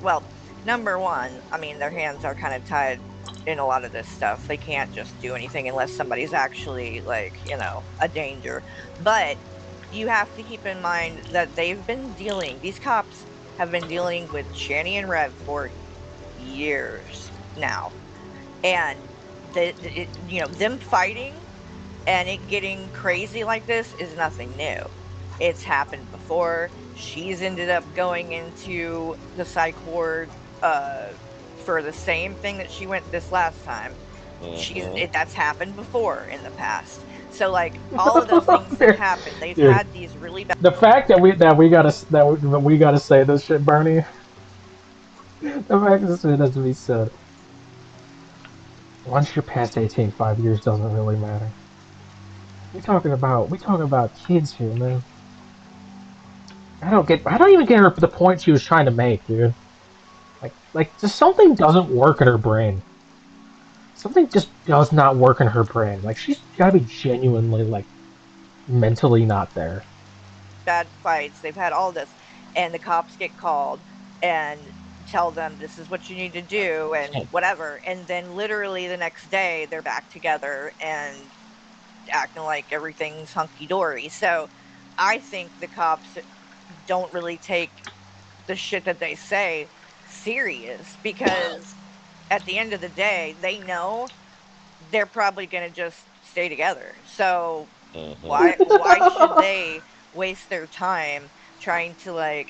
Well, number one, I mean, their hands are kind of tied in a lot of this stuff. They can't just do anything unless somebody's actually, like, a danger. But you have to keep in mind that these cops have been dealing with Shanny and Rev for years now. And them fighting and it getting crazy like this is nothing new. It's happened before. She's ended up going into the psych ward for the same thing that she went this last time. Mm-hmm. That's happened before in the past. So like all of those things have happened. They've Dude, had these really bad. the fact that we gotta say this shit, Bernie. The fact that it has to be said. Once you're past 18, 5 years doesn't really matter. we talking about kids here, man. I don't even get her the point she was trying to make, dude. Just something doesn't work in her brain. Something just does not work in her brain. Like she's gotta be genuinely like mentally not there. bad fights, they've had all this, and the cops get called and tell them this is what you need to do and whatever, and then literally the next day they're back together and acting like everything's hunky dory. So I think the cops don't really take the shit that they say serious because at the end of the day, they know they're probably going to just stay together. So why should they waste their time trying to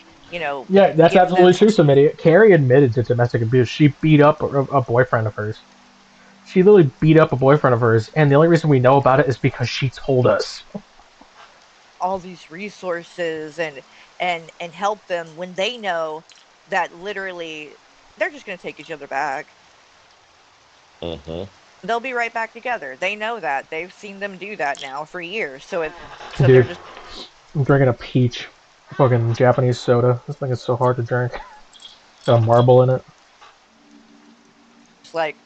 Yeah, that's give absolutely them true, Somebody. Carrie admitted to domestic abuse. She beat up a boyfriend of hers. She literally beat up a boyfriend of hers, and the only reason we know about it is because she told us. all these resources and help them when they know that literally they're just going to take each other back. Mm-hmm. They'll be right back together. They know that. They've seen them do that now for years. So they're Dude, just I'm drinking a peach, fucking Japanese soda. This thing is so hard to drink. Got a marble in it. like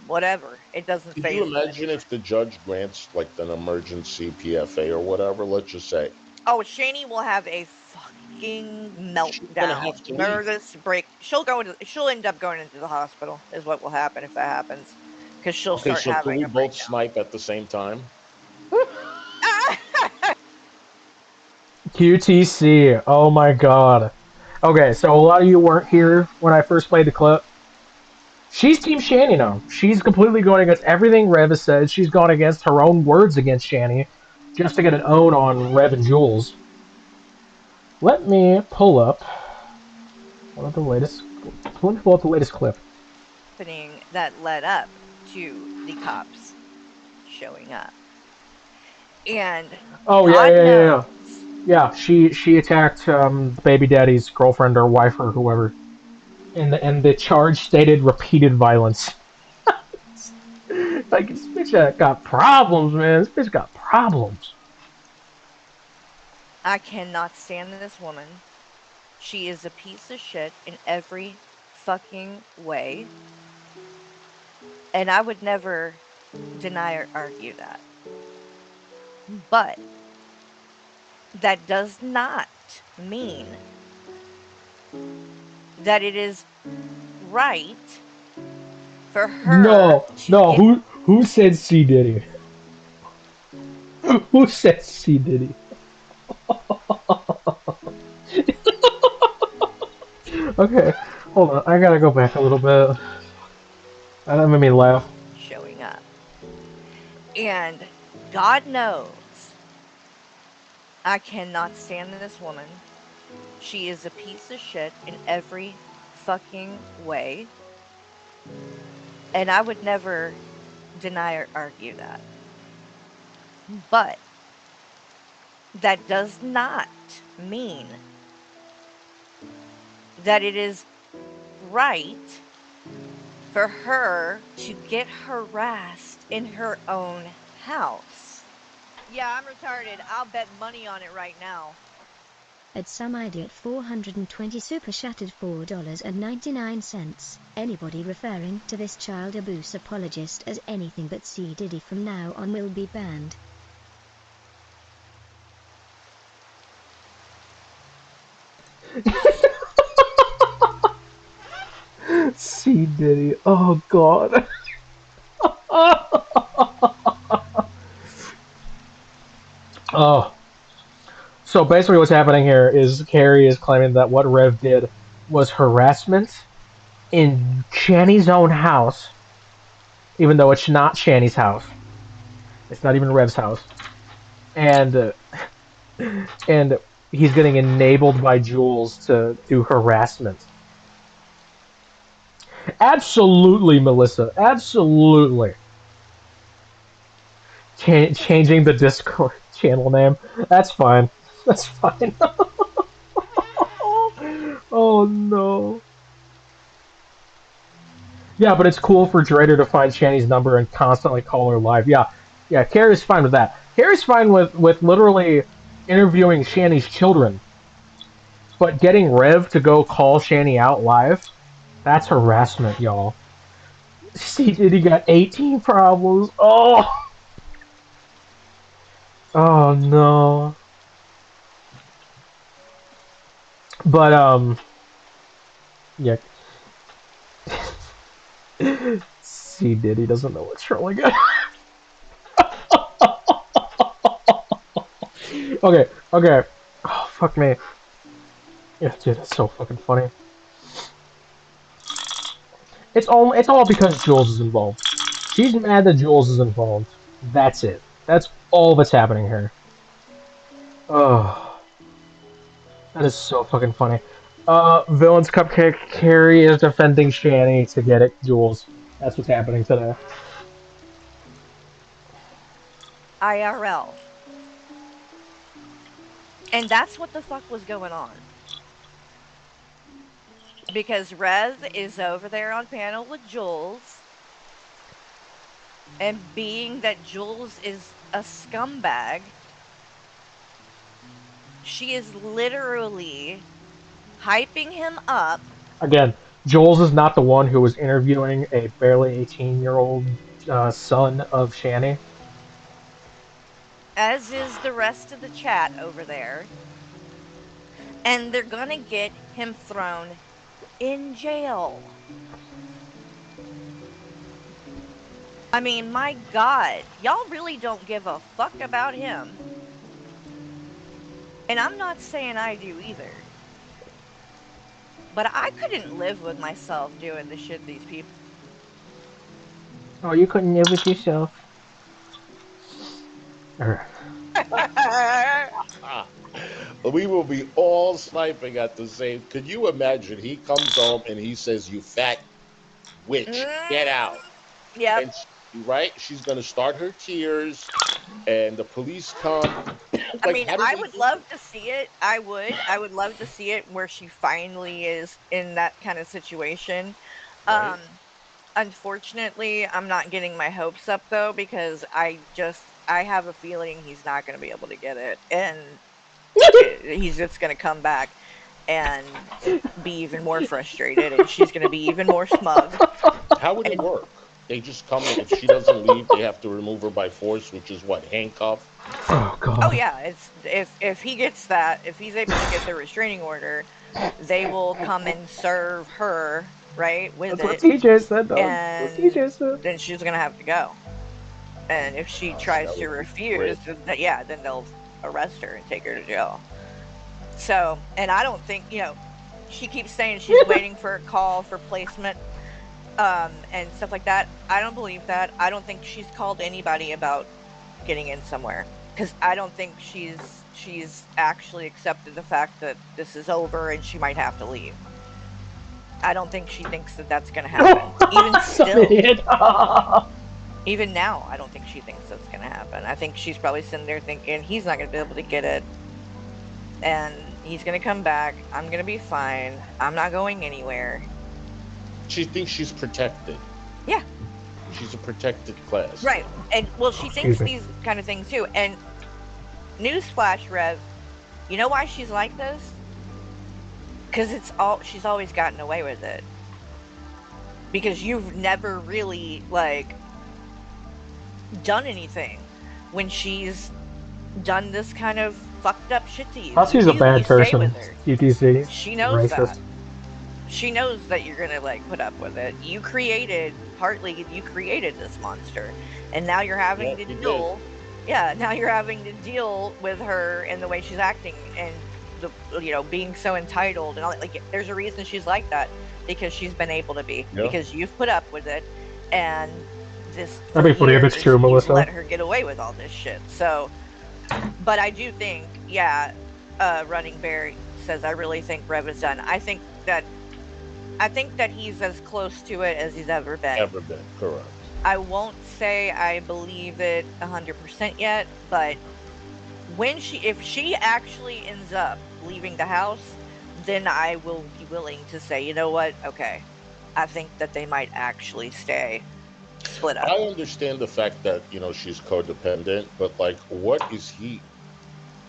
whatever. It doesn't Could you phase them imagine anymore. if the judge grants like an emergency PFA or whatever? Let's just say Oh, Shanny will have a fucking she's gonna meltdown. have to leave. Nervous break. She'll end up going into the hospital is what will happen if that happens. Because she'll Okay, start so can having we a both breakdown. snipe at the same time? QTC. Oh my god. Okay, so a lot of you weren't here when I first played the clip. She's Team Shanny now. She's completely going against everything Rev has said. She's gone against her own words against Shanny just to get an own on Rev and Jules. Let me pull up one of the latest. Let me pull up the latest clip. Happening that led up to the cops showing up. And Oh yeah, God yeah, yeah, knows yeah. Yeah, she attacked the baby daddy's girlfriend or wife or whoever, and the charge stated repeated violence. Like this bitch got problems, man. This bitch got problems. I cannot stand this woman. She is a piece of shit in every fucking way. And I would never deny or argue that. But that does not mean that it is right for her No, to no. get Who said C Diddy? Who said C Diddy? Okay, hold on. I gotta go back a little bit. That made me laugh. showing up. And God knows I cannot stand this woman. She is a piece of shit in every fucking way. And I would never deny or argue that. But that does not mean that it is right for her to get harassed in her own house. Yeah, I'm retarded. I'll bet money on it right now. At some idiot 420 super shattered $4.99. Anybody referring to this child abuse apologist as anything but C Diddy from now on will be banned. C Diddy. Oh god. Oh. So basically, what's happening here is Carrie is claiming that what Rev did was harassment in Shanny's own house, even though it's not Shanny's house. It's not even Rev's house, and and he's getting enabled by Jules to do harassment. Absolutely, Melissa. Absolutely. Changing the Discord channel name. That's fine. That's fine. Oh no. Yeah, but it's cool for Drader to find Shanny's number and constantly call her live. Yeah, yeah, Carrie's fine with that. Carrie's fine with literally interviewing Shanny's children, but getting Rev to go call Shanny out live, that's harassment, y'all. See, did he got 18 problems? Oh, oh no. But yeah. C Diddy doesn't know what's trolling it. Okay, okay. Oh fuck me. Yeah, dude, that's so fucking funny. It's all because Jules is involved. She's mad that Jules is involved. That's it. That's all that's happening here. Oh, that is so fucking funny. Villain's Cupcake. Carrie is defending Shanny to get it, Jules. That's what's happening today. IRL. And that's what the fuck was going on. Because Rev is over there on panel with Jules. And being that Jules is a scumbag, she is literally hyping him up. Again, Jules is not the one who was interviewing a barely 18-year-old son of Shanny. As is the rest of the chat over there. And they're gonna get him thrown in jail. I mean, my God, y'all really don't give a fuck about him. And I'm not saying I do either. But I couldn't live with myself doing the shit these people. Oh, you couldn't live with yourself. We will be all sniping at the same. Could you imagine? He comes home and he says, "You fat witch, get out!" Yep. And right, she's gonna start her tears, and the police come. I Like, mean, how do I they would do love it? to see it. I would love to see it where she finally is in that kind of situation. Right? Unfortunately, I'm not getting my hopes up though because I have a feeling he's not going to be able to get it, and he's just going to come back and be even more frustrated, and she's going to be even more smug. How would it And work? They just come in. If she doesn't leave, they have to remove her by force, which is what, handcuff? Oh oh god. yeah, it's if he gets that, if he's able to get the restraining order, they will come and serve her right with That's what it, TJ said, dog. That's what and TJ said. then she's going to have to go. And if she Gosh, tries that to would be refuse, great. then they'll arrest her and take her to jail. So, and I don't think, she keeps saying she's waiting for a call for placement, and stuff like that. I don't believe that. I don't think she's called anybody about getting in somewhere because I don't think she's actually accepted the fact that this is over and she might have to leave. I don't think she thinks that that's going to happen. Even still, even now, I don't think she thinks that's going to happen. I think she's probably sitting there thinking he's not going to be able to get it, and he's going to come back. I'm going to be fine. I'm not going anywhere. She thinks she's protected. Yeah. She's a protected class. Right. And well, she Excuse thinks me. these kind of things too. And newsflash, Rev, you know why she's like this? Because she's always gotten away with it. Because you've never really done anything when she's done this kind of fucked up shit to you. Plus, he's a bad You stay person. with her. UTC. She knows Racist. that. She knows that you're gonna put up with it. You created this monster, and now you're having to deal. Yeah, now you're having to deal with her and the way she's acting and being so entitled and all that. Like, there's a reason she's like that because she's been able to be because you've put up with it, and this for That'd be funny if it's years, true, you've Melissa. let her get away with all this shit. So, but I do think, Running Bear says I really think Rev is done. I think that he's as close to it as he's ever been. Correct. I won't say I believe it 100% yet, but if she actually ends up leaving the house, then I will be willing to say, you know what? Okay, I think that they might actually stay. split up. I understand the fact that she's codependent, but like, what is he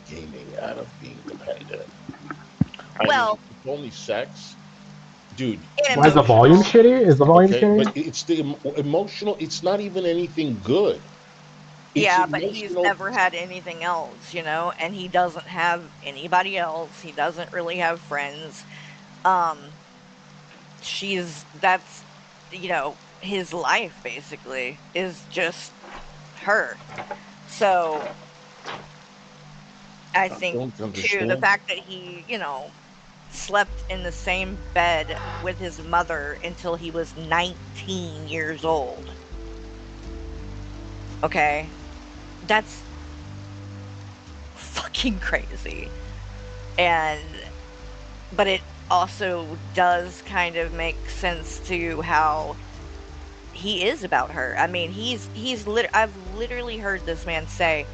gaining out of being dependent? I mean, Well, it's only sex, dude. and Why is the volume emotional. shitty? Is the volume Okay, shitty? but it's the emotional. It's not even anything good. It's Yeah, but he's emotional. never had anything else, and he doesn't have anybody else. He doesn't really have friends. Um, that's, his life basically is just her. So I I think don't too, the understand. fact that he, slept in the same bed with his mother until he was 19 years old. Okay? That's fucking crazy. But it also does kind of make sense to how he is about her. I mean, I've literally heard this man say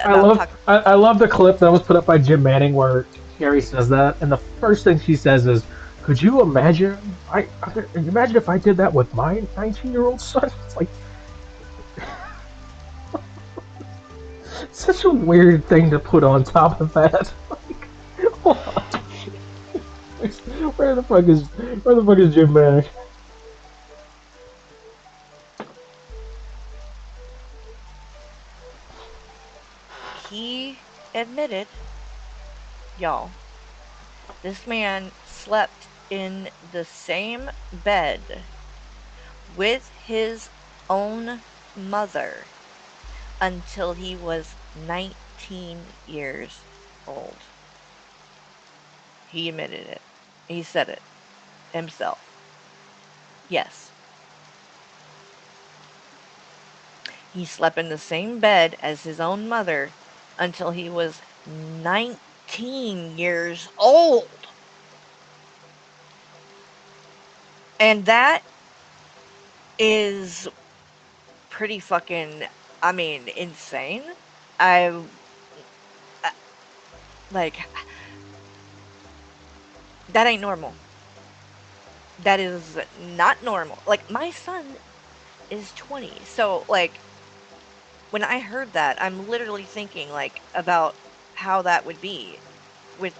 I about love talking. I love the clip that was put up by Jim Manning where Carrie says that, and the first thing she says is, "Could you imagine? Imagine if I did that with my 19-year-old son." It's like such a weird thing to put on top of that. Like, hold on. Where the fuck is Jim Manning? He admitted, y'all, this man slept in the same bed with his own mother until he was 19 years old. He admitted it. He said it himself. Yes. He slept in the same bed as his own mother until he was 19 years old. And that is pretty fucking, I mean, insane. I uh, like that ain't normal. That is not normal. Like my son is 20. So like when I heard that, I'm literally thinking like about how that would be with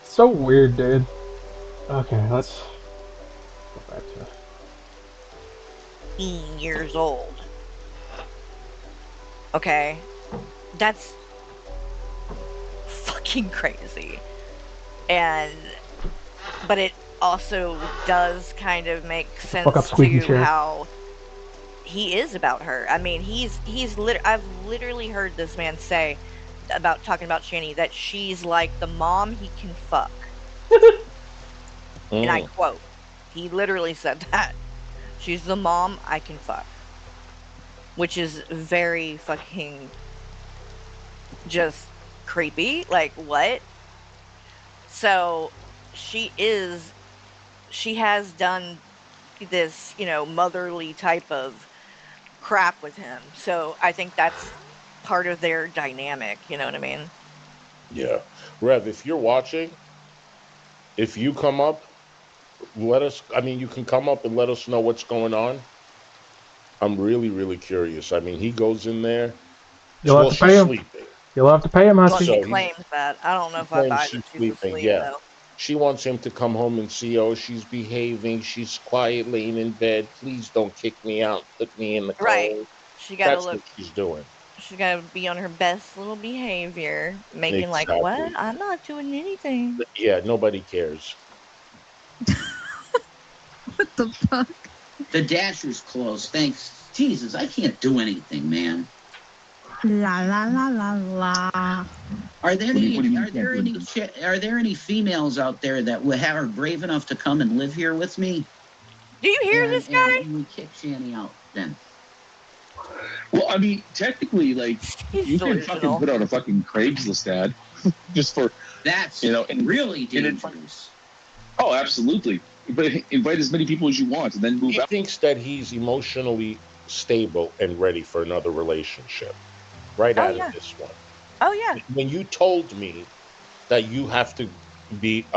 So weird, dude. Okay, let's go back to. years old. Okay? That's fucking crazy. And but it also does kind of make Fuck up sense squeaky to chair. how he is about her. I mean, I've literally heard this man say about talking about Shanny that she's like the mom he can fuck. And I Mm. quote, he literally said that. She's the mom I can fuck. Which is very fucking just creepy. Like, what? So she has done this, motherly type of crap with him. So I think that's part of their dynamic. You know what I mean? Yeah, Rev, if you're watching, if you come up, let us. I mean, you can come up and let us know what's going on. I'm really, really curious. I mean, he goes in there. You'll have Well, to pay she's him. sleeping, You'll have to pay him, Well, Husky. she so he's claims that. I don't know he if I claims buy that she's she's sleeping. asleep Yeah, though. she wants him to come home and see. Oh, she's behaving. She's quiet, laying in bed. Please don't kick me out. Put me in the Right. cold. She got to That's look. what she's doing. She's got to be on her best little behavior, making like, what? Exactly. I'm not doing anything. Yeah, nobody cares. What the fuck? The dasher's closed. Thanks. Jesus, I can't do anything, man. La la la la la. Are there What do you any? mean Are you can't there do any? anything? Are there any females out there that are brave enough to come and live here with me? Do you hear And this guy? we kick Shanny out then. Well, I mean, technically, like He's you can fucking delusional. put out a fucking Craigslist ad just for That's and really and it, dangerous. oh, absolutely. But invite as many people as you want, and then move He out. thinks that he's emotionally stable and ready for another relationship right Oh out of yeah. this one. Oh yeah. When you told me that you have to be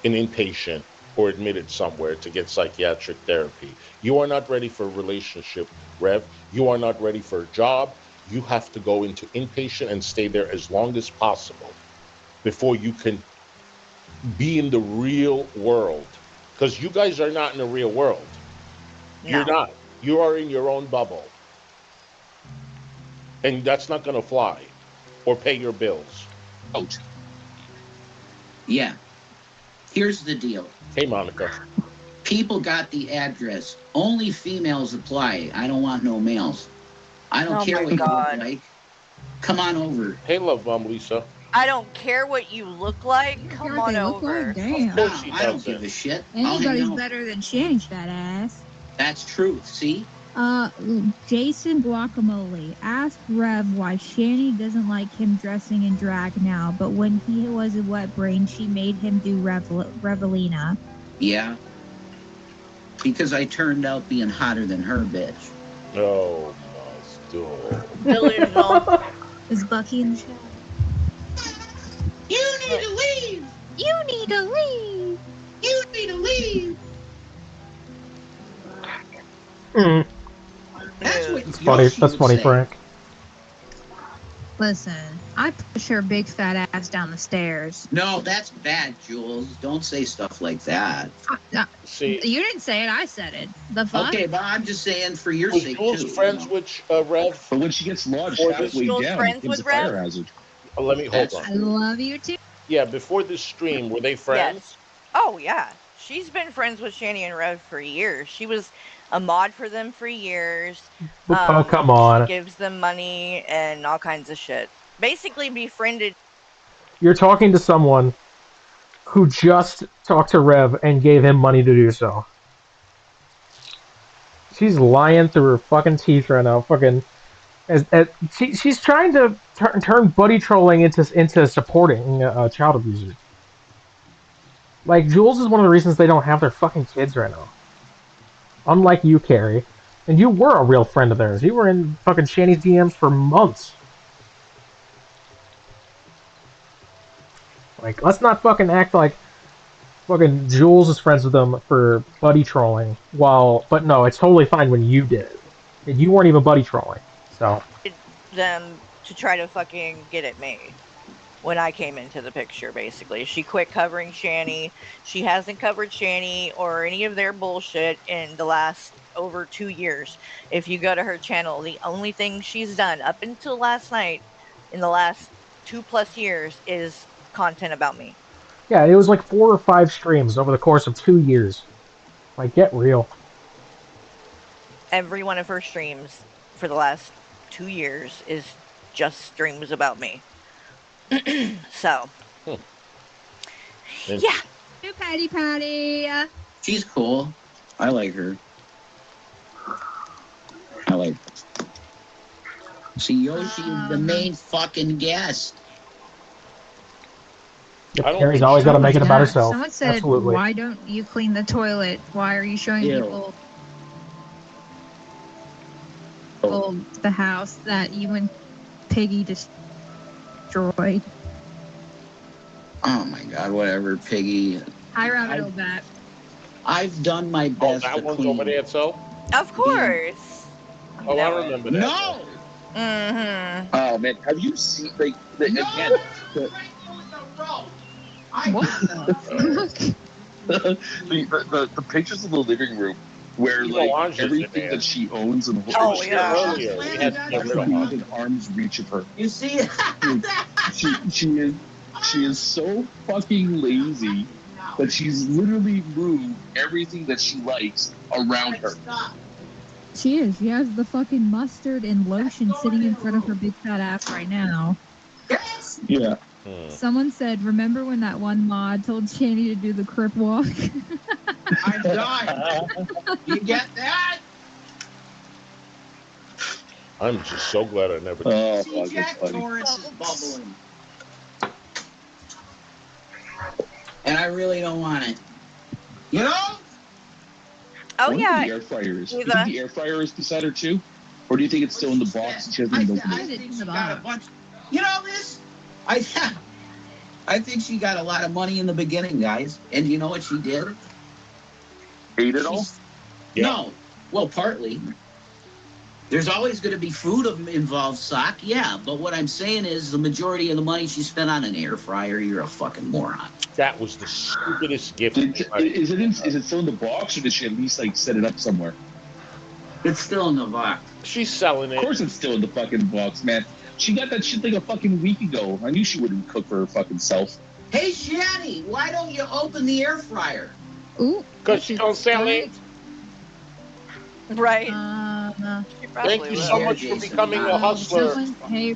an inpatient or admitted somewhere to get psychiatric therapy. You are not ready for a relationship, Rev. You are not ready for a job. You have to go into inpatient and stay there as long as possible before you can be in the real world. Because you guys are not in the real world. You're No. not. You are in your own bubble. And that's not going to fly or pay your bills. Ouch. Yeah. Here's the deal. Hey, Monica. People got the address. Only females apply. I don't want no males. I don't Oh care my what you God. look like. Come on over. Hey, love bomb Lisa. I don't care what you look like. Come what on they look over. like? Damn. Of course she I don't doesn't. give a shit. I'll hang Anybody's out. better than Shanny's fat ass. That's truth. See? Jason Guacamole asked Rev why Shanny doesn't like him dressing in drag now, but when he was a wet brain, she made him do Revelina. Yeah. Because I turned out being hotter than her, bitch. Oh, my God. Delusional. Is Bucky in the chat? You need to leave! You need to leave! You need to leave! Mm. That's what It's funny. Yoshi That's would funny, say. Frank. Listen, I push her big fat ass down the stairs. No, that's bad, Jules. Don't say stuff like that. See, You didn't say it, I said it. The fuck? Okay, but I'm just saying for your was sake, Jules too. friends with Rev? But when she gets lodged For halfway this- Jules down, friends it becomes a with Rev? fire hazard. Let me hold That's I on. love you too. Yeah, before this stream, were they friends? Yes. Oh yeah. She's been friends with Shanny and Rev for years. She was a mod for them for years. Oh, come She on. gives them money and all kinds of shit. Basically befriended. You're talking to someone who just talked to Rev and gave him money to do so. She's lying through her fucking teeth right now. Fucking, she's trying to turn buddy trolling into supporting child abusers. Like, Jules is one of the reasons they don't have their fucking kids right now. Unlike you, Carrie. And you were a real friend of theirs. You were in fucking Shanny's DMs for months. Like, let's not fucking act like fucking Jules is friends with them for buddy trolling. But no, it's totally fine when you did it. And you weren't even buddy trolling. So, them to try to fucking get at me when I came into the picture, basically. She quit covering Shanny. She hasn't covered Shanny or any of their bullshit in the last over 2 years. If you go to her channel, the only thing she's done up until last night in the last 2+ years is content about me. yeah, it was like 4 or 5 streams over the course of 2 years. Like, get real. Every one of her streams for the last 2 years is just streams about me. So, yeah. Hey, Patty. She's cool. I like her. I like her. See, Yoshi is the main fucking guest. Carrie's always got to make it about herself. Someone said, Absolutely. why don't you clean the toilet? Why are you showing people the house that you and Piggy destroyed? Oh my God, whatever, Piggy. Hi, Rabbit Bat. I've done my best. That one's over there, so? Of course. Oh, I remember that. No! Mm-hmm. Oh, man, have you seen, again, What the pictures of the living room where, like, everything that she owns and Oh, yeah. Earlier, we had to get rid of her. within arm's reach of her. You see? She is so fucking lazy that she's literally moved everything that she likes around her. She is. She has the fucking mustard and lotion sitting in front of her big fat ass right now. Yeah. Someone said, remember when that one mod told Shanny to do the crip walk? I'm done. You get that? I'm just so glad I never. Oh, See, fuck, that's Jack funny. Torrance is bubbling. And I really don't want it. You know? Oh, What yeah. do the air fryer is? Do you Eva. think the air fryer is beside her too? Or do you think it's still in the box and she hasn't even opened I it? think she got a bunch. You know this? I I think she got a lot of money in the beginning, guys. And you know what she did? Ate it all? No. Well, partly. There's always going to be food involved, Sock. Yeah, but what I'm saying is the majority of the money she spent on an air fryer, you're a fucking moron. That was the stupidest gift. Is it still in the box, or did she at least like set it up somewhere? It's still in the box. She's selling it. Of course, it's still in the fucking box, man. She got that shit like a fucking week ago. I knew she wouldn't cook for her fucking self. Hey, Shanny, why don't you open the air fryer? Ooh. Because she don't sell it. Right. Thank you so much for becoming a hustler,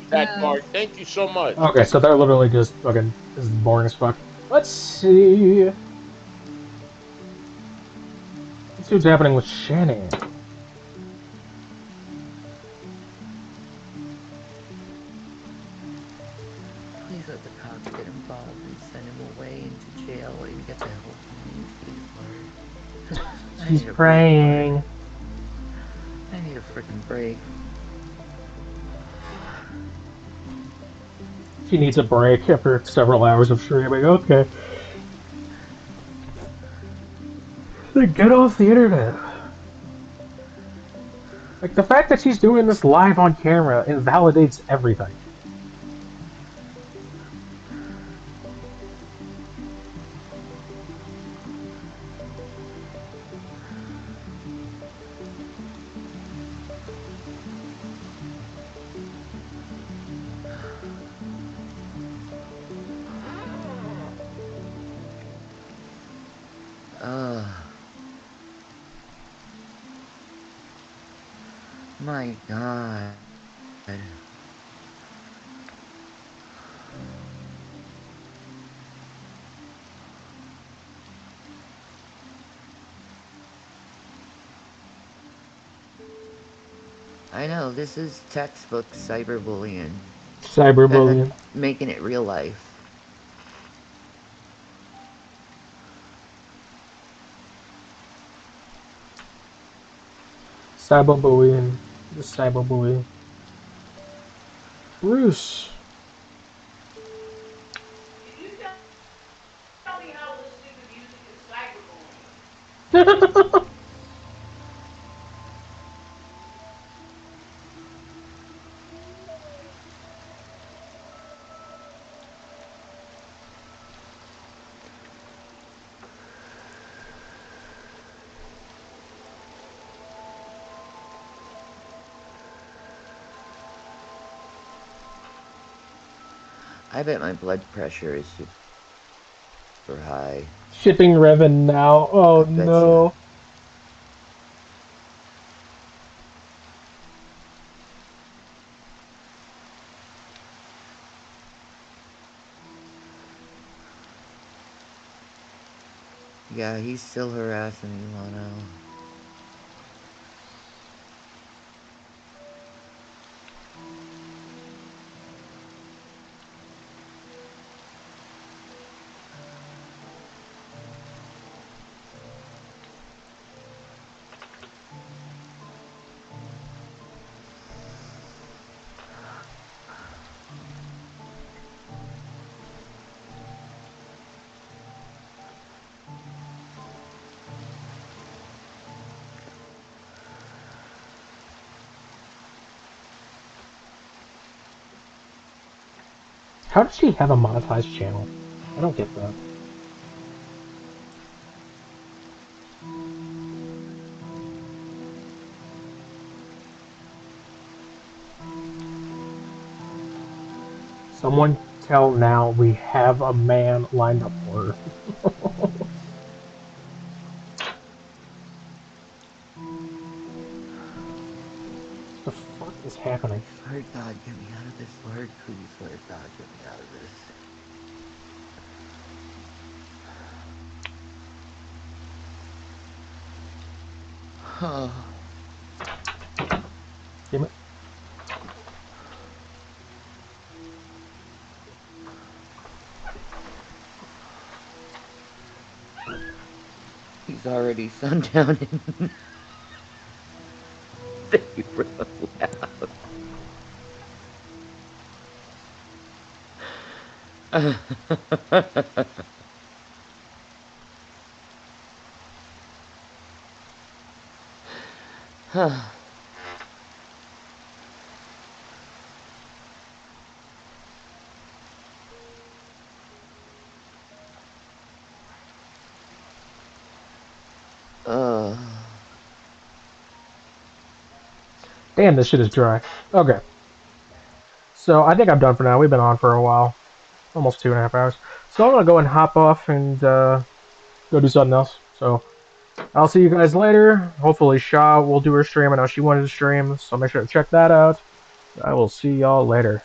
that card. Thank you so much. Okay, so they're literally just fucking. This is boring as fuck. Let's see. Let's see what's happening with Shanny. Please let the cops get involved and send him away into jail and get the help he needs, please, She's praying. I need a freaking break. She needs a break after several hours of streaming. Okay. Then get off the internet. Like, the fact that she's doing this live on camera invalidates everything. My God. I know, this is textbook cyberbullying. Cyberbullying. Making it real life. Cyberbullying. The cyberbullying. Bruce. Tell me how listening to music is cyberbullying. I bet my blood pressure is super high. Shipping Revan now. Oh no. Yeah, he's still harassing me, Lano. How does she have a monetized channel? I don't get that. Someone tell now we have a man lined up for her. What the fuck is happening? Lord God, get me out of this. Lord, please, Lord God, get me out of this. Oh. Damn it. He's already sundowning. They were loud. Damn, this shit is dry. Okay. So I think I'm done for now. We've been on for a while. Almost 2.5 hours. So I'm gonna go and hop off and go do something else. So I'll see you guys later. Hopefully Shaw will do her stream. I know she wanted to stream, so make sure to check that out. I will see y'all later.